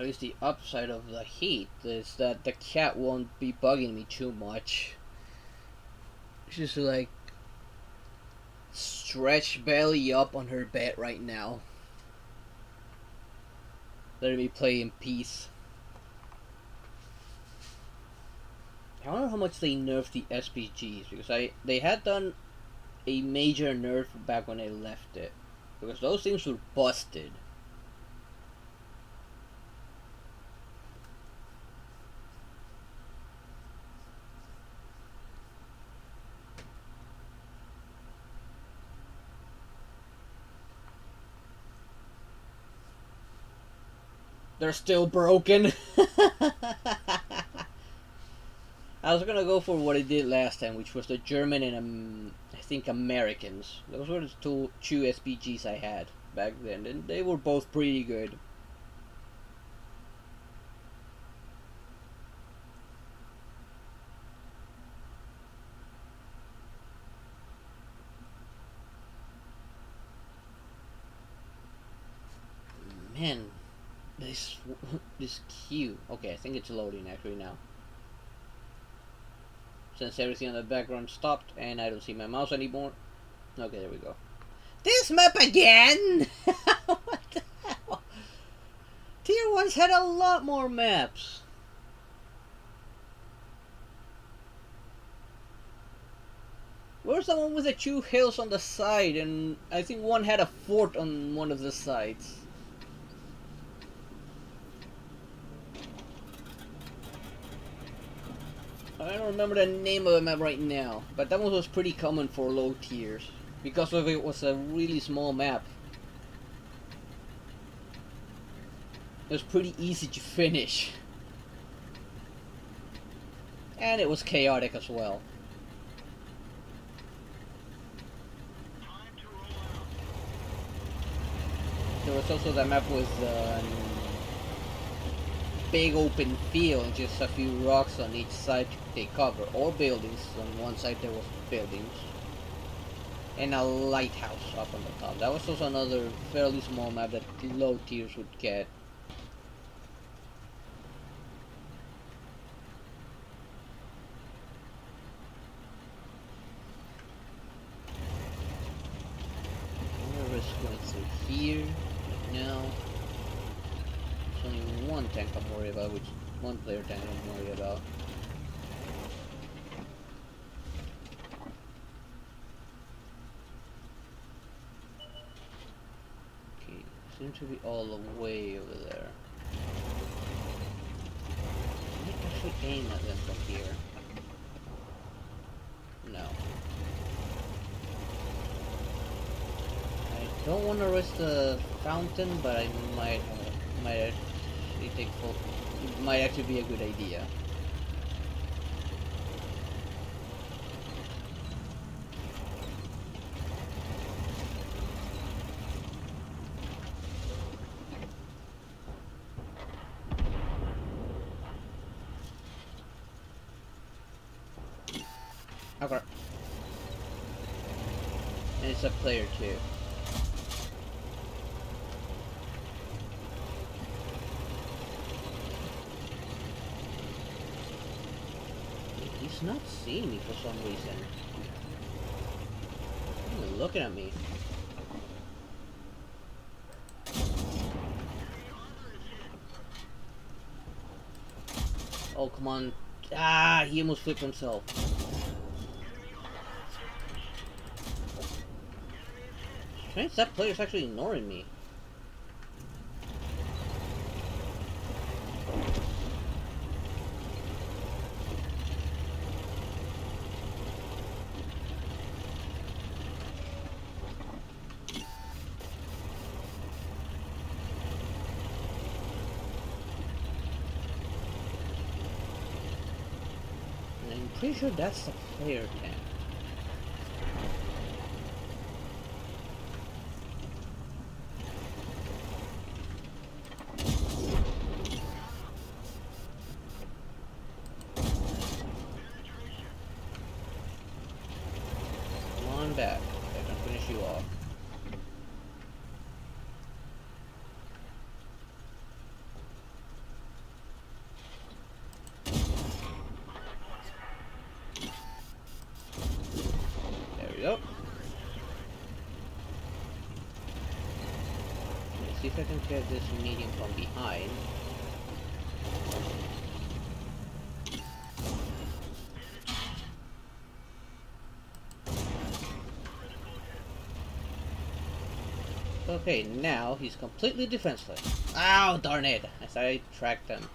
At least the upside of the heat is that the cat won't be bugging me too much. She's like stretched belly up on her bed right now. Let me play in peace. I wonder how much they nerfed the SPGs, because they had done a major nerf back when I left it, because those things were busted. They're still broken. I was gonna go for what I did last time, which was the German and I think Americans. Those were the two SPGs I had back then, and they were both pretty good. Man, this queue. Okay, I think it's loading actually now. Since everything in the background stopped and I don't see my mouse anymore. Okay, there we go. This map again! What the hell? Tier 1's had a lot more maps. Where's the one with the two hills on the side? And I think one had a fort on one of the sides. I don't remember the name of the map right now, but that one was pretty common for low tiers because of it was a really small map. It was pretty easy to finish, and it was chaotic as well. There was also the map with big open field and just a few rocks on each side to take cover, or buildings. On one side there was buildings and a lighthouse up on the top. That was also another fairly small map that low tiers would get. I'm risk going through here now. There's only one tank I'm worried about, which one player tank I'm worried about. Okay, seems to be all the way over there. Can I actually aim at them from here? No. I don't want to risk the fountain, but I might actually take full. It might actually be a good idea. Okay. And it's a player too. He's not seeing me for some reason. He's even looking at me. Oh, come on. Ah, he almost flipped himself. Strange, that player's actually ignoring me. I'm pretty sure that's the player tank. Come on back. I can finish you off. see if I can get this medium from behind. Okay, now he's completely defenseless. Ow, darn it! As I tracked him.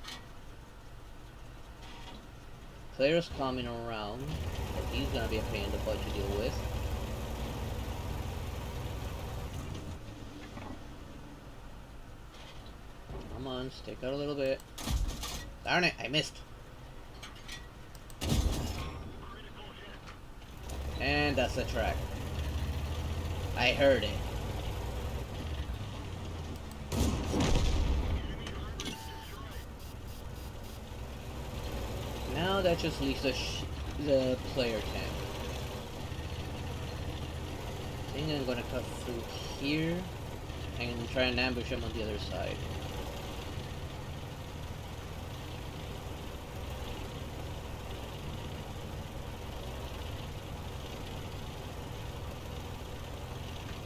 Players coming around. He's gonna be a pain in the butt to deal with. Come on, stick out a little bit. Darn it, I missed. And that's the track. I heard it. Now that just leaves the player tank. I think I'm gonna cut through here and try and ambush him on the other side.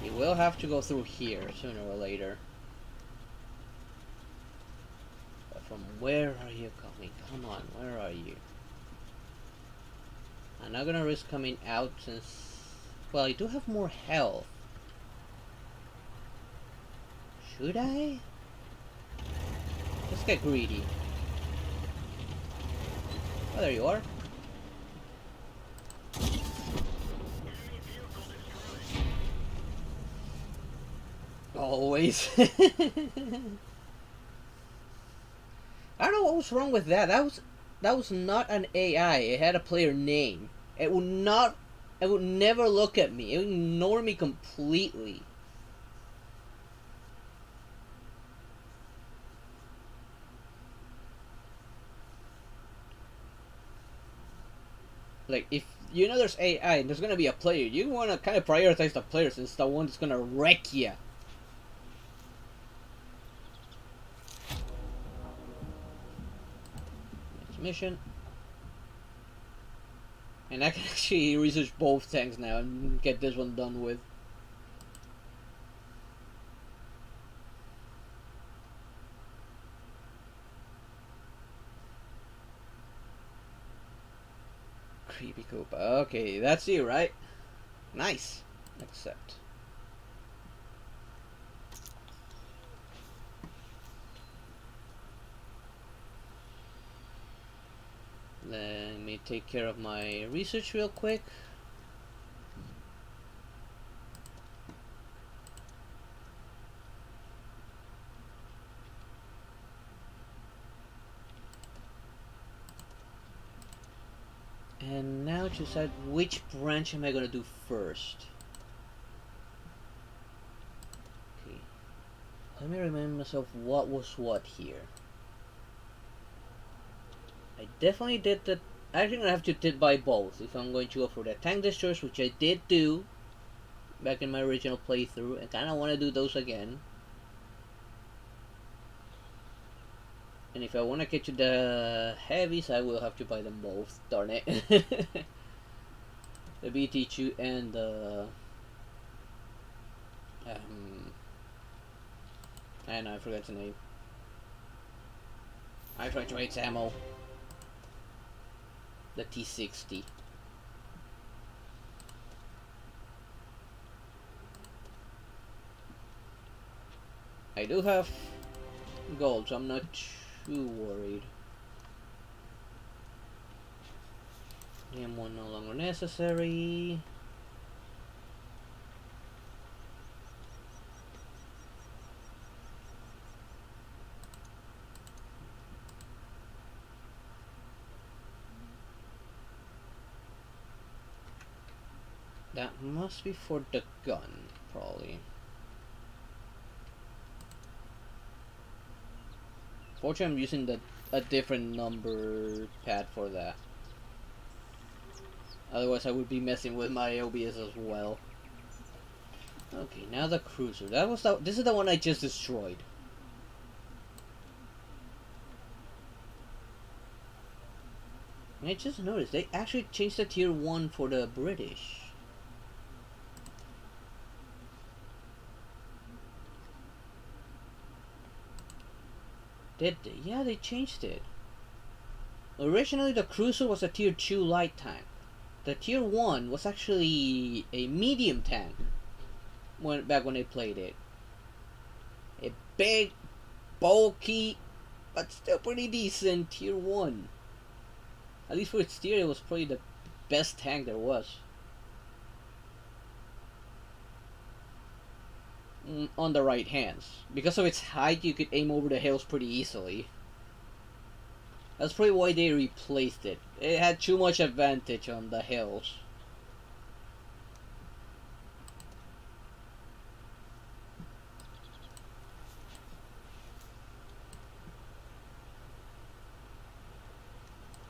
He will have to go through here sooner or later. But from where are you coming? Come on, where are you? I'm not gonna risk coming out since... Well, I do have more health. Should I? Let's get greedy. Oh, there you are. Always. I don't know what was wrong with that. That was not an AI. It had a player name. It would never look at me. It would ignore me completely. Like, if you know there's AI and there's gonna be a player, you wanna kind of prioritize the player since the one that's gonna wreck you. Next mission. And I can actually research both tanks now and get this one done with. Creepy Koopa. Okay, that's you, right? Nice. Accept. Let me take care of my research real quick. And now to decide which branch am I gonna do first. Okay. Let me remind myself what was what here. I definitely did that. I think I have to buy both if I'm going to go for the tank destroyers, which I did do back in my original playthrough. I kind of want to do those again. And if I want to get to the heavies, I will have to buy them both. Darn it. The BT2 and the... I know, I forgot the name. I forgot to write ammo. The T60. I do have gold, so I'm not too worried. M1 no longer necessary. That must be for the gun, probably. Fortunately, I'm using a different number pad for that. Otherwise, I would be messing with my OBS as well. Okay, now the cruiser. This is the one I just destroyed. And I just noticed they actually changed the tier 1 for the British. Did they? Yeah, they changed it. Originally, the Cruiser was a Tier 2 light tank. The Tier 1 was actually a medium tank back when they played it. A big, bulky, but still pretty decent Tier 1. At least for its tier, it was probably the best tank there was. On the right hands. Because of its height, you could aim over the hills pretty easily. That's probably why they replaced it. It had too much advantage on the hills.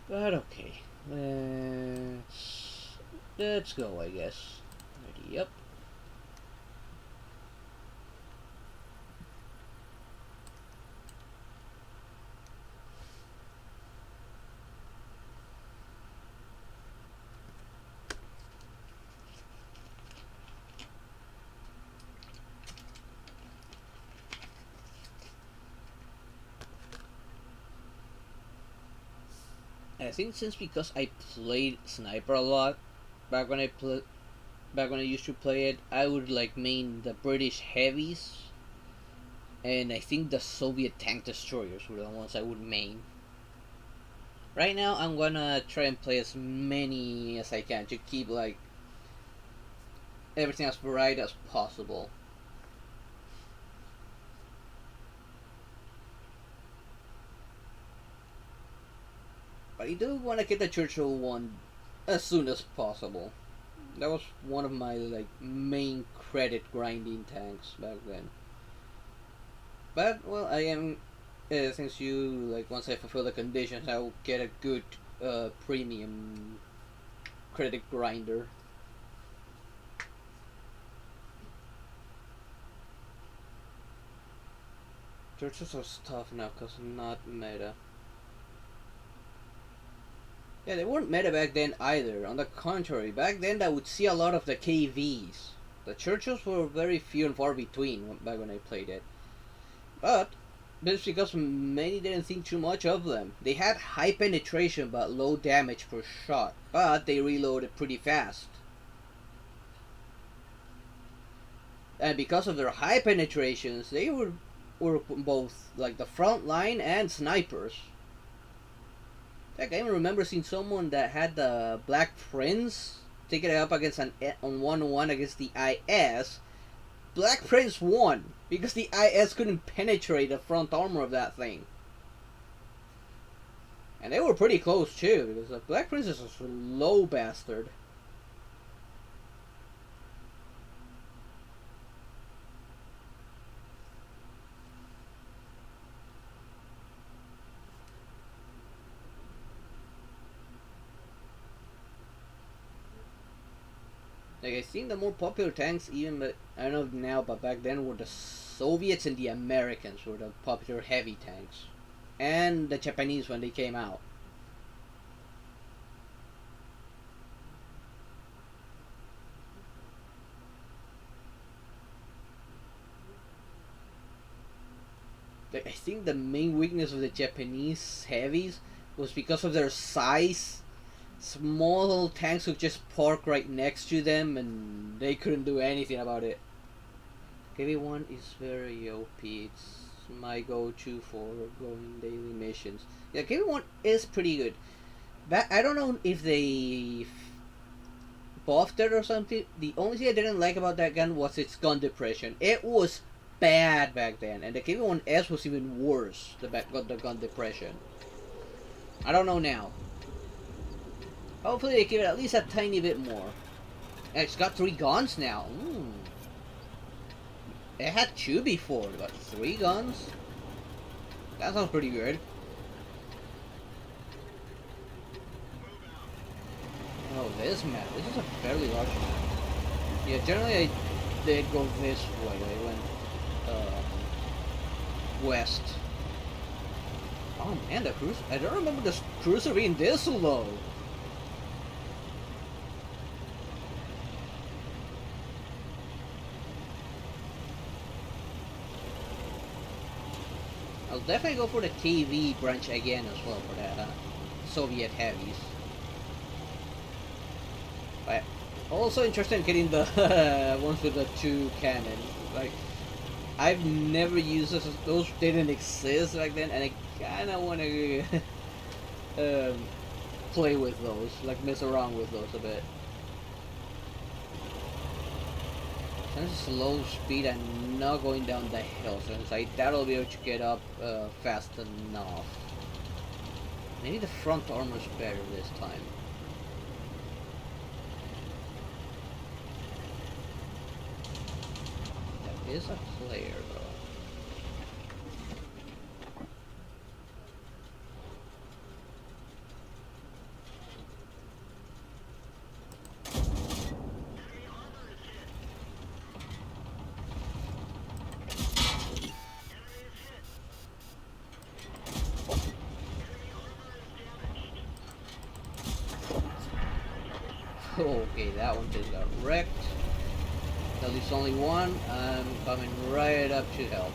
But okay. Let's go, I guess. Ready up. I think since because I played sniper a lot back when I used to play it, I would like main the British heavies, and I think the Soviet tank destroyers were the ones I would main. Right now, I'm gonna try and play as many as I can to keep like everything as varied as possible. But I do want to get the Churchill one as soon as possible. That was one of my like main credit grinding tanks back then. But well, I am since you like once I fulfill the conditions, I will get a good premium credit grinder. Churchills are tough now because not meta. Yeah, they weren't meta back then either. On the contrary, back then I would see a lot of the KVs. The Churchills were very few and far between back when I played it. But that's because many didn't think too much of them. They had high penetration but low damage per shot, but they reloaded pretty fast. And because of their high penetrations, they were both like the front line and snipers. Heck, I even remember seeing someone that had the Black Prince taking it up against on 1-1 against the IS. Black Prince won because the IS couldn't penetrate the front armor of that thing. And they were pretty close too, because the Black Prince is a slow bastard. Like, I think the more popular tanks, even, I don't know now, but back then were the Soviets and the Americans were the popular heavy tanks. And the Japanese when they came out. Like, I think the main weakness of the Japanese heavies was because of their size. Small tanks would just park right next to them and they couldn't do anything about it. KV-1 is very OP. It's my go-to for going daily missions. Yeah, KV-1 is pretty good. But I don't know if they buffed it or something. The only thing I didn't like about that gun was its gun depression. It was bad back then, and the KV-1S was even worse. The gun depression. I don't know now. Hopefully they give it at least a tiny bit more. And it's got 3 guns now. Ooh. It had 2 before, but 3 guns? That sounds pretty good. Oh, this map. This is a fairly large map. Yeah, generally I did go this way. I went west. Oh man, the cruiser. I don't remember the cruiser being this low. I'll definitely go for the KV branch again as well for that Soviet heavies. But also interested in getting the ones with the 2 cannons. Like, I've never used those didn't exist back then, and I kind of want to play with those, like mess around with those a bit. Since slow speed, I'm not going down the hill, so I doubt I'll be able to get up fast enough. Maybe the front armor's better this time. That is a player, though. Okay, that one just got wrecked. At least only one. I'm coming right up to help.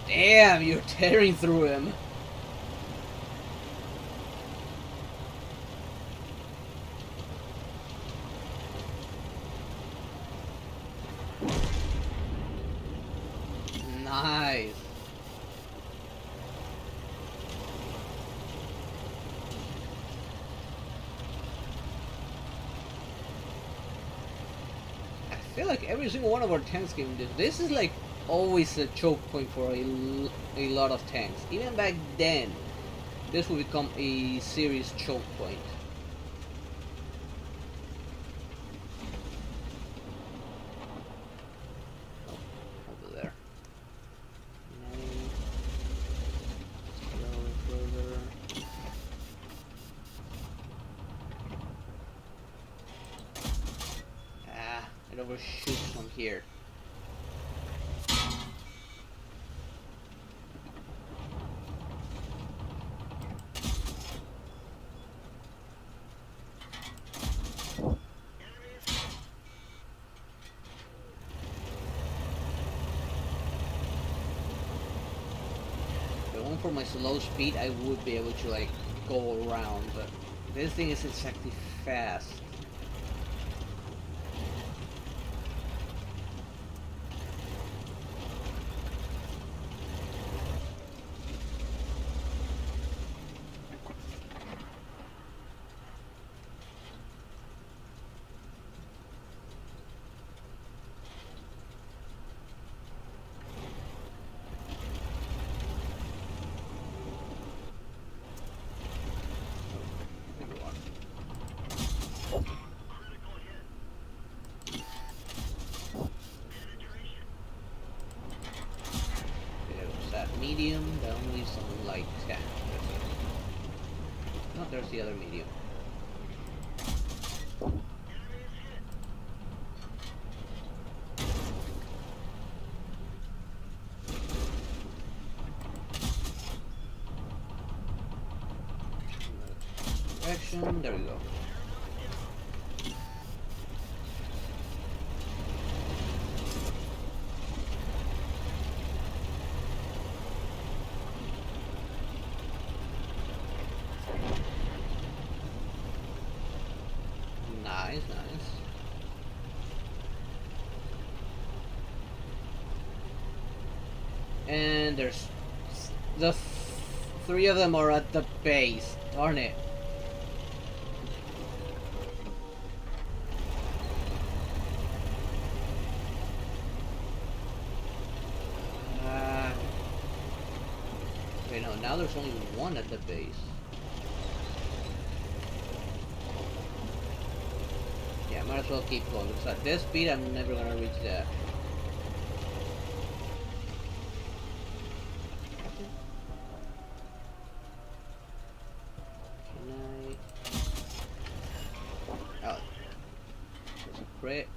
Damn, you're tearing through him. Nice. I feel like every single one of our tanks can do this. Is like always a choke point for a lot of tanks. Even back then, this will become a serious choke point. Oh, over there. It overshoots from here. Going for my slow speed, I would be able to like go around, but this thing is exactly fast. Medium, that only some light attack. No, there's the other medium. Direction, there we go. Nice, nice. And there's the three of them are at the base, darn it. Okay, no, now there's only one at the base. Yeah, might as well keep going, because at this speed I'm never gonna reach that. Can I... Oh. There's a crit.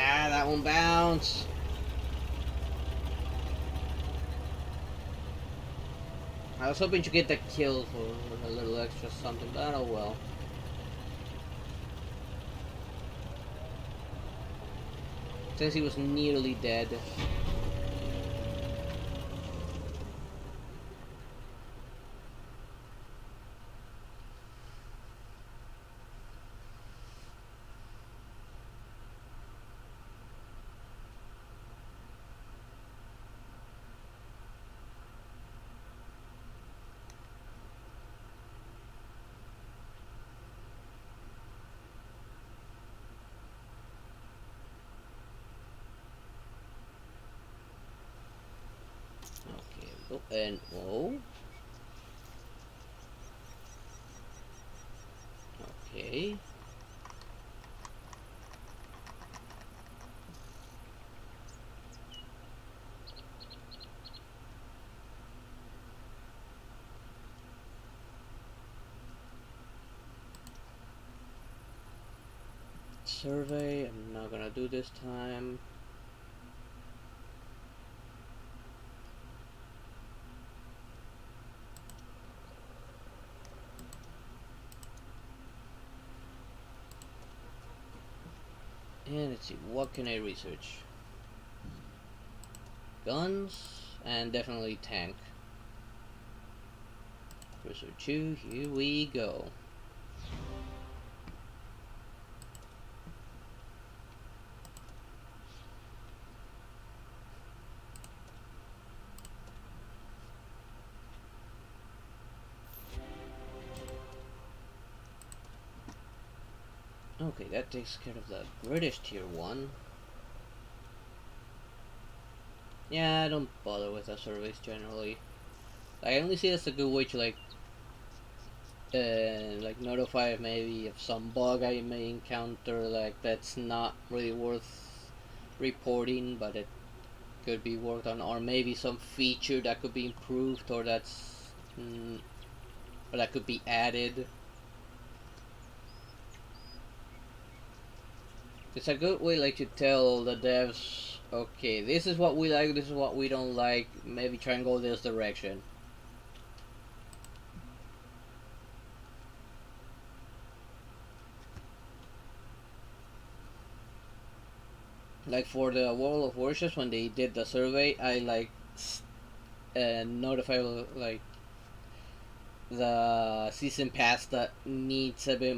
Ah, that one bounced. I was hoping to get the kill for a little extra something, but oh well. Since he was nearly dead. Oh, and whoa. Okay. Survey, I'm not gonna do this time. And let's see, what can I research? Guns, and definitely tank. Research 2, here we go. Okay, that takes care of the British tier 1. Yeah, I don't bother with the surveys generally. I only see that's a good way to like notify maybe of some bug I may encounter, like that's not really worth reporting, but it could be worked on, or maybe some feature that could be improved, or that's or that could be added. It's a good way like to tell the devs, okay, this is what we like, this is what we don't like, maybe try and go this direction. Like for the World of Warships, when they did the survey, I like notify like the season pass that needs a bit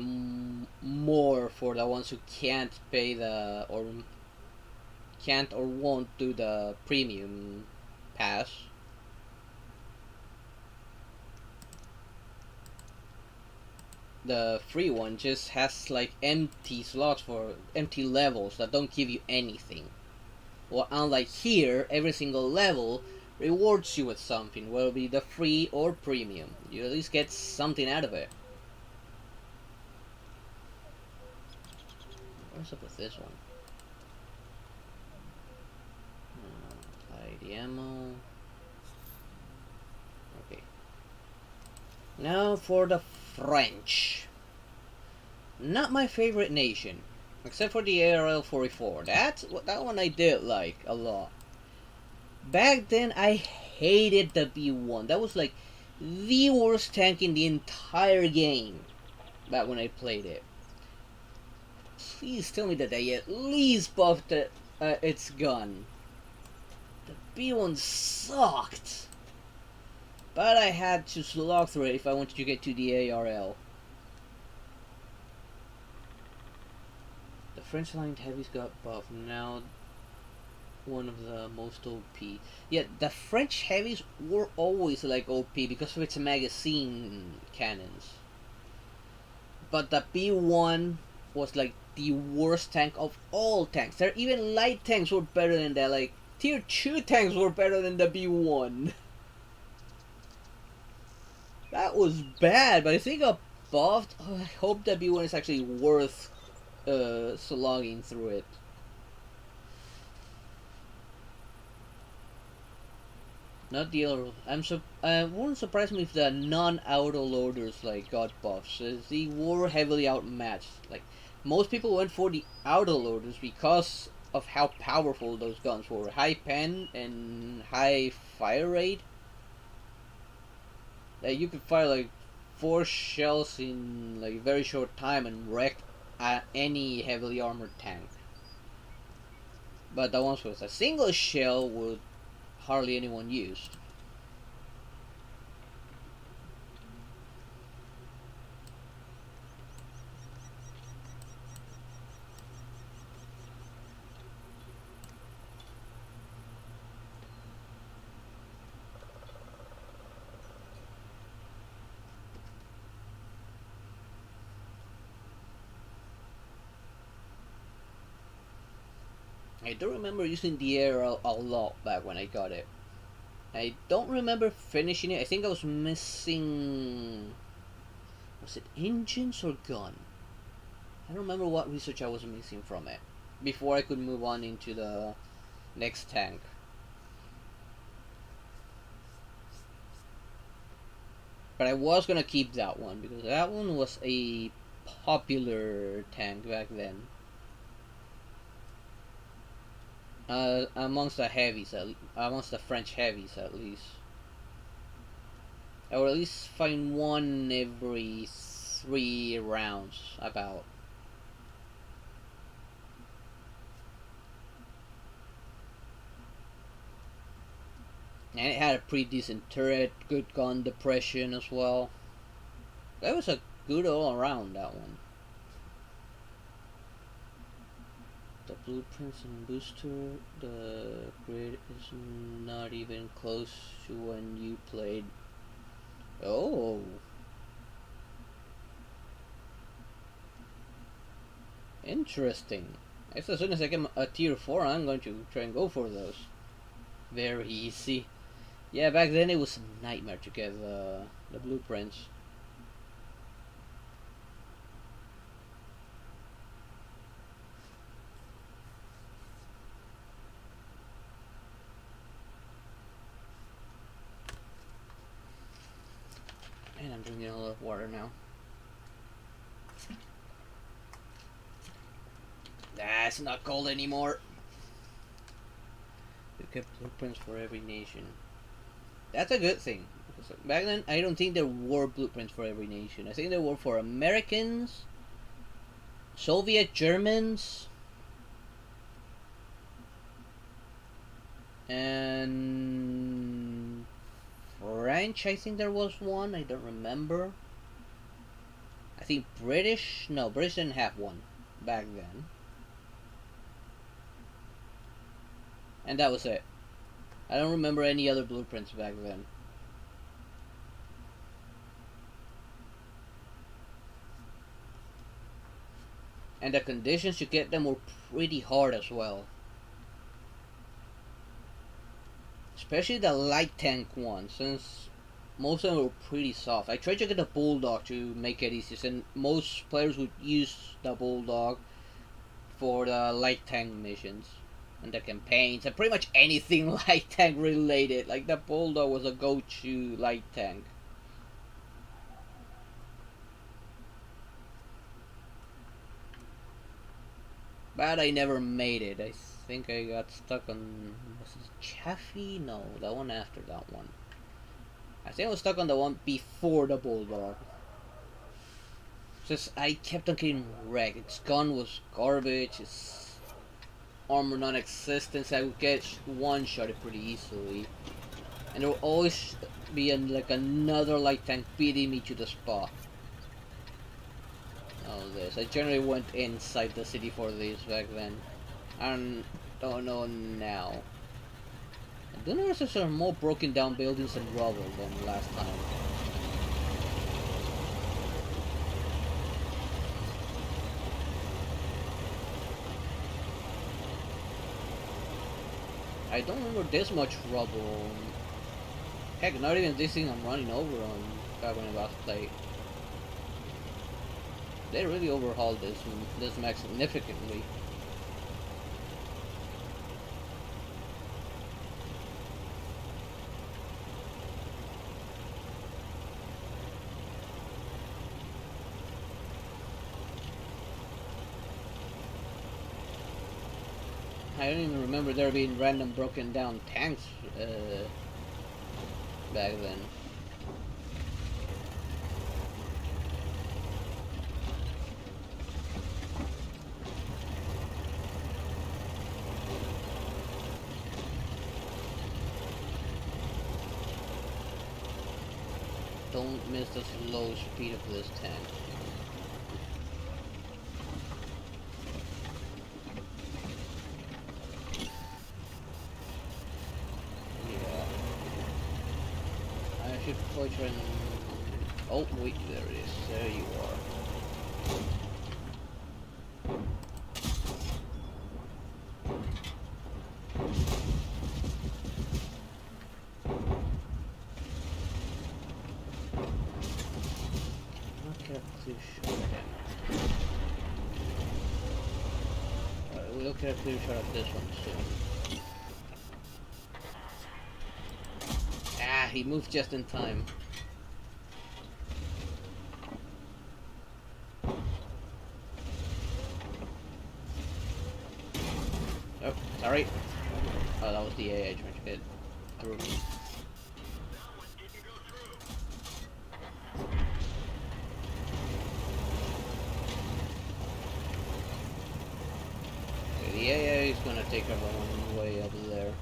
more for the ones who can't pay the or can't or won't do the premium pass. The free one just has like empty slots for empty levels that don't give you anything. Well, unlike here, every single level rewards you with something, whether it be the free or premium. You at least get something out of it. What's up with this one? Apply the ammo. Okay. Now for the French. Not my favorite nation, except for the ARL 44. That one I did like a lot. Back then, I hated the B1. That was like the worst tank in the entire game. Back when I played it. Please tell me that they at least buffed its gun. The B1 sucked. But I had to slog through it if I wanted to get to the ARL. The French line heavies got buffed. Now one of the most OP. Yeah, the French heavies were always like OP because of its magazine cannons. But the B1 was like the worst tank of all tanks. There even light tanks were better than that. Like tier 2 tanks were better than the B1. That was bad, but I think I buffed. Oh, I hope the B1 is actually worth slogging through it. Not the other. I wouldn't surprise me if the non-auto loaders like got buffs. They were heavily outmatched. Like most people went for the auto loaders because of how powerful those guns were. High pen and high fire rate. Like you could fire like 4 shells in like a very short time and wreck any heavily armored tank. But the ones with a single shell would hardly anyone use. I do remember using the air a lot back when I got it. I don't remember finishing it. I think I was missing... Was it engines or gun? I don't remember what research I was missing from it before I could move on into the next tank. But I was gonna keep that one because that one was a popular tank back then. Amongst the heavies, amongst the French heavies at least. I would at least find one every 3 rounds, about. And it had a pretty decent turret, good gun depression as well. That was a good all around, that one. The blueprints and booster, the grid is not even close to when you played. Oh. Interesting. I guess as soon as I get a tier 4, I'm going to try and go for those. Very easy. Yeah, back then it was a nightmare to get the blueprints. And I'm drinking a lot of water now. It's not cold anymore. You get blueprints for every nation. That's a good thing. Because back then, I don't think there were blueprints for every nation. I think there were for Americans, Soviet Germans, and French. I think there was one. I don't remember. I think British. No, British didn't have one back then. And that was it. I don't remember any other blueprints back then. And the conditions to get them were pretty hard as well. Especially the light tank ones, since most of them were pretty soft. I tried to get the Bulldog to make it easier, and most players would use the Bulldog for the light tank missions and the campaigns and pretty much anything light tank related. Like the Bulldog was a go-to light tank. But I never made it. I think I got stuck on... Was it Chaffee? No, the one after that one. I think I was stuck on the one before the Bulldog. Just I kept on getting wrecked. Its gun was garbage. Its armor non-existent. So I would get one-shotted pretty easily. And there would always be like another light tank beating me to the spot. Oh, this. I generally went inside the city for this back then. I don't know now. I do notice there's some more broken down buildings and rubble than last time. I don't remember this much rubble. Heck, not even this thing I'm running over on back when I last played. They really overhauled this map significantly. I don't even remember there being random broken down tanks back then. don't miss the slow speed of this tank. Yeah. I should probably try and... Oh, wait, there it is. There you are. We'll get a clear shot of this one soon. Ah, he moved just in time. Oh, sorry. Oh, that was the AA trying to get through me. The AA is gonna take everyone way up there.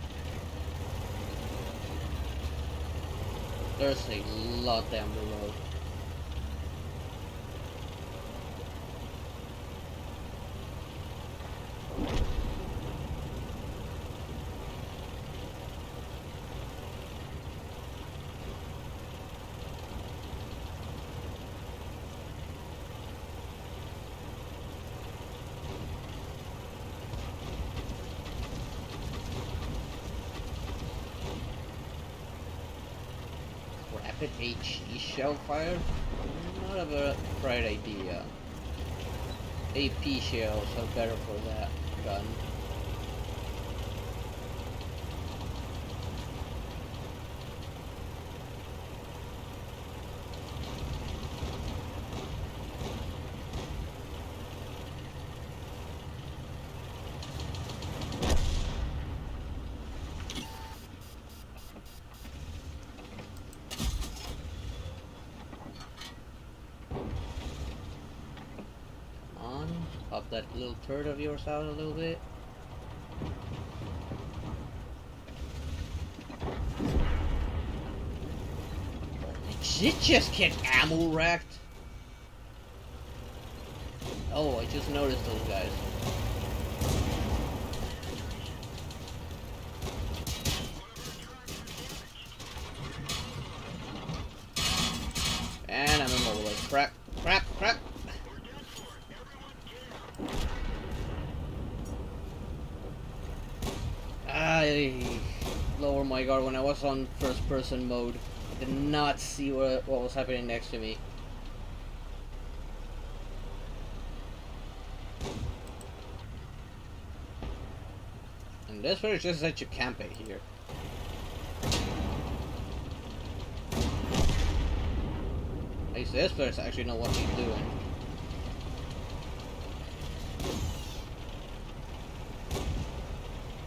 There's a lot down the road. Rapid HE shell fire? Not a bright idea. AP shells are better for that gun. Pop that little turd of yours out a little bit. Did it just get ammo racked? Oh, I just noticed those guys. And I'm immobile. Crap, crap, crap. I lowered my guard when I was on first person mode. Did not see what was happening next to me. And this one is just that you camp it here. At least this person actually know what he's doing.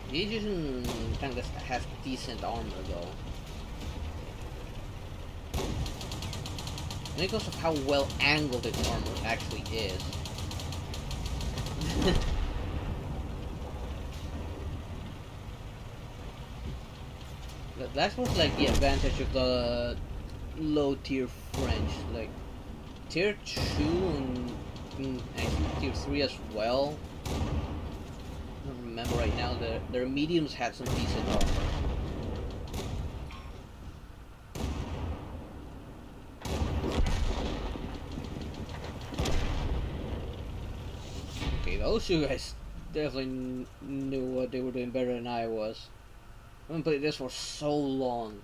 He's using a tank that has decent armor though. And because of how well angled its armor actually is. That was like the advantage of the low tier French. Like tier 2 and tier 3 as well. I don't remember right now, their mediums had some decent armor. Okay, those two guys definitely knew what they were doing better than I was. I haven't played this for so long.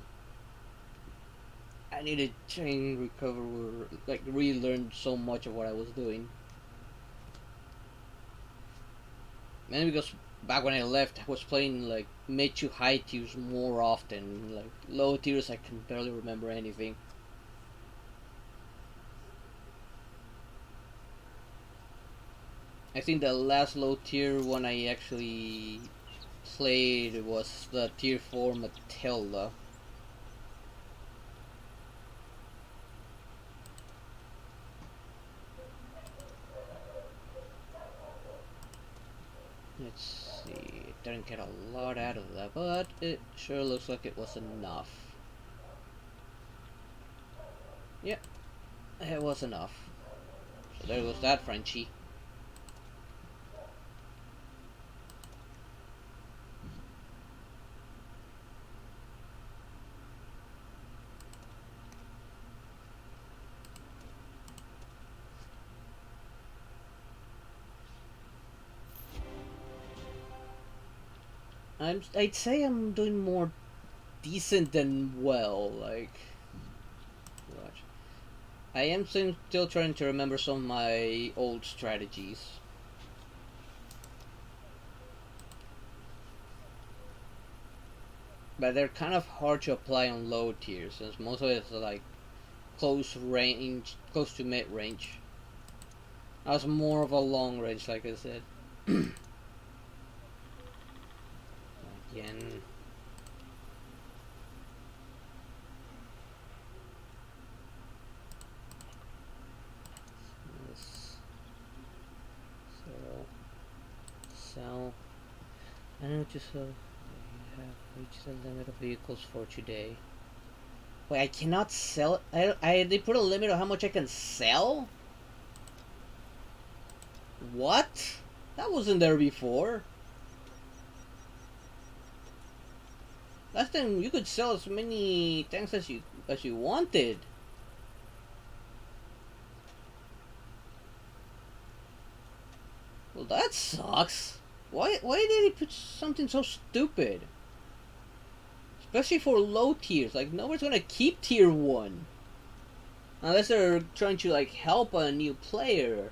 I needed to try and recover, like really learn so much of what I was doing. Mainly because back when I left, I was playing like mid to high tiers more often. Like low tiers, I can barely remember anything. I think the last low tier one I actually played was the tier 4 Matilda. Let's see, didn't get a lot out of that, but it sure looks like it was enough. Yeah, it was enough. So there goes that Frenchie. I'd say I'm doing more decent than well, like, watch. I am still trying to remember some of my old strategies. But they're kind of hard to apply on low tiers, since most of it is like close range, close to mid range. I was more of a long range, like I said. Again. Sell. I know to sell. You have reached the limit of vehicles for today. Wait, I cannot sell. They put a limit on how much I can sell. What? That wasn't there before. Last time you could sell as many tanks as you wanted. Well, that sucks. Why did he put something so stupid? Especially for low tiers. Like, nobody's gonna keep tier 1. Unless they're trying to, like, help a new player.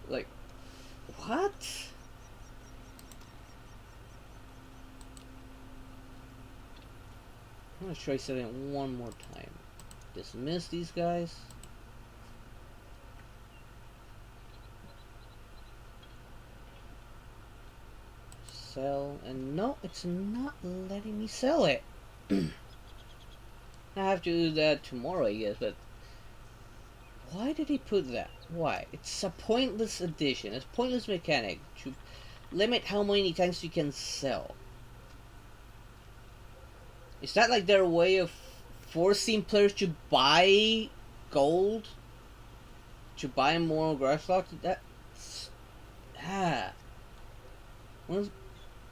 Like, what? I'm gonna try setting one more time. Dismiss these guys. Sell, and no, it's not letting me sell it. I have to do that tomorrow, I guess, but why did he put that? Why? It's a pointless addition. It's a pointless mechanic to limit how many tanks you can sell. Is that like their way of forcing players to buy gold? To buy more grass lock? That's... Well,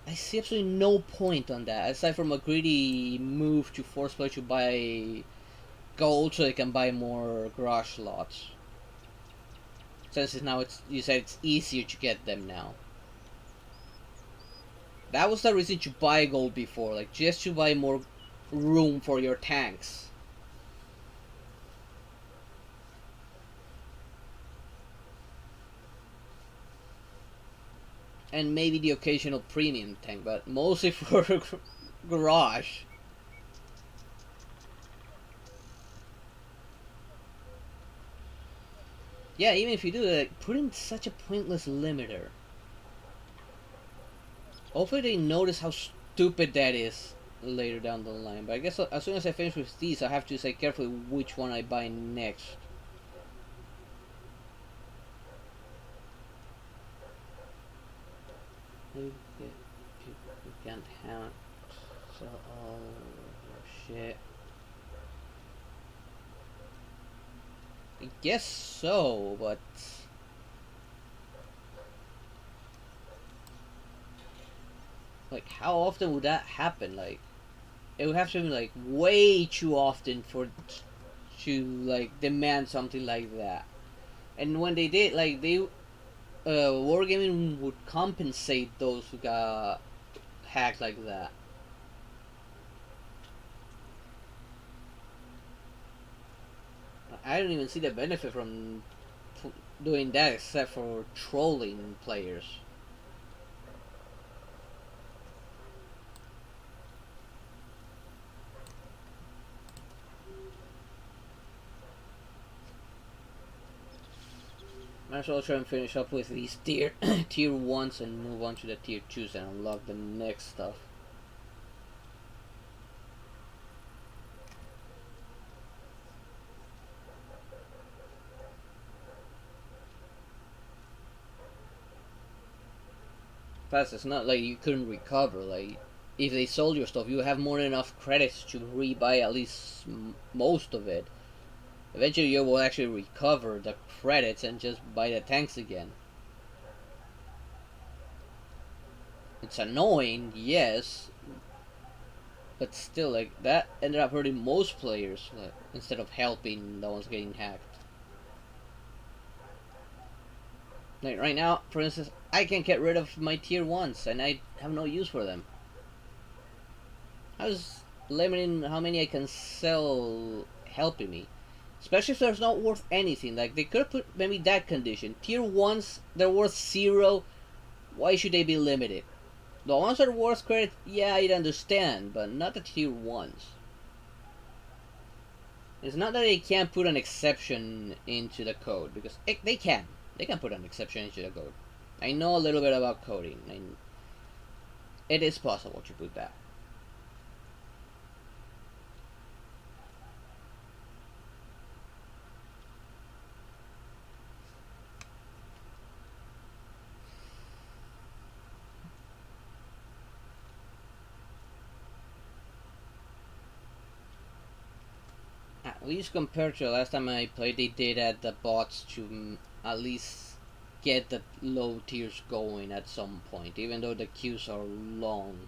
I see absolutely no point on that, aside from a greedy move to force players to buy gold so they can buy more garage slots. Since you said it's easier to get them now. That was the reason to buy gold before, like just to buy more room for your tanks. And maybe the occasional premium tank, but mostly for garage. Yeah, even if you do that, put in such a pointless limiter. Hopefully they notice how stupid that is later down the line. But I guess as soon as I finish with these, I have to say carefully which one I buy next. You can't have sell all your shit. I guess so, but like, how often would that happen? Like, it would have to be like way too often for to like demand something like that. And when they did, like, Wargaming would compensate those who got hacked like that. I don't even see the benefit from doing that except for trolling players. Might as well try and finish up with these tier 1s and move on to the tier 2s and unlock the next stuff. Plus, it's not like you couldn't recover. Like, if they sold your stuff, you have more than enough credits to rebuy at least most of it. Eventually you will actually recover the credits and just buy the tanks again. It's annoying, yes, but still, like, that ended up hurting most players, like, instead of helping the ones getting hacked. Like, right now, for instance, I can get rid of my tier 1s, and I have no use for them. I was limiting how many I can sell helping me. Especially if they're not worth anything. Like, they could have put maybe that condition. Tier 1s, they're worth 0. Why should they be limited? The ones that are worth credit, yeah, I'd understand, but not the tier 1s. It's not that they can't put an exception into the code, because they can. They can put an exception into the code. I know a little bit about coding, and it is possible to put that. At least compared to the last time I played, they did add the bots to at least get the low tiers going at some point, even though the queues are long.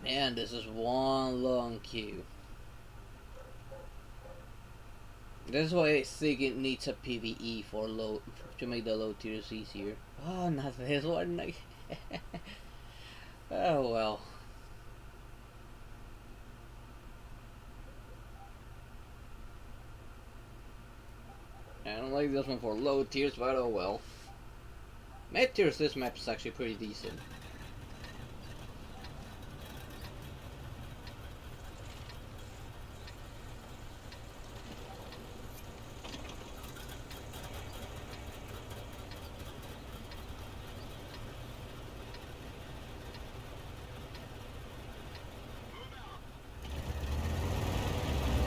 Man, this is one long queue. That's why I think it needs a PvE for low to make the low tiers easier. Oh, not this one. Oh well. I don't like this one for low tiers, but oh well. Mid tiers, this map is actually pretty decent.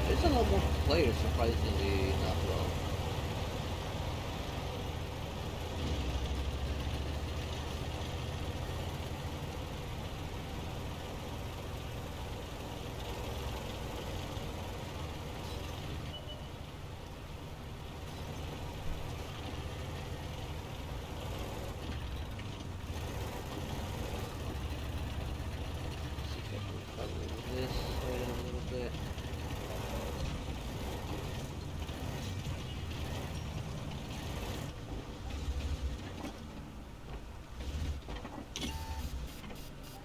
There's a lot more players, surprisingly enough, though. See if I can cover this side a little bit.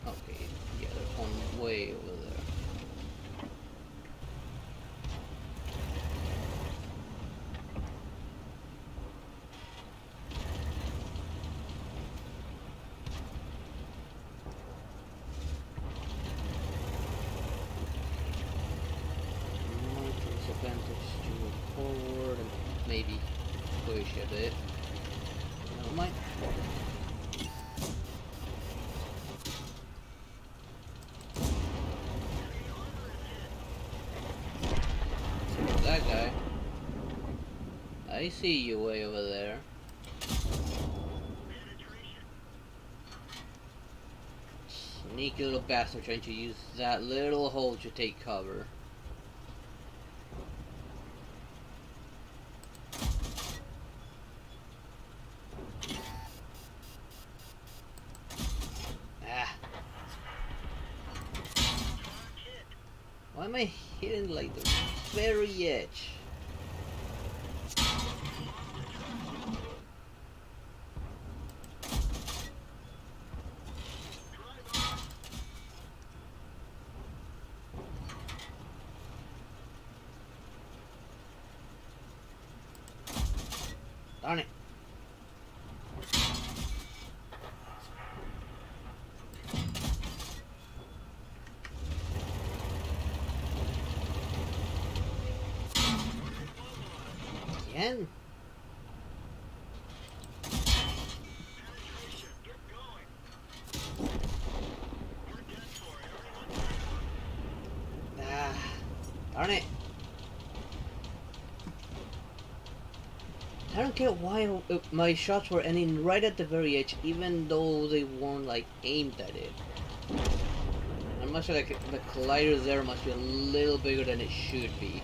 Okay, yeah, there's one way over there. Might be disadvantage to move forward and maybe push a bit. Never mind. That guy. I see you way over there. Sneaky little bastard trying to use that little hole to take cover. Ah. Why am I hitting like the very edge? Darn it. Again? Penetration. Get going. We're dead for it. Everyone turn on. Ah, darn it. I don't get why my shots were ending right at the very edge, even though they weren't like aimed at it. I'm not sure, like the collider there must be a little bigger than it should be.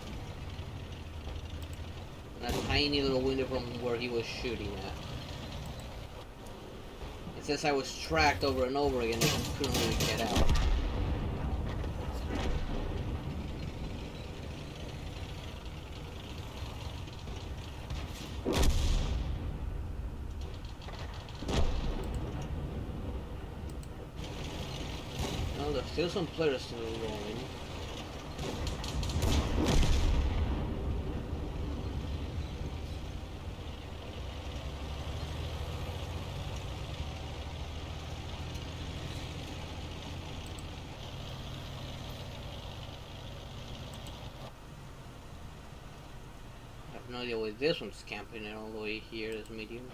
And a tiny little window from where he was shooting at. It says I was tracked over and over again and couldn't really get out. Well, there's still some players still rolling. I have no idea why this one's camping it all the way here, this medium.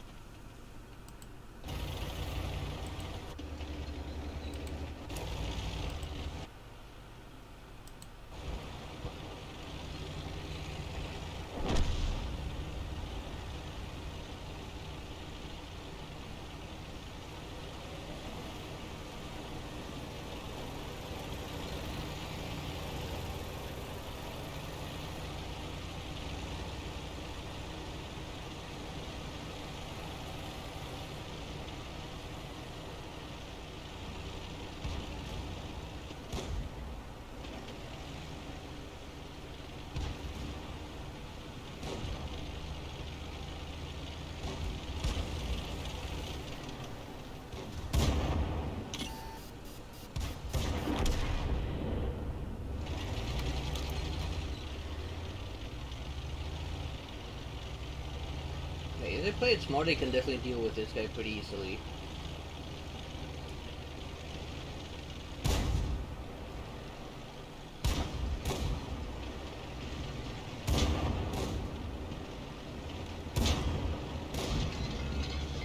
Okay, if they play it smart, they can definitely deal with this guy pretty easily.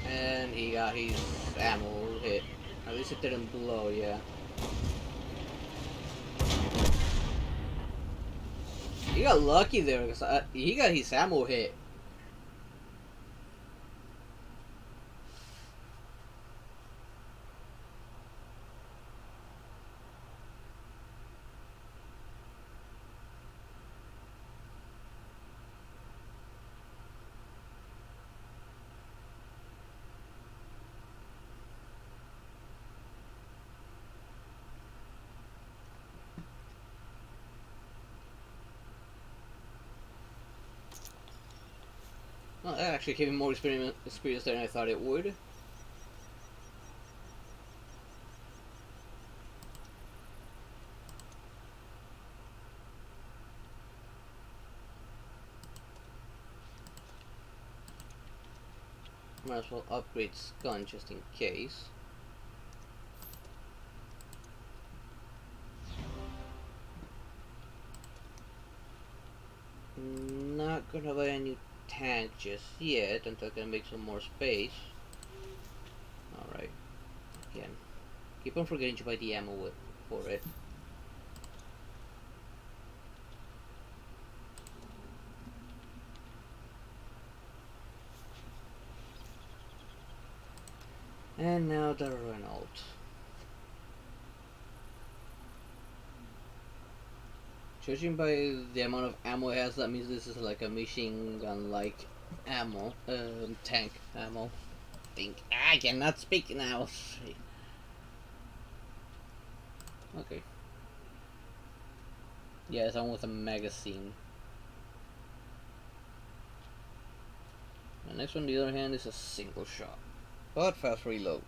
And he got his ammo hit. At least it didn't blow, yeah. He got lucky there, because he got his ammo hit. Well, that actually gave me more experience than I thought it would. Might as well upgrade gun just in case. Not gonna buy a new tank just yet until I can make some more space. Alright. Again. Keep on forgetting to buy the ammo for it. And now the Renault. Judging by the amount of ammo it has, that means this is like a machine gun-like ammo, tank ammo. I cannot speak now. Okay. Yeah, it's on with a magazine. The next one, on the other hand, is a single shot, but fast reload.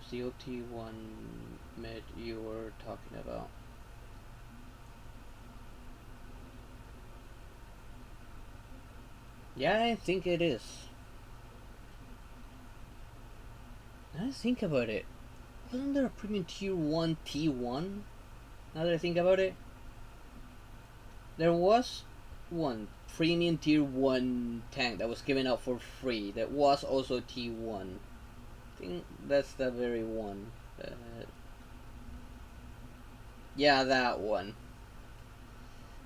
was the OT1 mid you were talking about? Yeah, I think it is. Now that I think about it, wasn't there a premium tier 1 T1? Now that I think about it, there was one premium tier 1 tank that was given out for free that was also T1. I think that's the very one. Yeah, that one.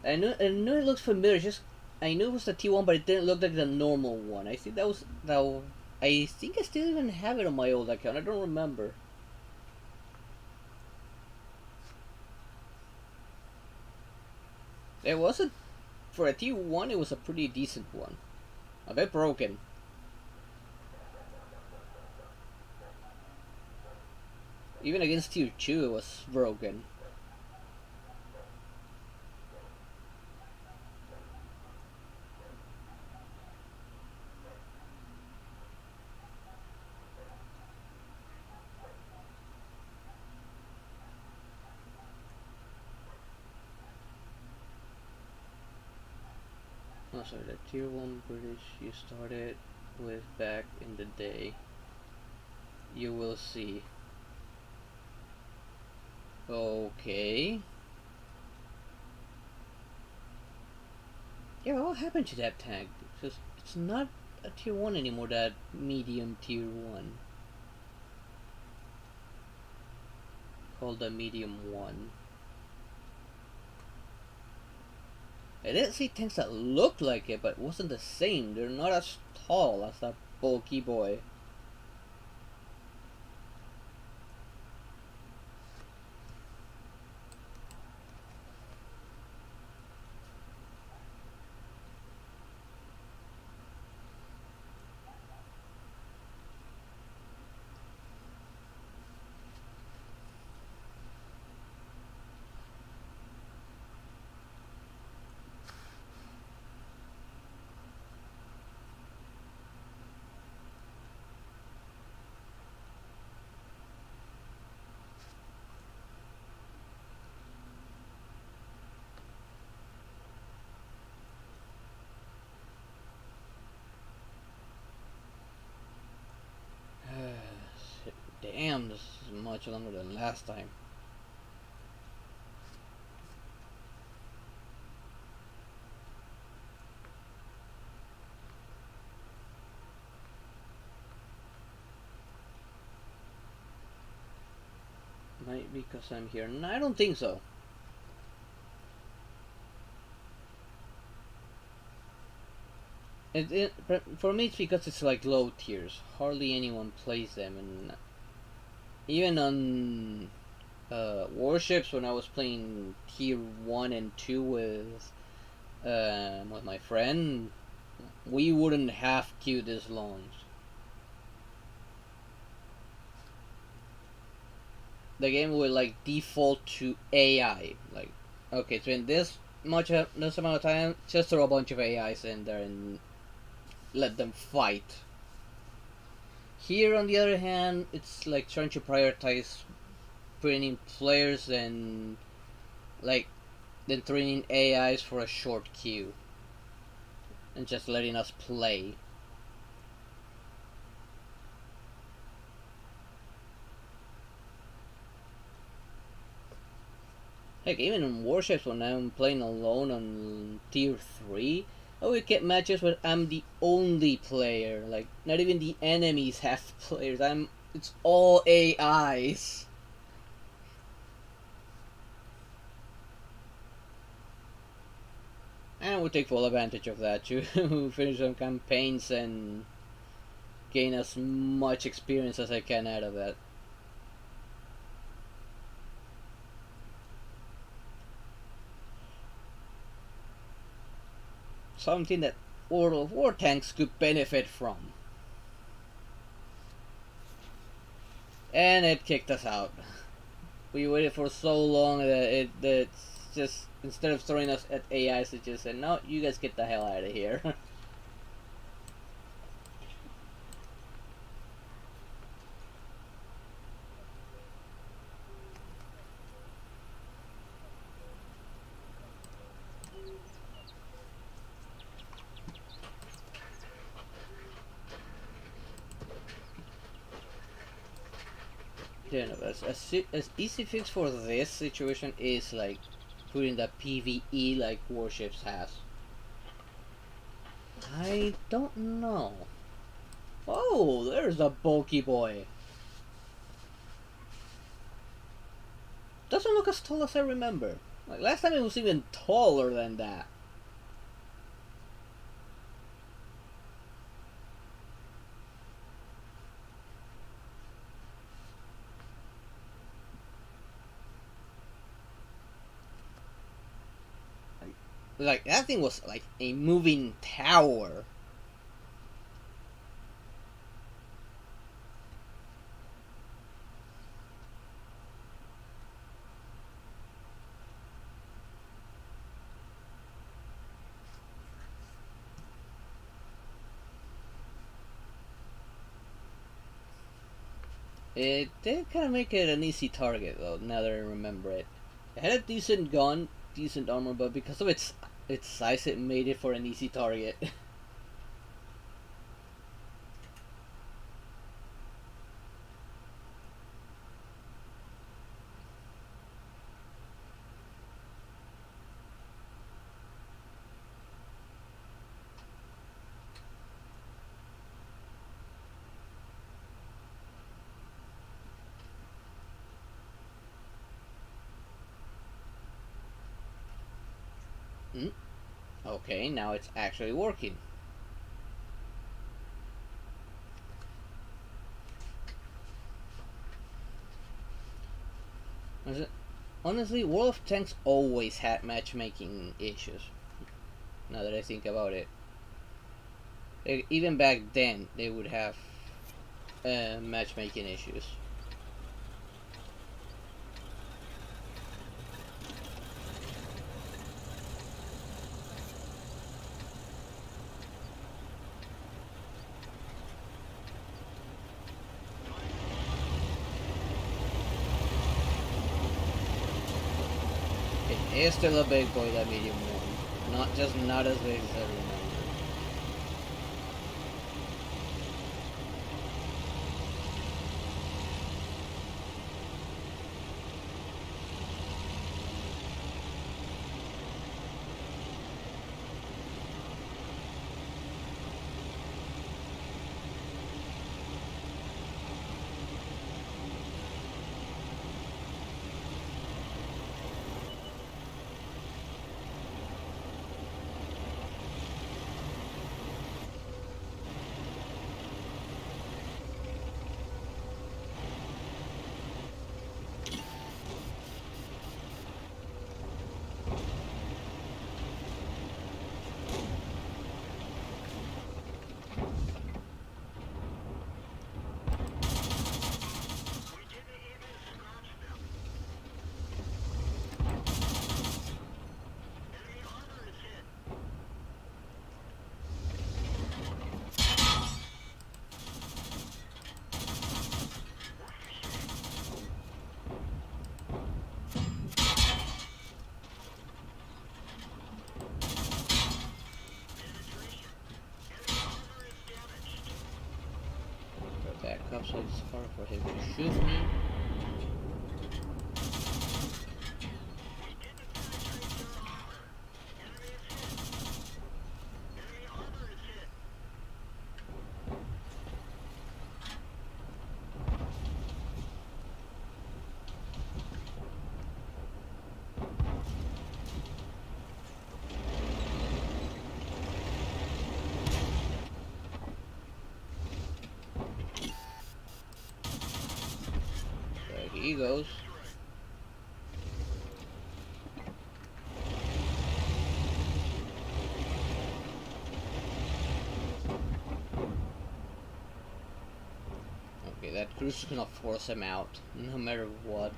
I knew it looked familiar. Just I knew it was the T1, but it didn't look like the normal one. I think that was that. I think I still even have it on my old account. I don't remember. It was a for a T1. It was a pretty decent one. A bit broken. Even against tier 2, it was broken. Oh, sorry, the tier 1 British you started with back in the day. You will see. Okay. Yeah, what happened to that tank? Because it's not a tier 1 anymore, that medium tier 1. Called the medium 1. I did see tanks that looked like it, but wasn't the same. They're not as tall as that bulky boy. Damn, this is much longer than last time. Might be because I'm here. No, I don't think so. For me, it's because it's like low tiers. Hardly anyone plays them, and even on warships when I was playing tier 1 and 2 with my friend, we wouldn't have queued this long. The game would like default to AI. Like, okay, so in this amount of time, just throw a bunch of AIs in there and let them fight. Here, on the other hand, it's like trying to prioritize training players and like then training AIs for a short queue and just letting us play. Heck, even in warships when I'm playing alone on tier 3, I would get matches where I'm the only player. Like, not even the enemies have players. It's all AIs. And we take full advantage of that to finish some campaigns and gain as much experience as I can out of that. Something that World of War tanks could benefit from. And it kicked us out. We waited for so long that it's just, instead of throwing us at AIs, it just said, no, you guys get the hell out of here. Yeah, no, as easy fix for this situation is like putting the PvE like warships has. I don't know. Oh, there's a bulky boy. Doesn't look as tall as I remember. Like last time it was even taller than that. Like that thing was like a moving tower. It did kind of make it an easy target though, now that I remember it. It had a decent gun, decent armor, but because of its size it made it for an easy target. Okay, now it's actually working. Honestly, World of Tanks always had matchmaking issues. Now that I think about it. Even back then, they would have matchmaking issues. It is still a big boy, that medium one. Not as big as I remember. Back up so it's hard for him to shoot me. There he goes. Okay, that cruise is gonna force him out, no matter what.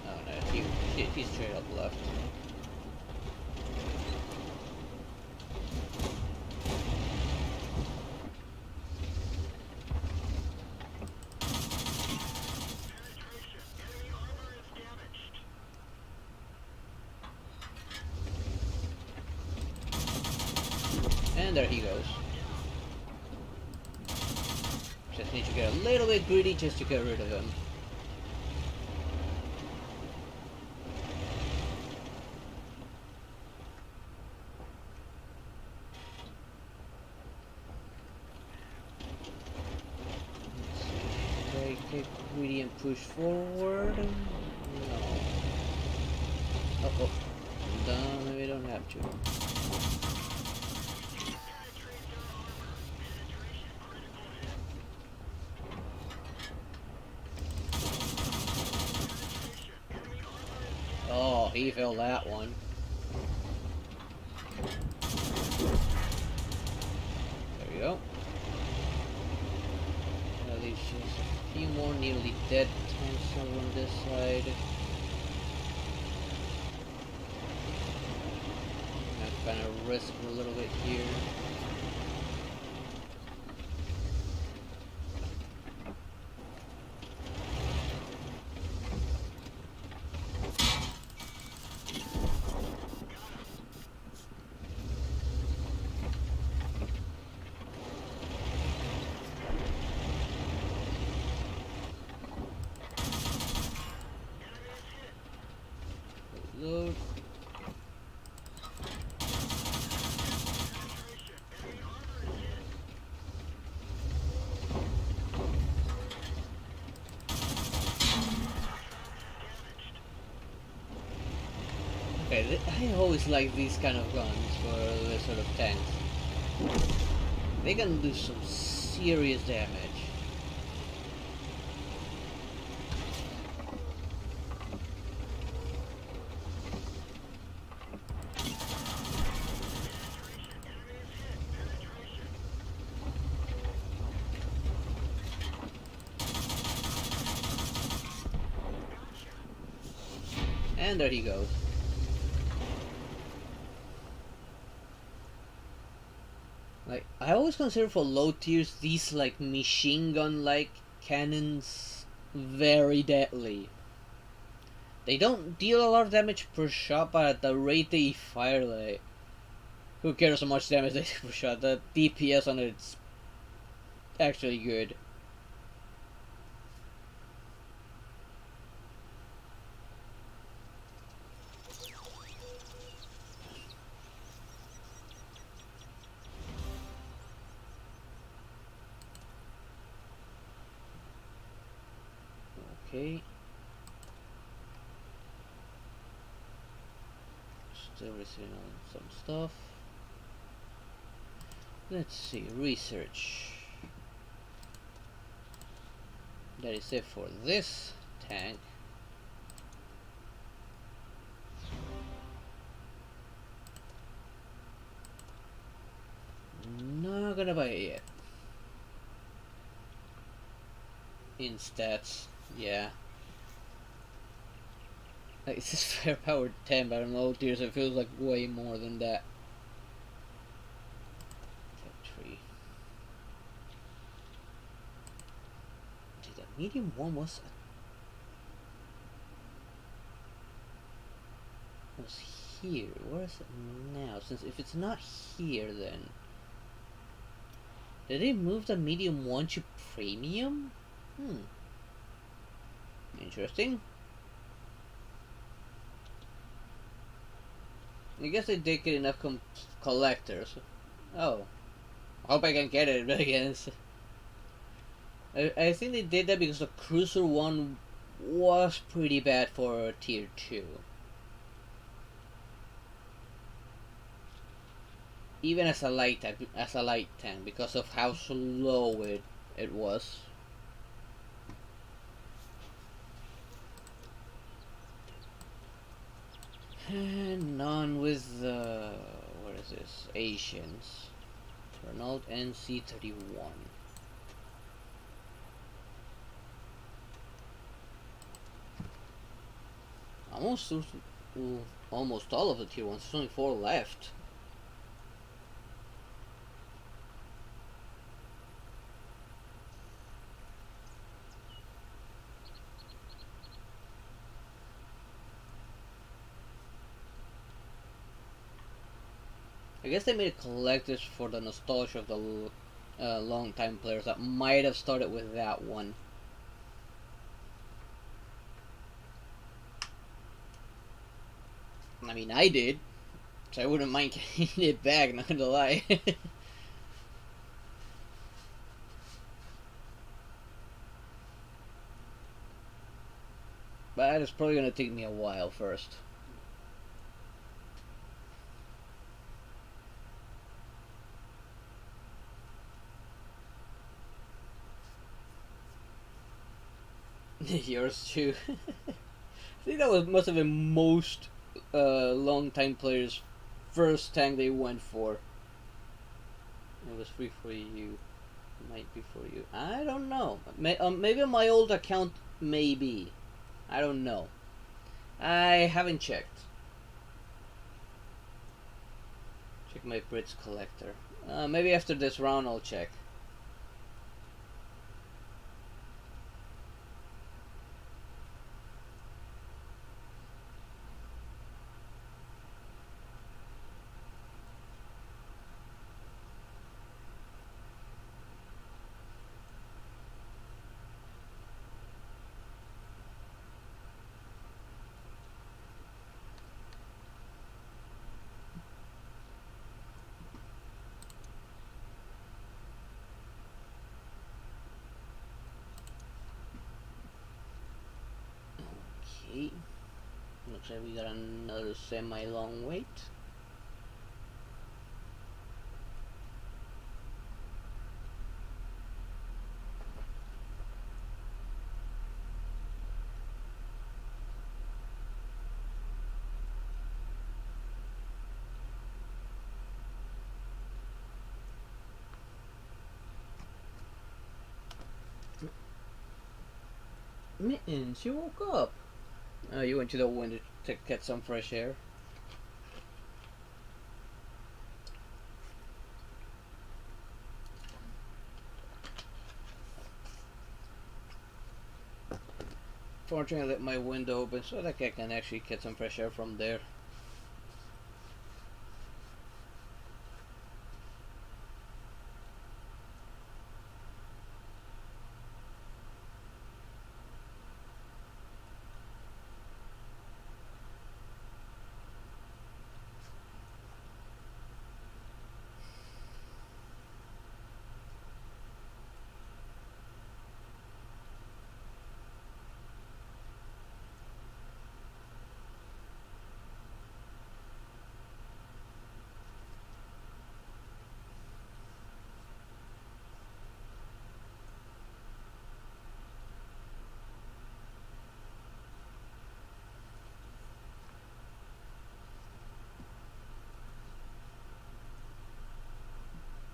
Oh no, he Shit, he's straight up left. Enemy armor is damaged. And there he goes. Just need to get a little bit greedy just to get rid of him. Let's see. Should I get greedy and push forward? No. Oh, no, maybe I don't have to. Oh, he filled that one. There we go. At least just a few more nearly dead tanks on this side. I'm kind of risk a little bit here. Load. Okay, I always like these kind of guns for this sort of tanks. They can do some serious damage. And there he goes. Like, I always consider for low tiers these like machine gun like cannons very deadly. They don't deal a lot of damage per shot, but at the rate they fire, like, who cares how much damage they do per shot? The DPS on it's actually good. Okay. Still receiving on some stuff. Let's see, research. That is it for this tank. Not gonna buy it yet. In stats, yeah. Like, it's just firepower 10, but on low tiers it feels like way more than that. Tech 3. Dude, that medium one was here. Where is it now? Since if it's not here, then did they move the medium one to premium? Interesting. I guess they did get enough collectors. Oh. I hope I can get it, I guess. I think they did that because the Cruiser one was pretty bad for tier 2. Even as a light tank, because of how slow it was. And on with the, what is this? Asians. Renault NC31. I'm almost all of the tier 1s. There's only 4 left. I guess they made it collectors for the nostalgia of the long-time players that might have started with that one. I mean, I did, so I wouldn't mind getting it back, not gonna lie. But it's probably gonna take me a while first. Yours too. I think that must have been most long-time players' first tank they went for. It was free for you. Might be for you. I don't know. Maybe on my old account, maybe. I don't know. I haven't checked. Check my Brits collector. Maybe after this round I'll check. Okay. Looks like we got another semi-long wait. Mittens, you woke up. Oh, you went to the window to get some fresh air. Fortunately, I left my window open so that I can actually get some fresh air from there.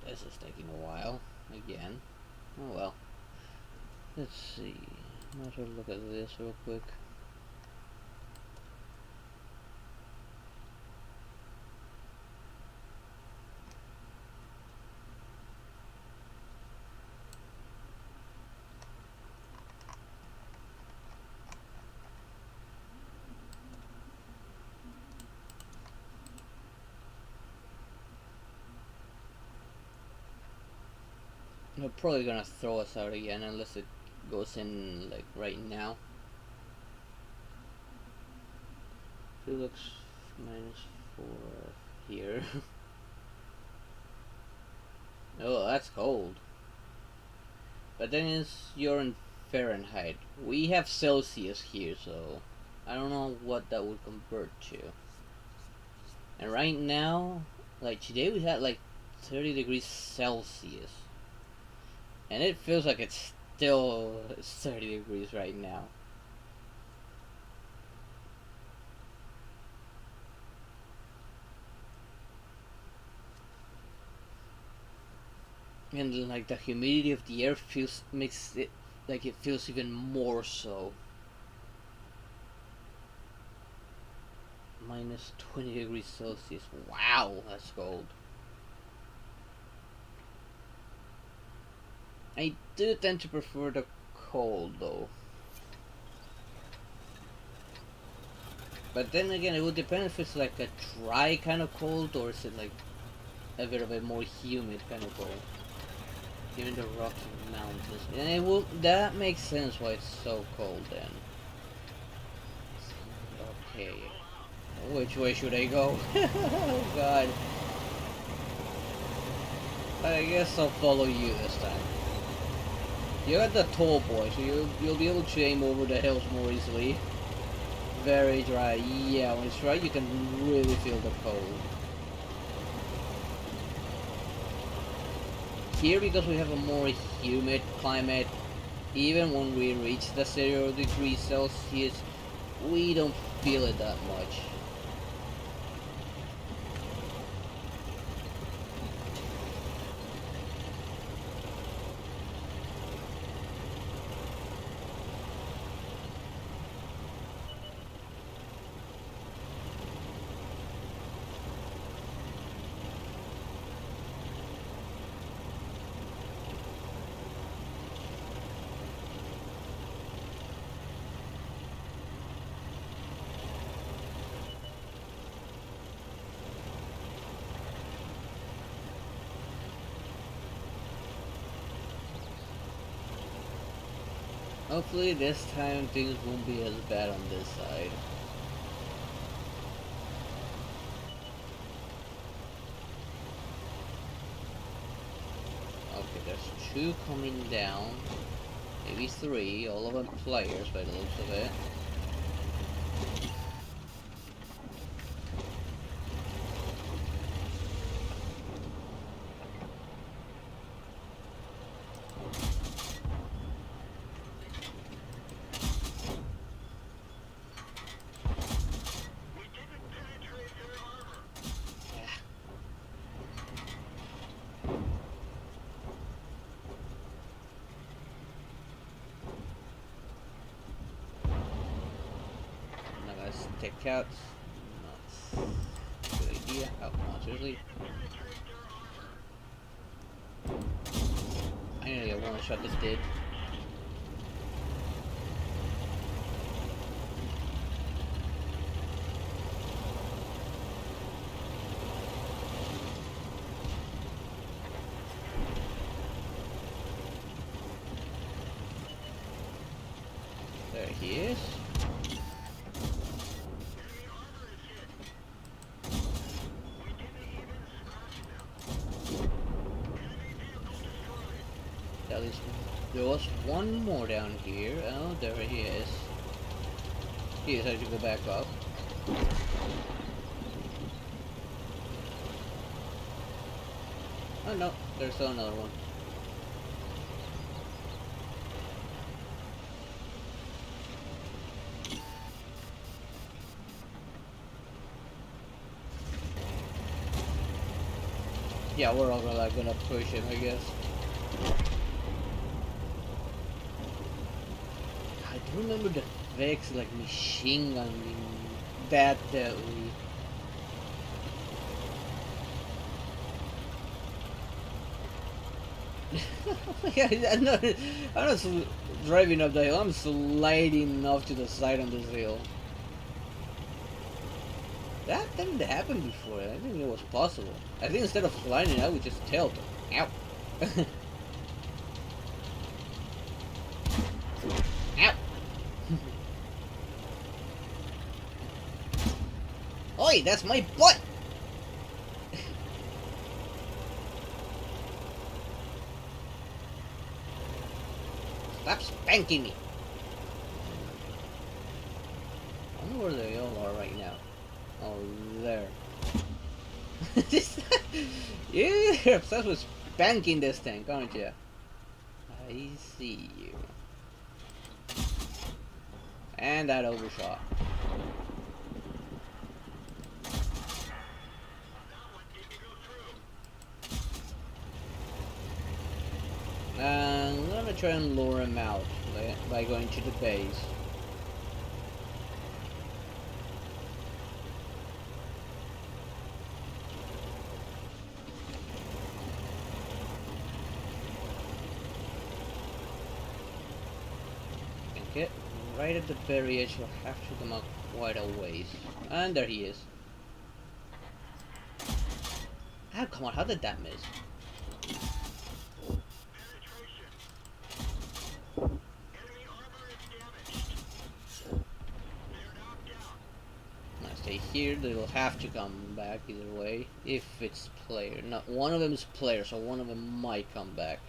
This is taking a while, again. Oh well. Let's see. Let's have a look at this real quick. They're probably gonna throw us out again unless it goes in like right now. Felix -4 here. Oh, that's cold. But then you're in Fahrenheit. We have Celsius here, so I don't know what that would convert to. And right now, like today we had like 30 degrees Celsius. And it feels like it's still 30 degrees right now. And like the humidity of the air makes it like it feels even more so. minus 20 degrees Celsius. Wow, that's cold. I do tend to prefer the cold though. But then again, it would depend if it's like a dry kind of cold or is it like a bit of a more humid kind of cold. Given the Rocky Mountains. And it will, that makes sense why it's so cold then. Okay. Which way should I go? Oh god. I guess I'll follow you this time. You're the tall boy, so you'll be able to aim over the hills more easily. Very dry. Yeah, when it's dry you can really feel the cold. Here, because we have a more humid climate, even when we reach the 0 degrees Celsius, we don't feel it that much. Hopefully this time things won't be as bad on this side. Okay, there's 2 coming down. Maybe 3, all of them players by the looks of it. Take out. Not a good idea. Oh, no, seriously. I nearly got one shot this did. There he is. There was one more down here. Oh, there he is. He decided to go back up. Oh no, there's still another one. Yeah, we're all gonna push him, I guess. I do remember the Vex like machine gunning that deadly. I'm not driving up the hill, I'm sliding off to the side on this hill. That didn't happen before, I didn't think it was possible. I think instead of sliding I would just tilt. Ow. Ow. Oi, that's my butt! Stop spanking me! I wonder where they all are right now. Oh, there. You're obsessed with spanking this tank, aren't you? I see you. And that overshot. I'm gonna try and lure him out by going to the base. right at the very edge. He'll have to come out quite a ways. And there he is. Ah, come on, how did that miss? Penetration. Enemy armor is damaged. They're knocked out. I stay here, they'll have to come back either way. If it's player. Not one of them is player, so one of them might come back.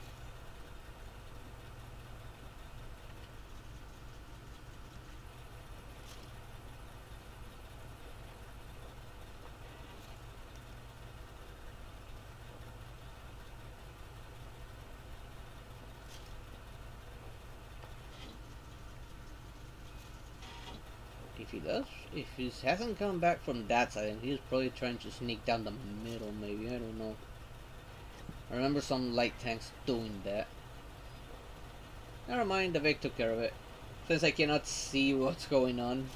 If he does, if he hasn't come back from that side, then he's probably trying to sneak down the middle, maybe, I don't know. I remember some light tanks doing that. Never mind, the Vic took care of it. Since I cannot see what's going on.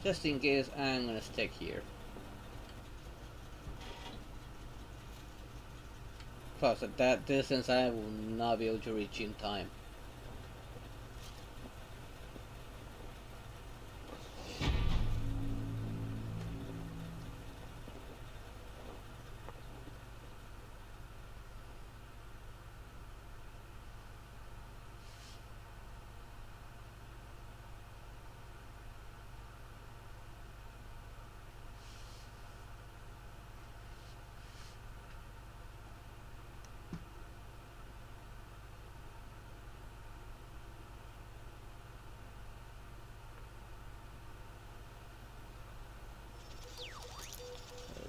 Just in case, I'm gonna stick here. Plus, at that distance, I will not be able to reach in time.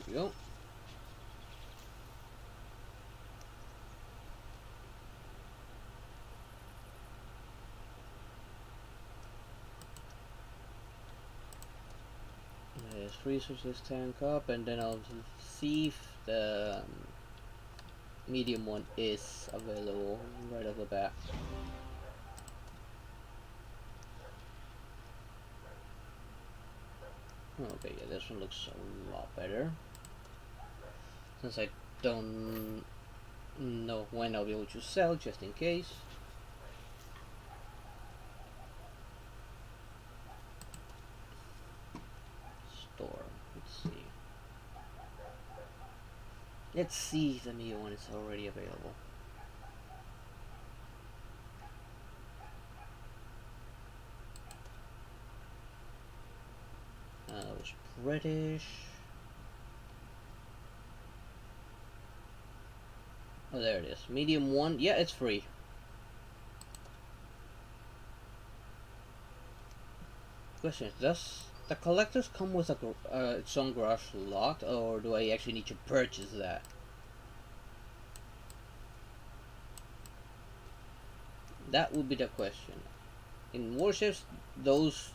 There we go. Let's research this tank up, and then I'll see if the medium one is available right off the bat. Okay, yeah, this one looks a lot better. Since I don't know when I'll be able to sell, just in case. Store, let's see. Let's see if the medium one is already available. It was British. Oh, there it is. Medium 1. Yeah, it's free. Question is, does the collectors come with a its own garage lot, or do I actually need to purchase that? That would be the question. In warships, those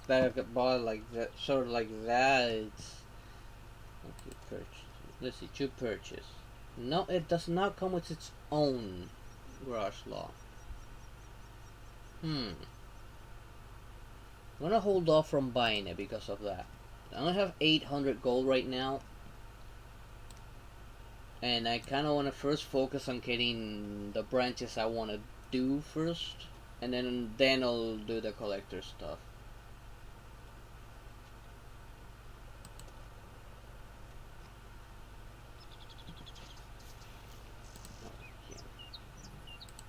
that I got bought like that, sort of like that, it's okay. Purchase. Let's see, to purchase. No, it does not come with its own garage lot. I'm gonna hold off from buying it because of that. I only have 800 gold right now, and I kind of want to first focus on getting the branches I want to do first, and then I'll do the collector stuff.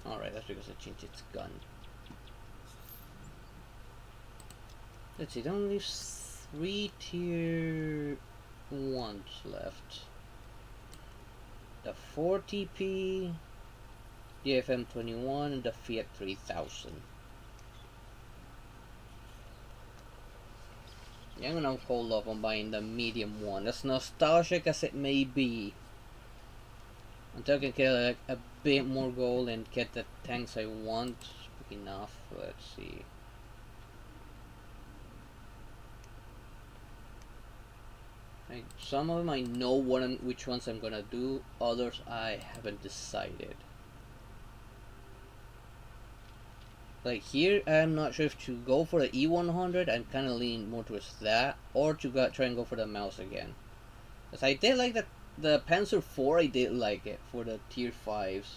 Alright, that's because I changed its gun. Let's see, it only leaves 3 tier 1s left. The 4TP, the FM21, and the Fiat 3000. Yeah, I'm gonna hold off on buying the medium one, as nostalgic as it may be. Until I can get like a bit more gold and get the tanks I want enough. Let's see. Like, some of them I know which ones I'm gonna do, others I haven't decided. Like here, I'm not sure if to go for the E100, I'm kind of leaning more towards that, or to try and go for the mouse again. Because I did like the Panzer IV, I did like it for the tier 5s.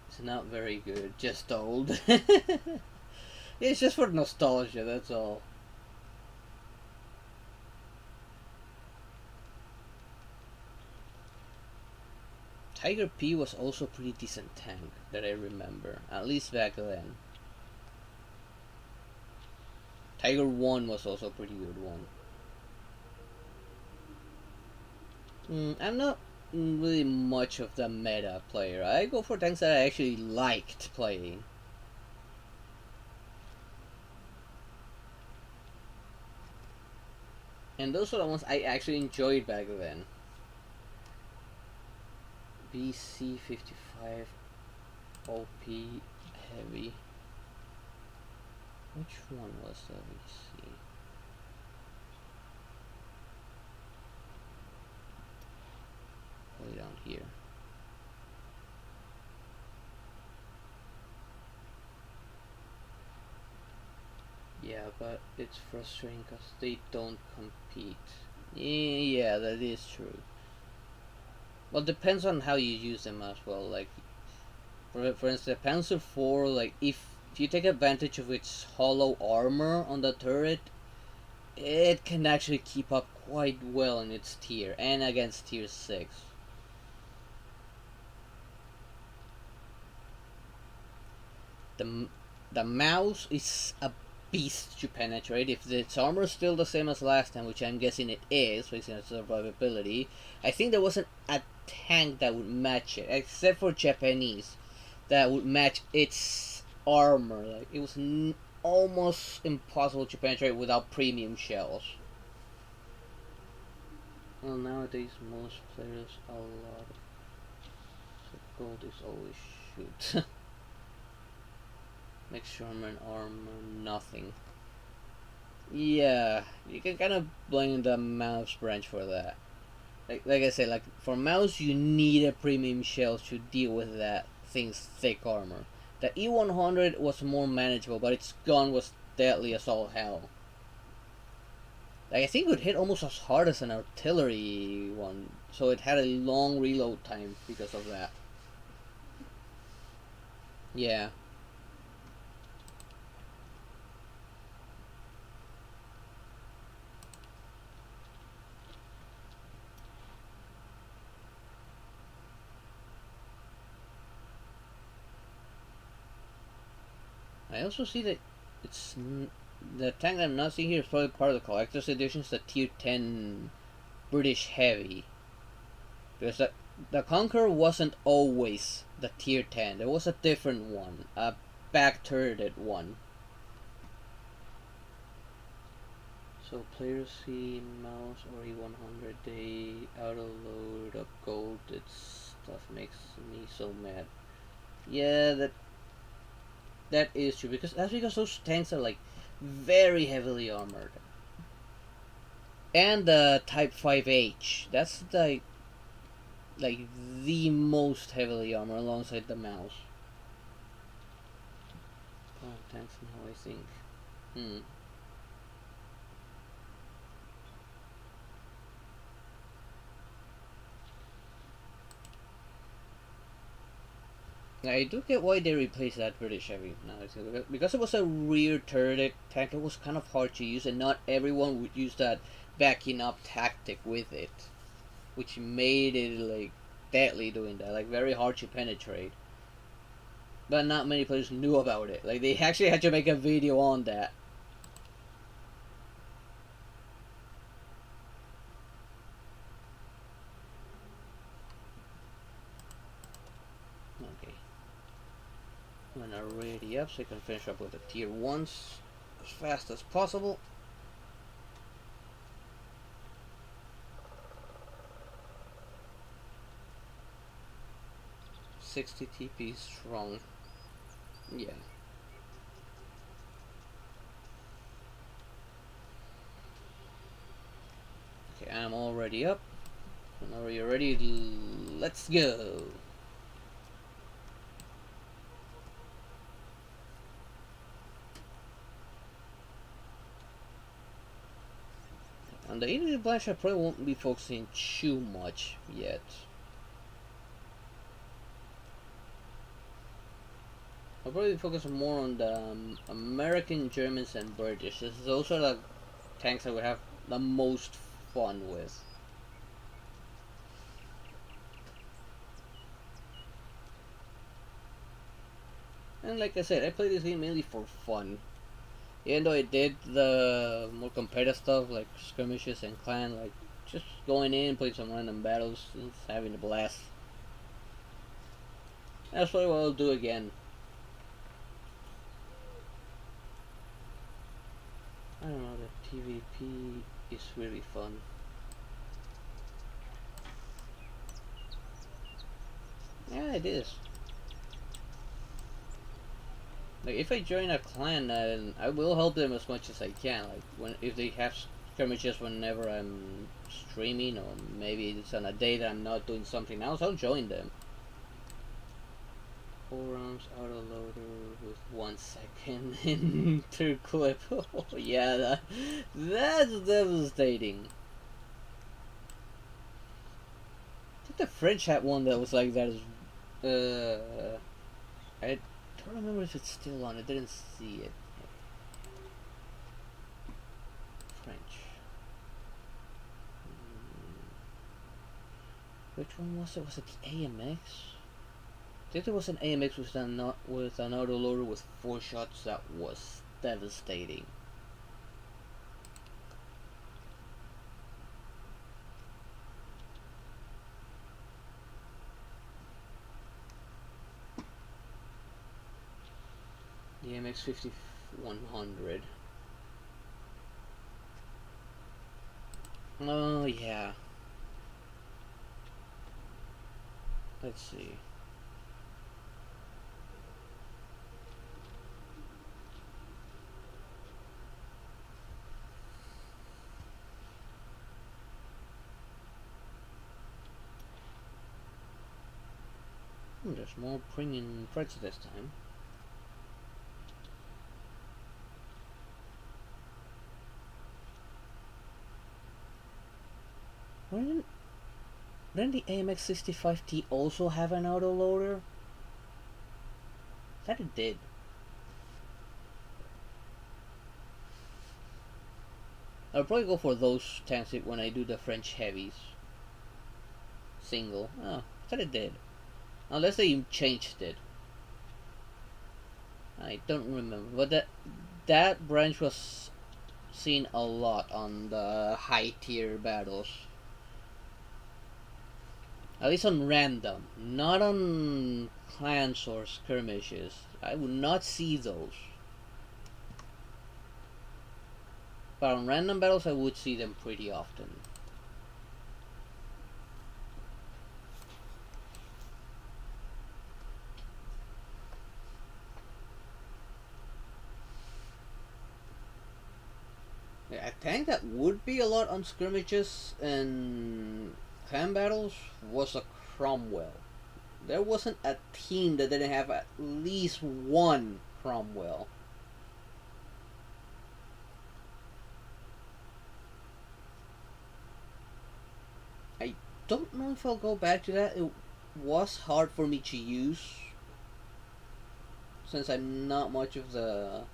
It's not very good, just old. It's just for nostalgia, that's all. Tiger P was also a pretty decent tank that I remember, at least back then. Tiger 1 was also a pretty good one. I'm not really much of the meta player. I go for tanks that I actually liked playing. And those are the ones I actually enjoyed back then. BC-55 OP heavy. Which one was the BC? Way down here. Yeah, but it's frustrating because they don't compete. Yeah, that is true. Well, depends on how you use them as well. Like, for instance, Panzer IV, like, if you take advantage of its hollow armor on the turret, it can actually keep up quite well in its tier, and against tier 6. The mouse is a beast to penetrate. If its armor is still the same as last time, which I'm guessing it is, based on its survivability, I think there wasn't a tank that would match it, except for Japanese, that would match its armor. Like, it was almost impossible to penetrate without premium shells. Well, nowadays most players a lot of gold is always shoot. Mixture armor and armor, nothing. Yeah, you can kind of blame the mouse branch for that. Like I said, like for mouse you need a premium shell to deal with that thing's thick armor. The E100 was more manageable, but its gun was deadly as all hell. Like I think it would hit almost as hard as an artillery one, so it had a long reload time because of that. Yeah. I also see that it's the tank that I'm not seeing here is probably part of the collector's edition. It's the tier 10 British heavy, because the Conqueror wasn't always the tier 10. There was a different one, a back turreted one. So players see mouse or E100, they auto load up gold. Its stuff makes me so mad. Yeah, that is true, because that's because those tanks are like very heavily armored. And the Type 5H, that's like the most heavily armored alongside the mouse. Oh, tanks now I think. I do get why they replaced that British heavy now, because it was a rear turret tank. It was kind of hard to use, and not everyone would use that backing up tactic with it, which made it like deadly doing that, like very hard to penetrate. But not many players knew about it. Like they actually had to make a video on that. Okay. I'm gonna ready up so I can finish up with the tier 1s as fast as possible. $60 TP strong. Yeah. I'm already up. Whenever you're ready, let's go. On the Idiot Blash, I probably won't be focusing too much yet. I'll probably focus more on the American, Germans, and British. Those are the tanks I would have the most fun with. And like I said, I play this game mainly for fun. Even though I did the more competitive stuff like skirmishes and clan, like just going in, playing some random battles, and having a blast. That's what I'll do again. I don't know, the PvP is really fun. Yeah, it is. Like if I join a clan, then I will help them as much as I can. Like if they have skirmishes whenever I'm streaming, or maybe it's on a day that I'm not doing something else, I'll join them. 4 rounds autoloader with 1 second into clip. Oh yeah, that's devastating. I think the French had one that was like that. I don't remember if it's still on. I didn't see it. French. Which one was it? Was it the AMX? I think there was an AMX with an autoloader with 4 shots that was devastating. The AMX 5100. Oh yeah. Let's see. There's more premium threads this time. Didn't the AMX 65T also have an autoloader? I thought it did. I'll probably go for those tanks when I do the French heavies. Single. Oh, I thought it did. Unless they changed it. I don't remember. But that branch was seen a lot on the high tier battles. At least on random. Not on clans or skirmishes. I would not see those. But on random battles I would see them pretty often. A tank that would be a lot on skirmishes and clan battles was a Cromwell. There wasn't a team that didn't have at least one Cromwell. I don't know if I'll go back to that. It was hard for me to use since I'm not much of the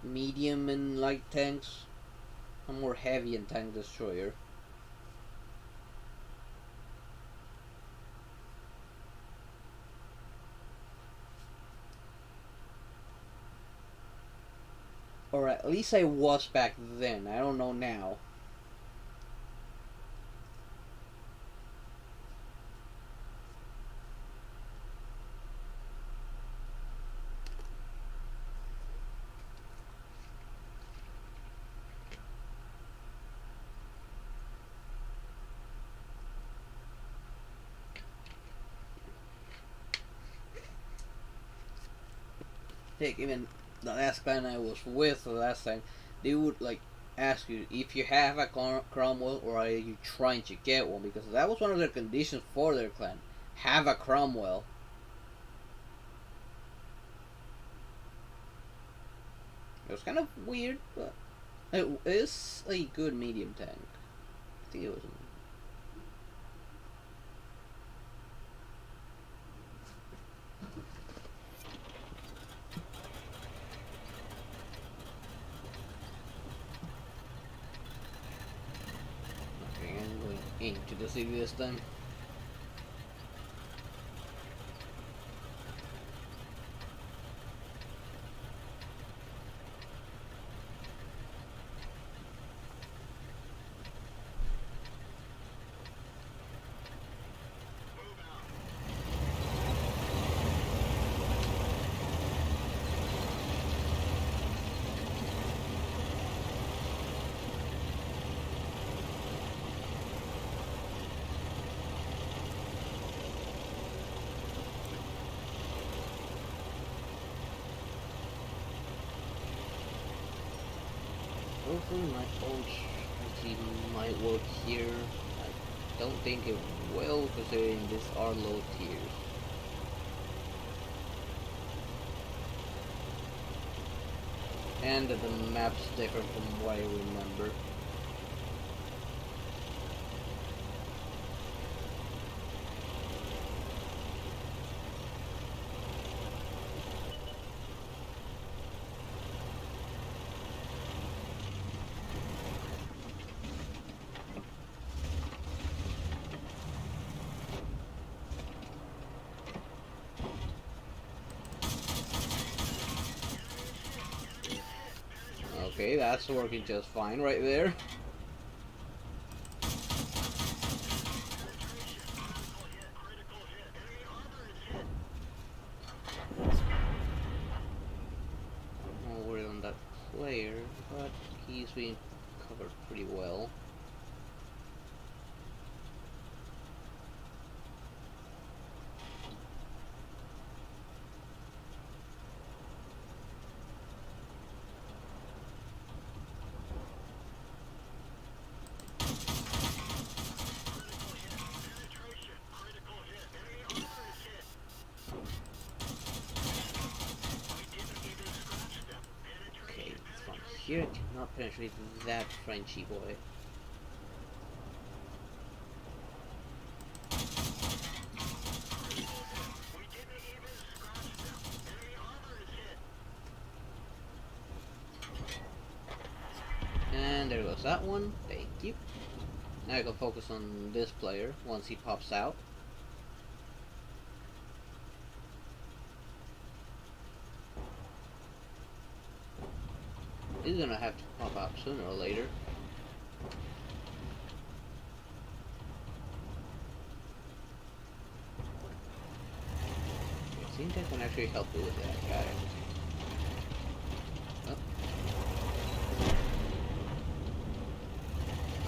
medium and light tanks. I'm more heavy and tank destroyer. Or at least I was back then. I don't know now. Heck, even the last clan I was with the last time, they would like ask you if you have a Cromwell or are you trying to get one, because that was one of their conditions for their clan. Have a Cromwell. It was kind of weird, but it is a good medium tank. I think it was. Okay, I'm going into the city this time. Hopefully my old strategy might work here. I don't think it will, considering these are low tiers. And that the map's different from what I remember. Okay, that's working just fine right there. I'm not worried on that player, but he's being covered pretty well. Here I cannot penetrate that Frenchy boy. And there goes that one. Thank you. Now I can focus on this player once he pops out. He's gonna have to pop out sooner or later. I think I can actually help you with that guy. Oh.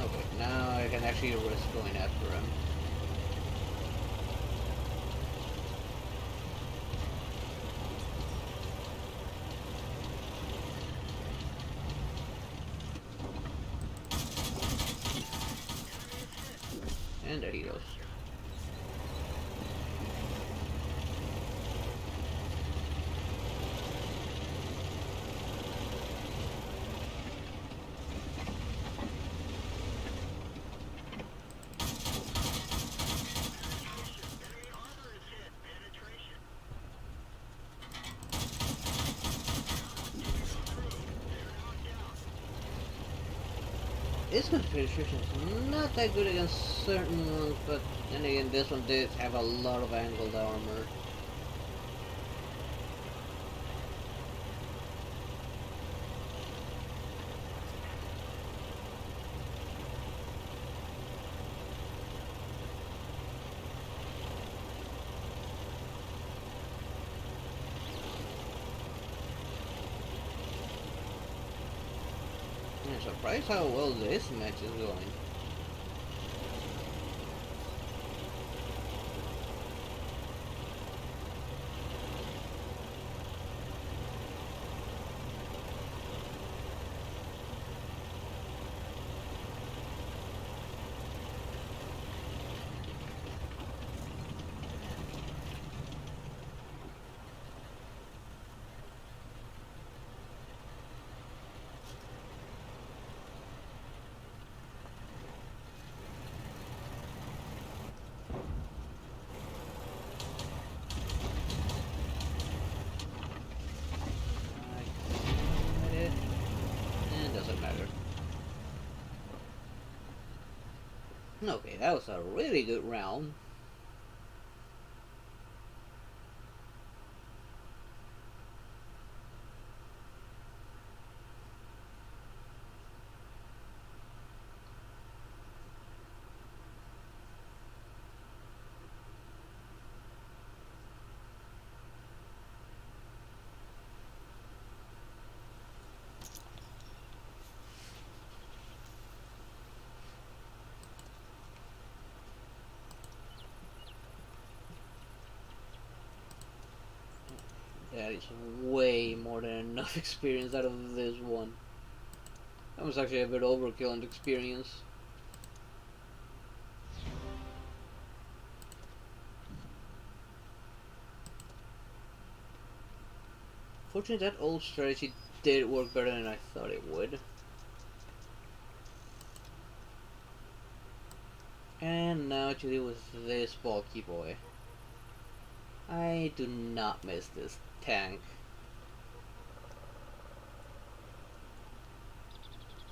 Okay, now I can actually risk going after him. And there he goes. This penetration is not that good against certain ones, but then again, this one did have a lot of angled armor. I'm surprised how well this match is going. Okay, that was a really good round. That is way more than enough experience out of this one. That was actually a bit overkill on the experience. Fortunately, that old strategy did work better than I thought it would. And now to deal with this bulky boy. I do not miss this tank.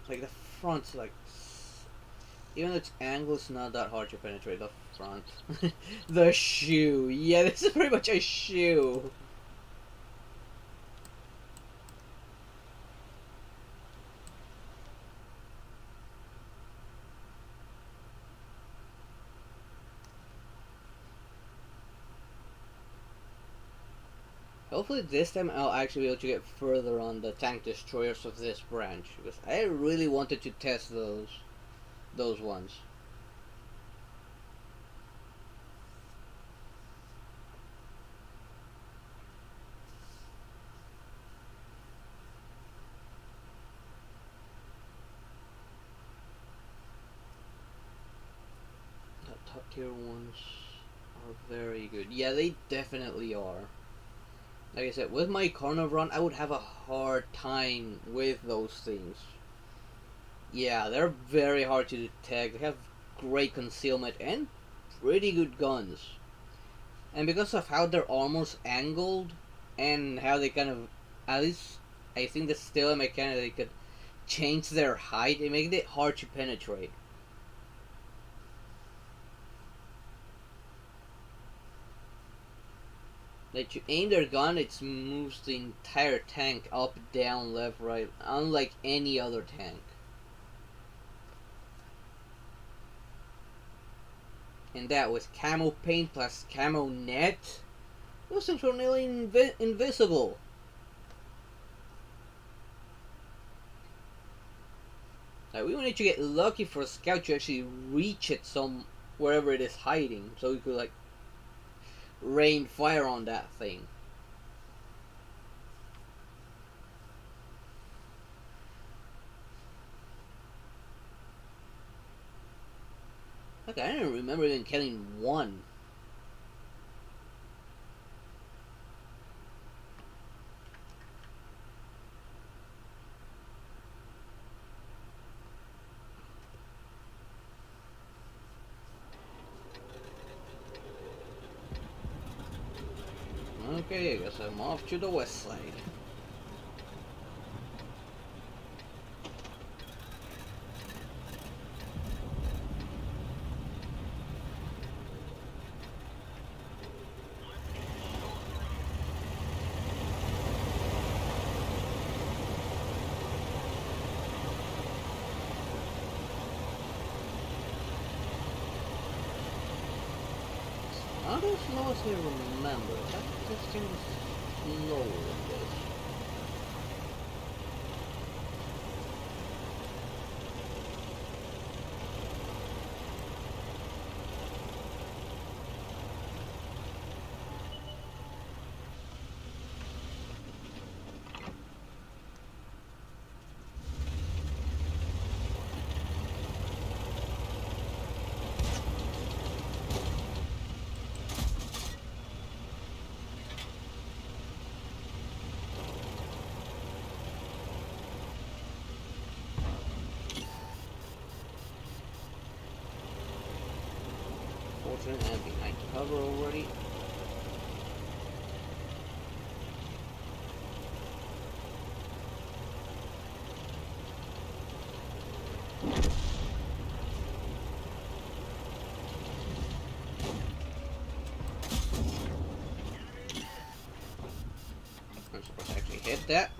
Like the front's like, even though its angle is not that hard to penetrate the front. The shoe, yeah, this is pretty much a shoe. Hopefully this time I'll actually be able to get further on the tank destroyers of this branch, because I really wanted to test those ones. The top tier ones are very good. Yeah, they definitely are. Like I said, with my Carnivron, I would have a hard time with those things. Yeah, they're very hard to detect. They have great concealment and pretty good guns. And because of how their armor's angled and how they kind of, at least I think that's still a mechanic they could change their height, it makes it hard to penetrate. Like you aim their gun, it moves the entire tank up, down, left, right, unlike any other tank. And that with camo paint plus camo net, those things were nearly invisible. Like we wanted to get lucky for a scout to actually reach it wherever it is hiding, so we could like rain fire on that thing. Okay, I don't remember even killing one. Okay, I guess I'm off to the west side. Not as slow as I remember. That seems slower than this. Fortunate and behind cover already. Take that.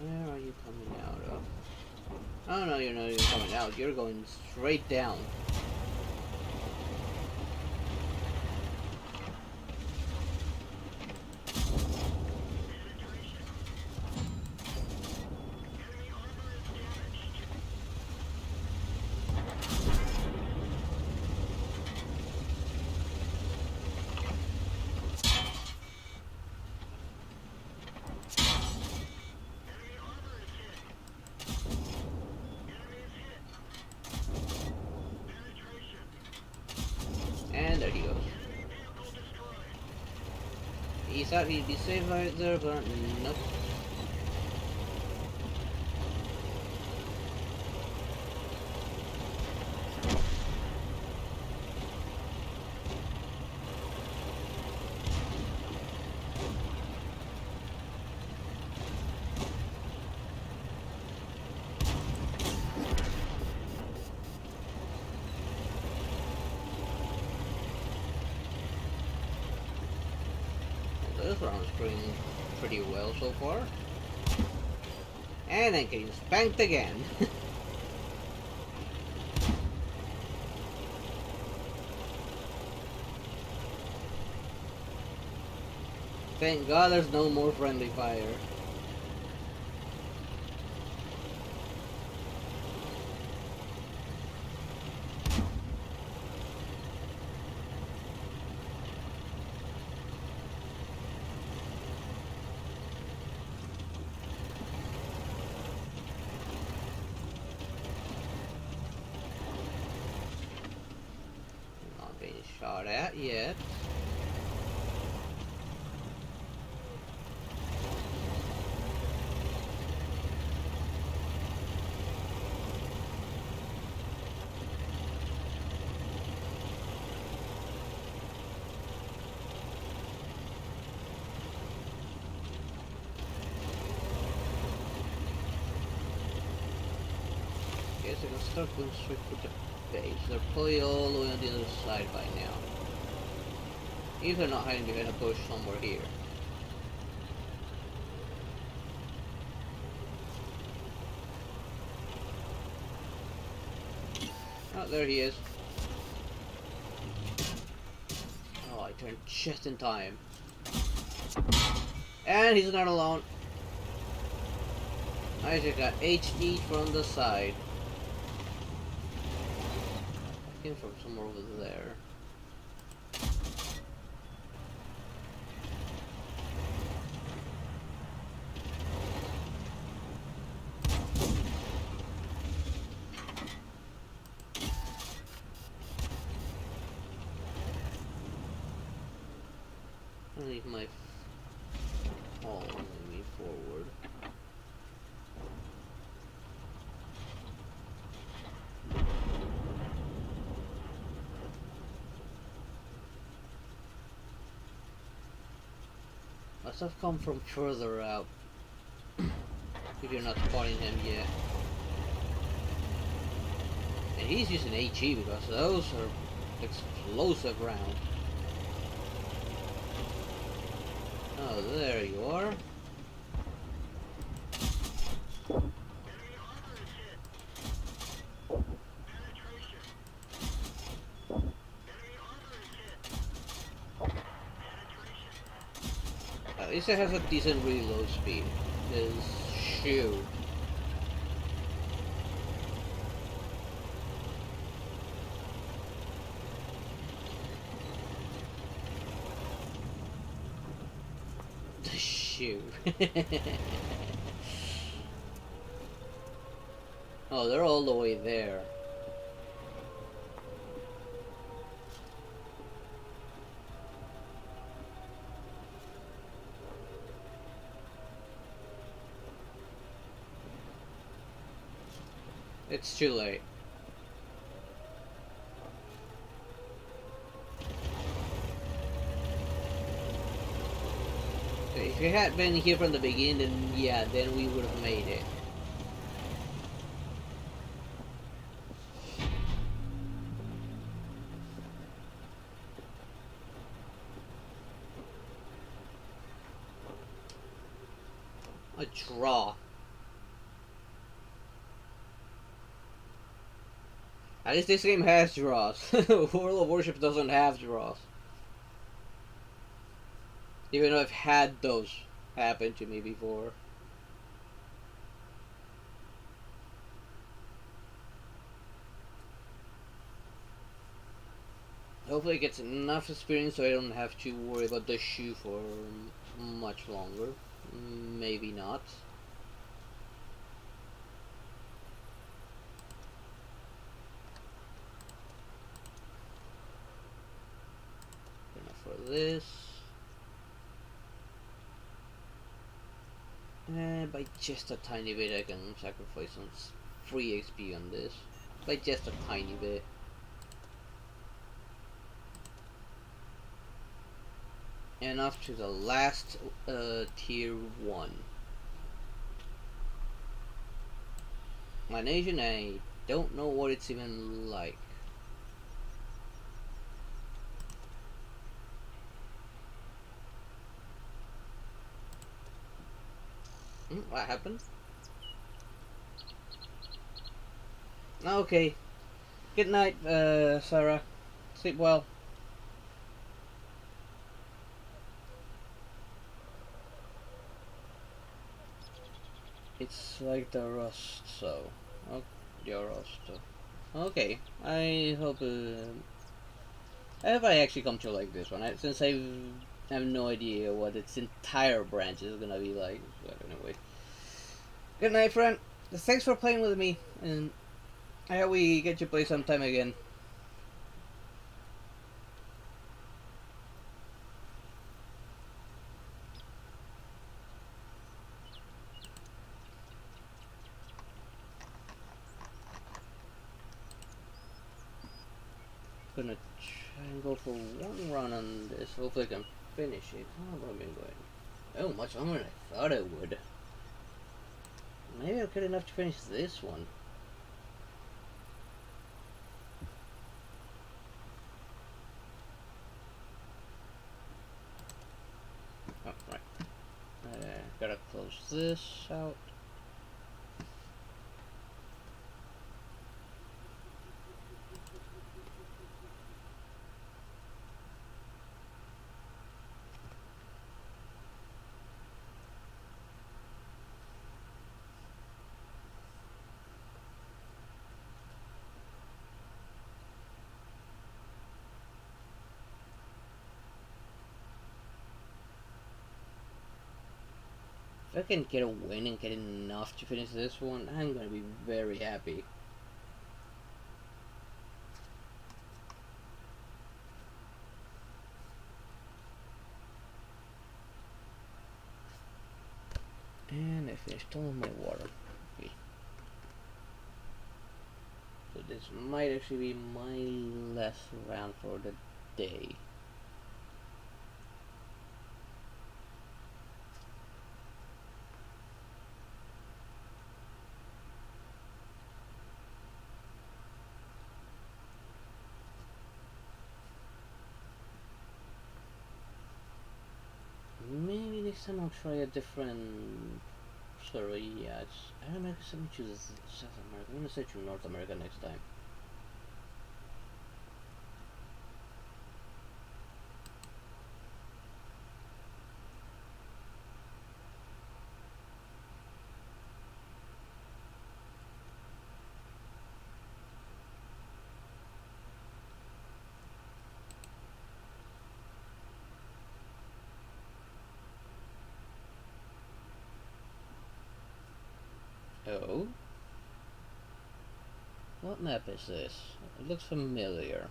Where are you coming out of? Oh no, you're not even coming out. You're going straight down. And there he goes. He thought he'd be safe right there, but nope. This round's going pretty well so far. And then getting spanked again. Thank God there's no more friendly fire. Not being shot at yet. Guess I can start going straight for the base. They're probably all the way on the other side by now. If they're not hiding behind a bush somewhere here. Oh, there he is. Oh, I turned just in time. And he's not alone. I just got HD from the side. Came from somewhere over there. I'll leave my me forward. Must have come from further out. If you're not spotting him yet. And he's using HE because those are explosive rounds. Oh, there you are. At least it has a decent reload speed. This shoe. The shoe. Oh, they're all the way there. It's too late. If he had been here from the beginning, then yeah, then we would have made it. A draw. At least this game has draws. World of Warship doesn't have draws. Even though I've had those happen to me before. Hopefully it gets enough experience so I don't have to worry about the shoe for much longer. Maybe not. Enough for this. And by just a tiny bit I can sacrifice some free XP on this. By just a tiny bit. And off to the last tier 1. My nation, I don't know what it's even like. What happened? Okay. Good night, Sarah. Sleep well. It's like the rust, so. Oh, your rust. Okay. I hope I actually come to like this one, since I have no idea what its entire branch is gonna be like. But anyway. Good night, friend. Thanks for playing with me, and I hope we get to play sometime again. Gonna try and go for one run on this. Hopefully I can finish it. How long have I been going? Oh, much longer than I thought I would. Maybe I'll get enough to finish this one. Oh, right. Gotta close this out. If I can get a win and get enough to finish this one, I'm gonna be very happy. And I finished all of my water. Okay. So this might actually be my last round for the day. Maybe next time I'll try a different. Sorry, yeah, I don't know if someone chooses South America. I'm gonna say to North America next time. Oh? What map is this? It looks familiar.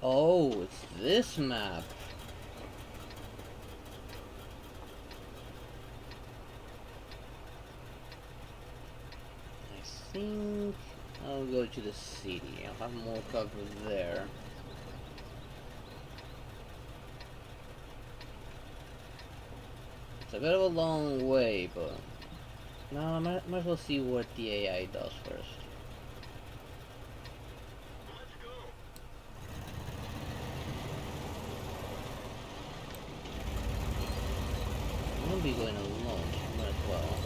Oh, it's this map. I think I'll go to the city. I'll have more cover there. It's a bit of a long way, but no, I might as well see what the AI does first. Let's go. I'm gonna be going alone, so I might as well.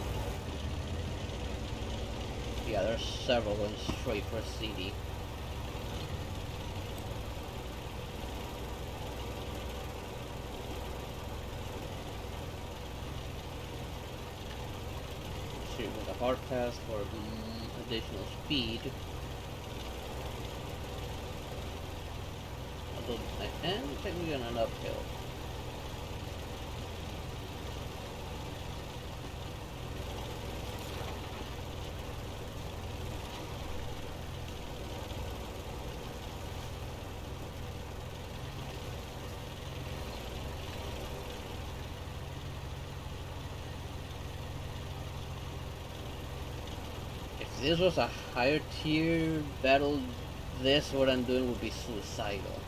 Yeah, there's several going straight for CD. Shoot with a hard pass for additional speed. Although I am technically on an uphill. If this was a higher tier battle, this what I'm doing would be suicidal.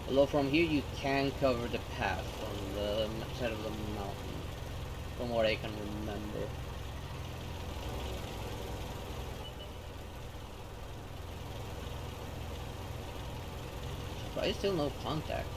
Although from here you can cover the path on the side of the mountain, from what I can remember. Surprised still no contact.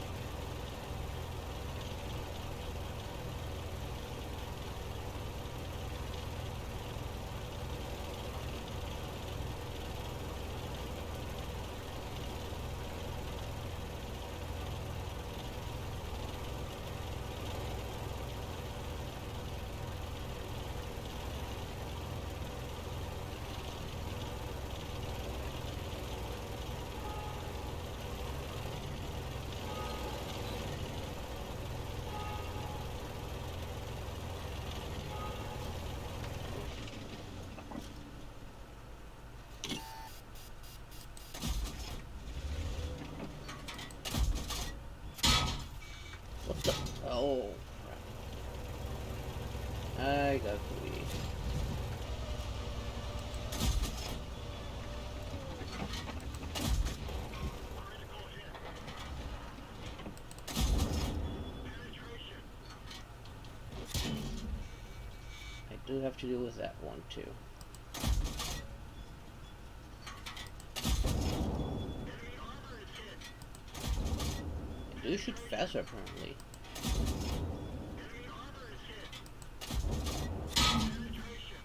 What the? Oh, crap. I got to leave. Critical hit. Penetration. I do have to deal with that one too. Enemy armor is hit. I do shoot faster apparently. Enemy armor is hit. Penetration.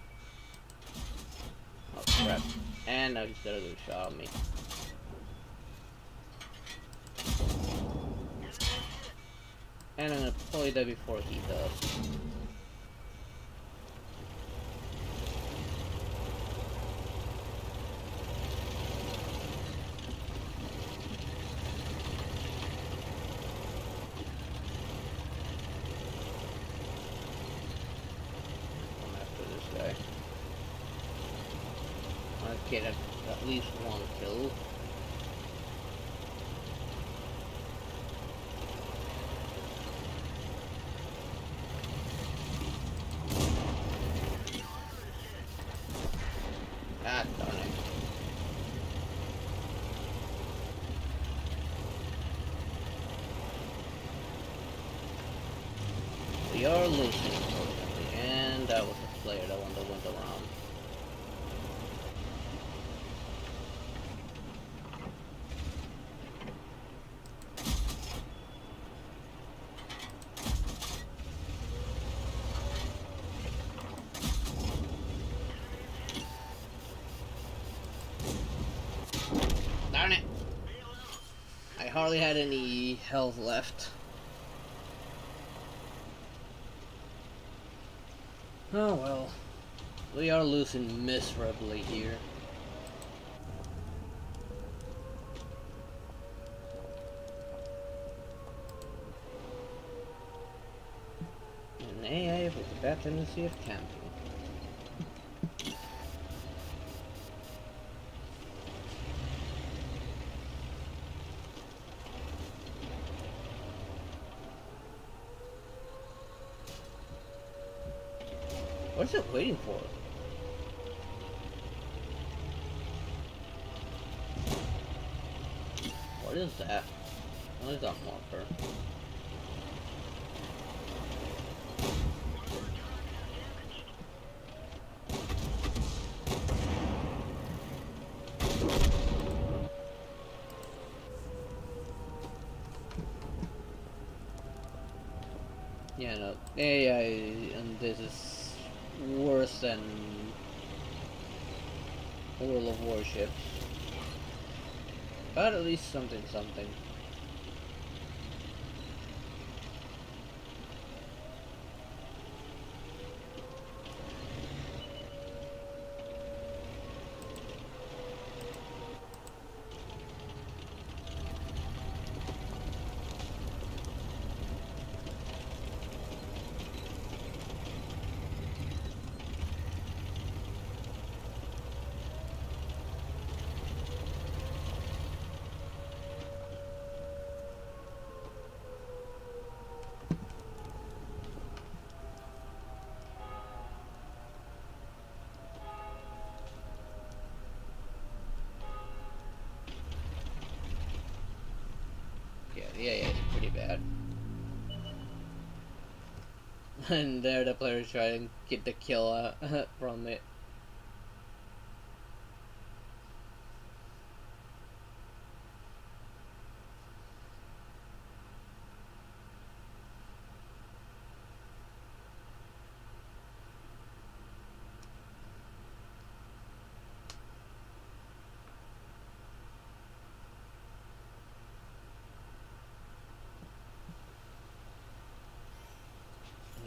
Oh crap. And now he's got a good shot on me. And I'm gonna probably die before he does. I'm after this guy. Okay, that's at least one kill. Ah, darn it. We are losing, unfortunately, and that was the player that won the went around. Darn it! I hardly had any health left. Oh well. We are losing miserably here. An AI with a bad tendency of camping. What is it waiting for? What is that? What is that marker? Yeah, no. AI and this is worse than World of Warships. But at least something. Yeah, the AI is pretty bad. And there the players try and get the kill from it.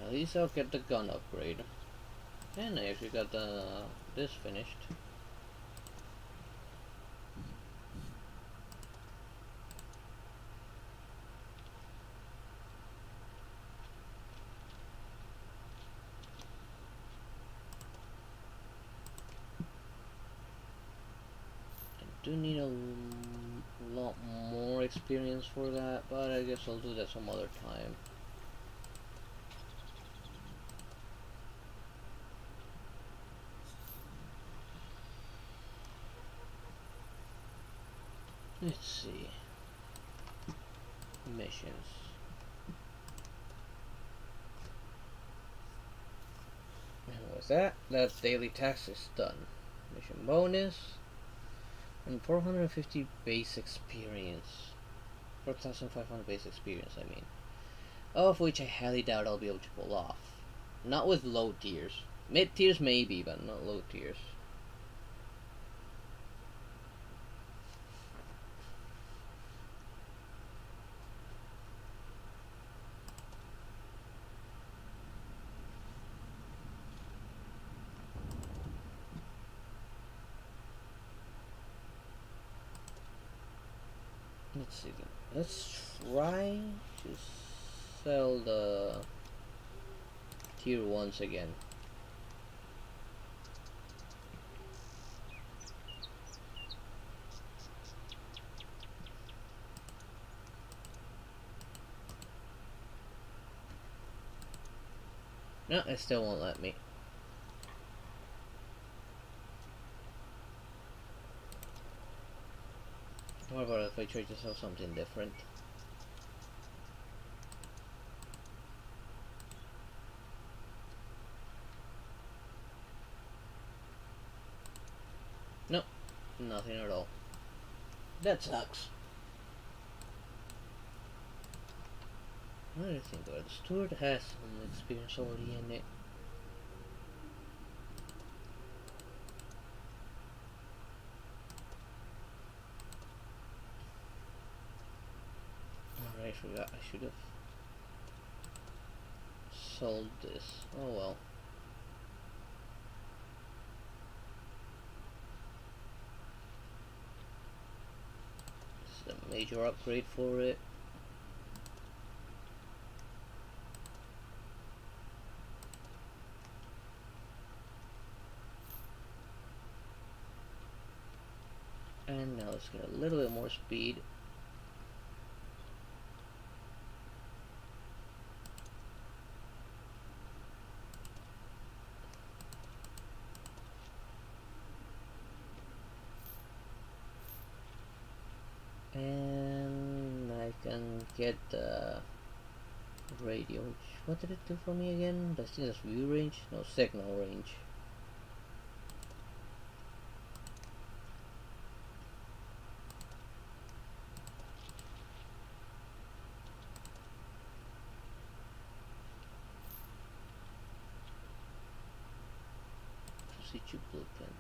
At least I'll get the gun upgrade. And I actually got this finished. I do need a lot more experience for that, but I guess I'll do that some other time. Let's see. Missions. And what's that? That daily task is done. Mission bonus. And 450 base experience. 4,500 base experience, I mean. Of which I highly doubt I'll be able to pull off. Not with low tiers. Mid tiers maybe, but not low tiers. Let's see. Let's try to sell the tier 1s again. No, it still won't let me. What about if I try to sell something different? Nope, nothing at all. That sucks. What do you think about it? Stuart has some experience already in it. Alright, I forgot. I should have sold this. Oh well. This is a major upgrade for it. And now let's get a little bit more speed. And get the radio. What did it do for me again? I think that's view range? No, signal range. Procedure blueprint.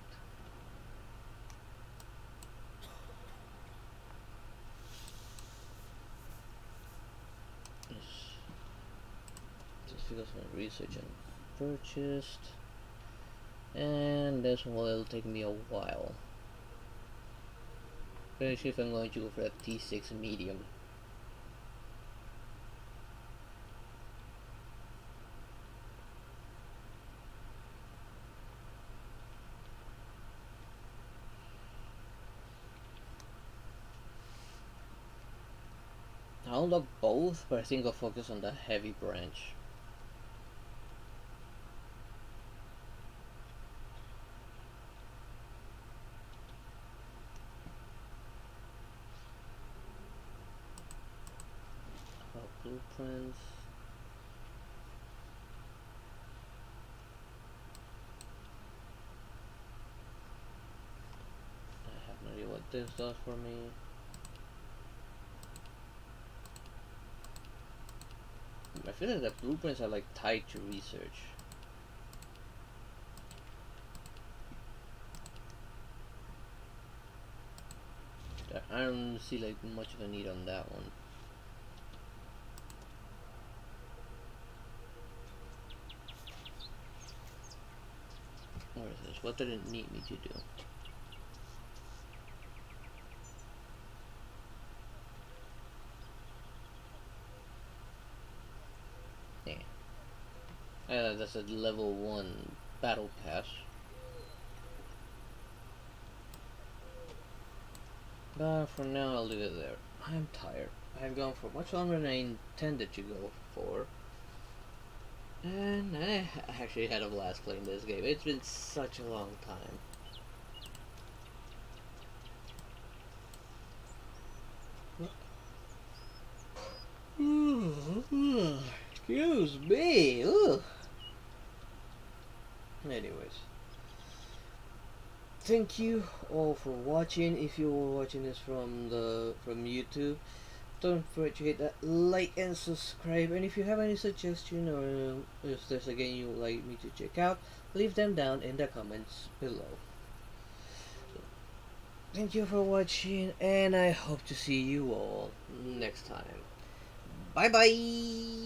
Because of research and purchased, and this one will take me a while. Especially if I'm going to go for a T6 medium. I'll look both, but I think I'll focus on the heavy branch. Blueprints. I have no idea what this does for me. I feel like the blueprints are like tied to research. I don't see like much of a need on that one. What is this? What did it need me to do? Yeah. That's a level 1 battle pass. But for now, I'll leave it there. I'm tired. I've gone for much longer than I intended to go for. And I actually had a blast playing this game. It's been such a long time. Excuse me. Ugh. Anyways, thank you all for watching. If you were watching this from YouTube, don't forget to hit that like and subscribe. And if you have any suggestion or if there's a game you would like me to check out, leave them down in the comments below. So, thank you for watching, and I hope to see you all next time. Bye bye.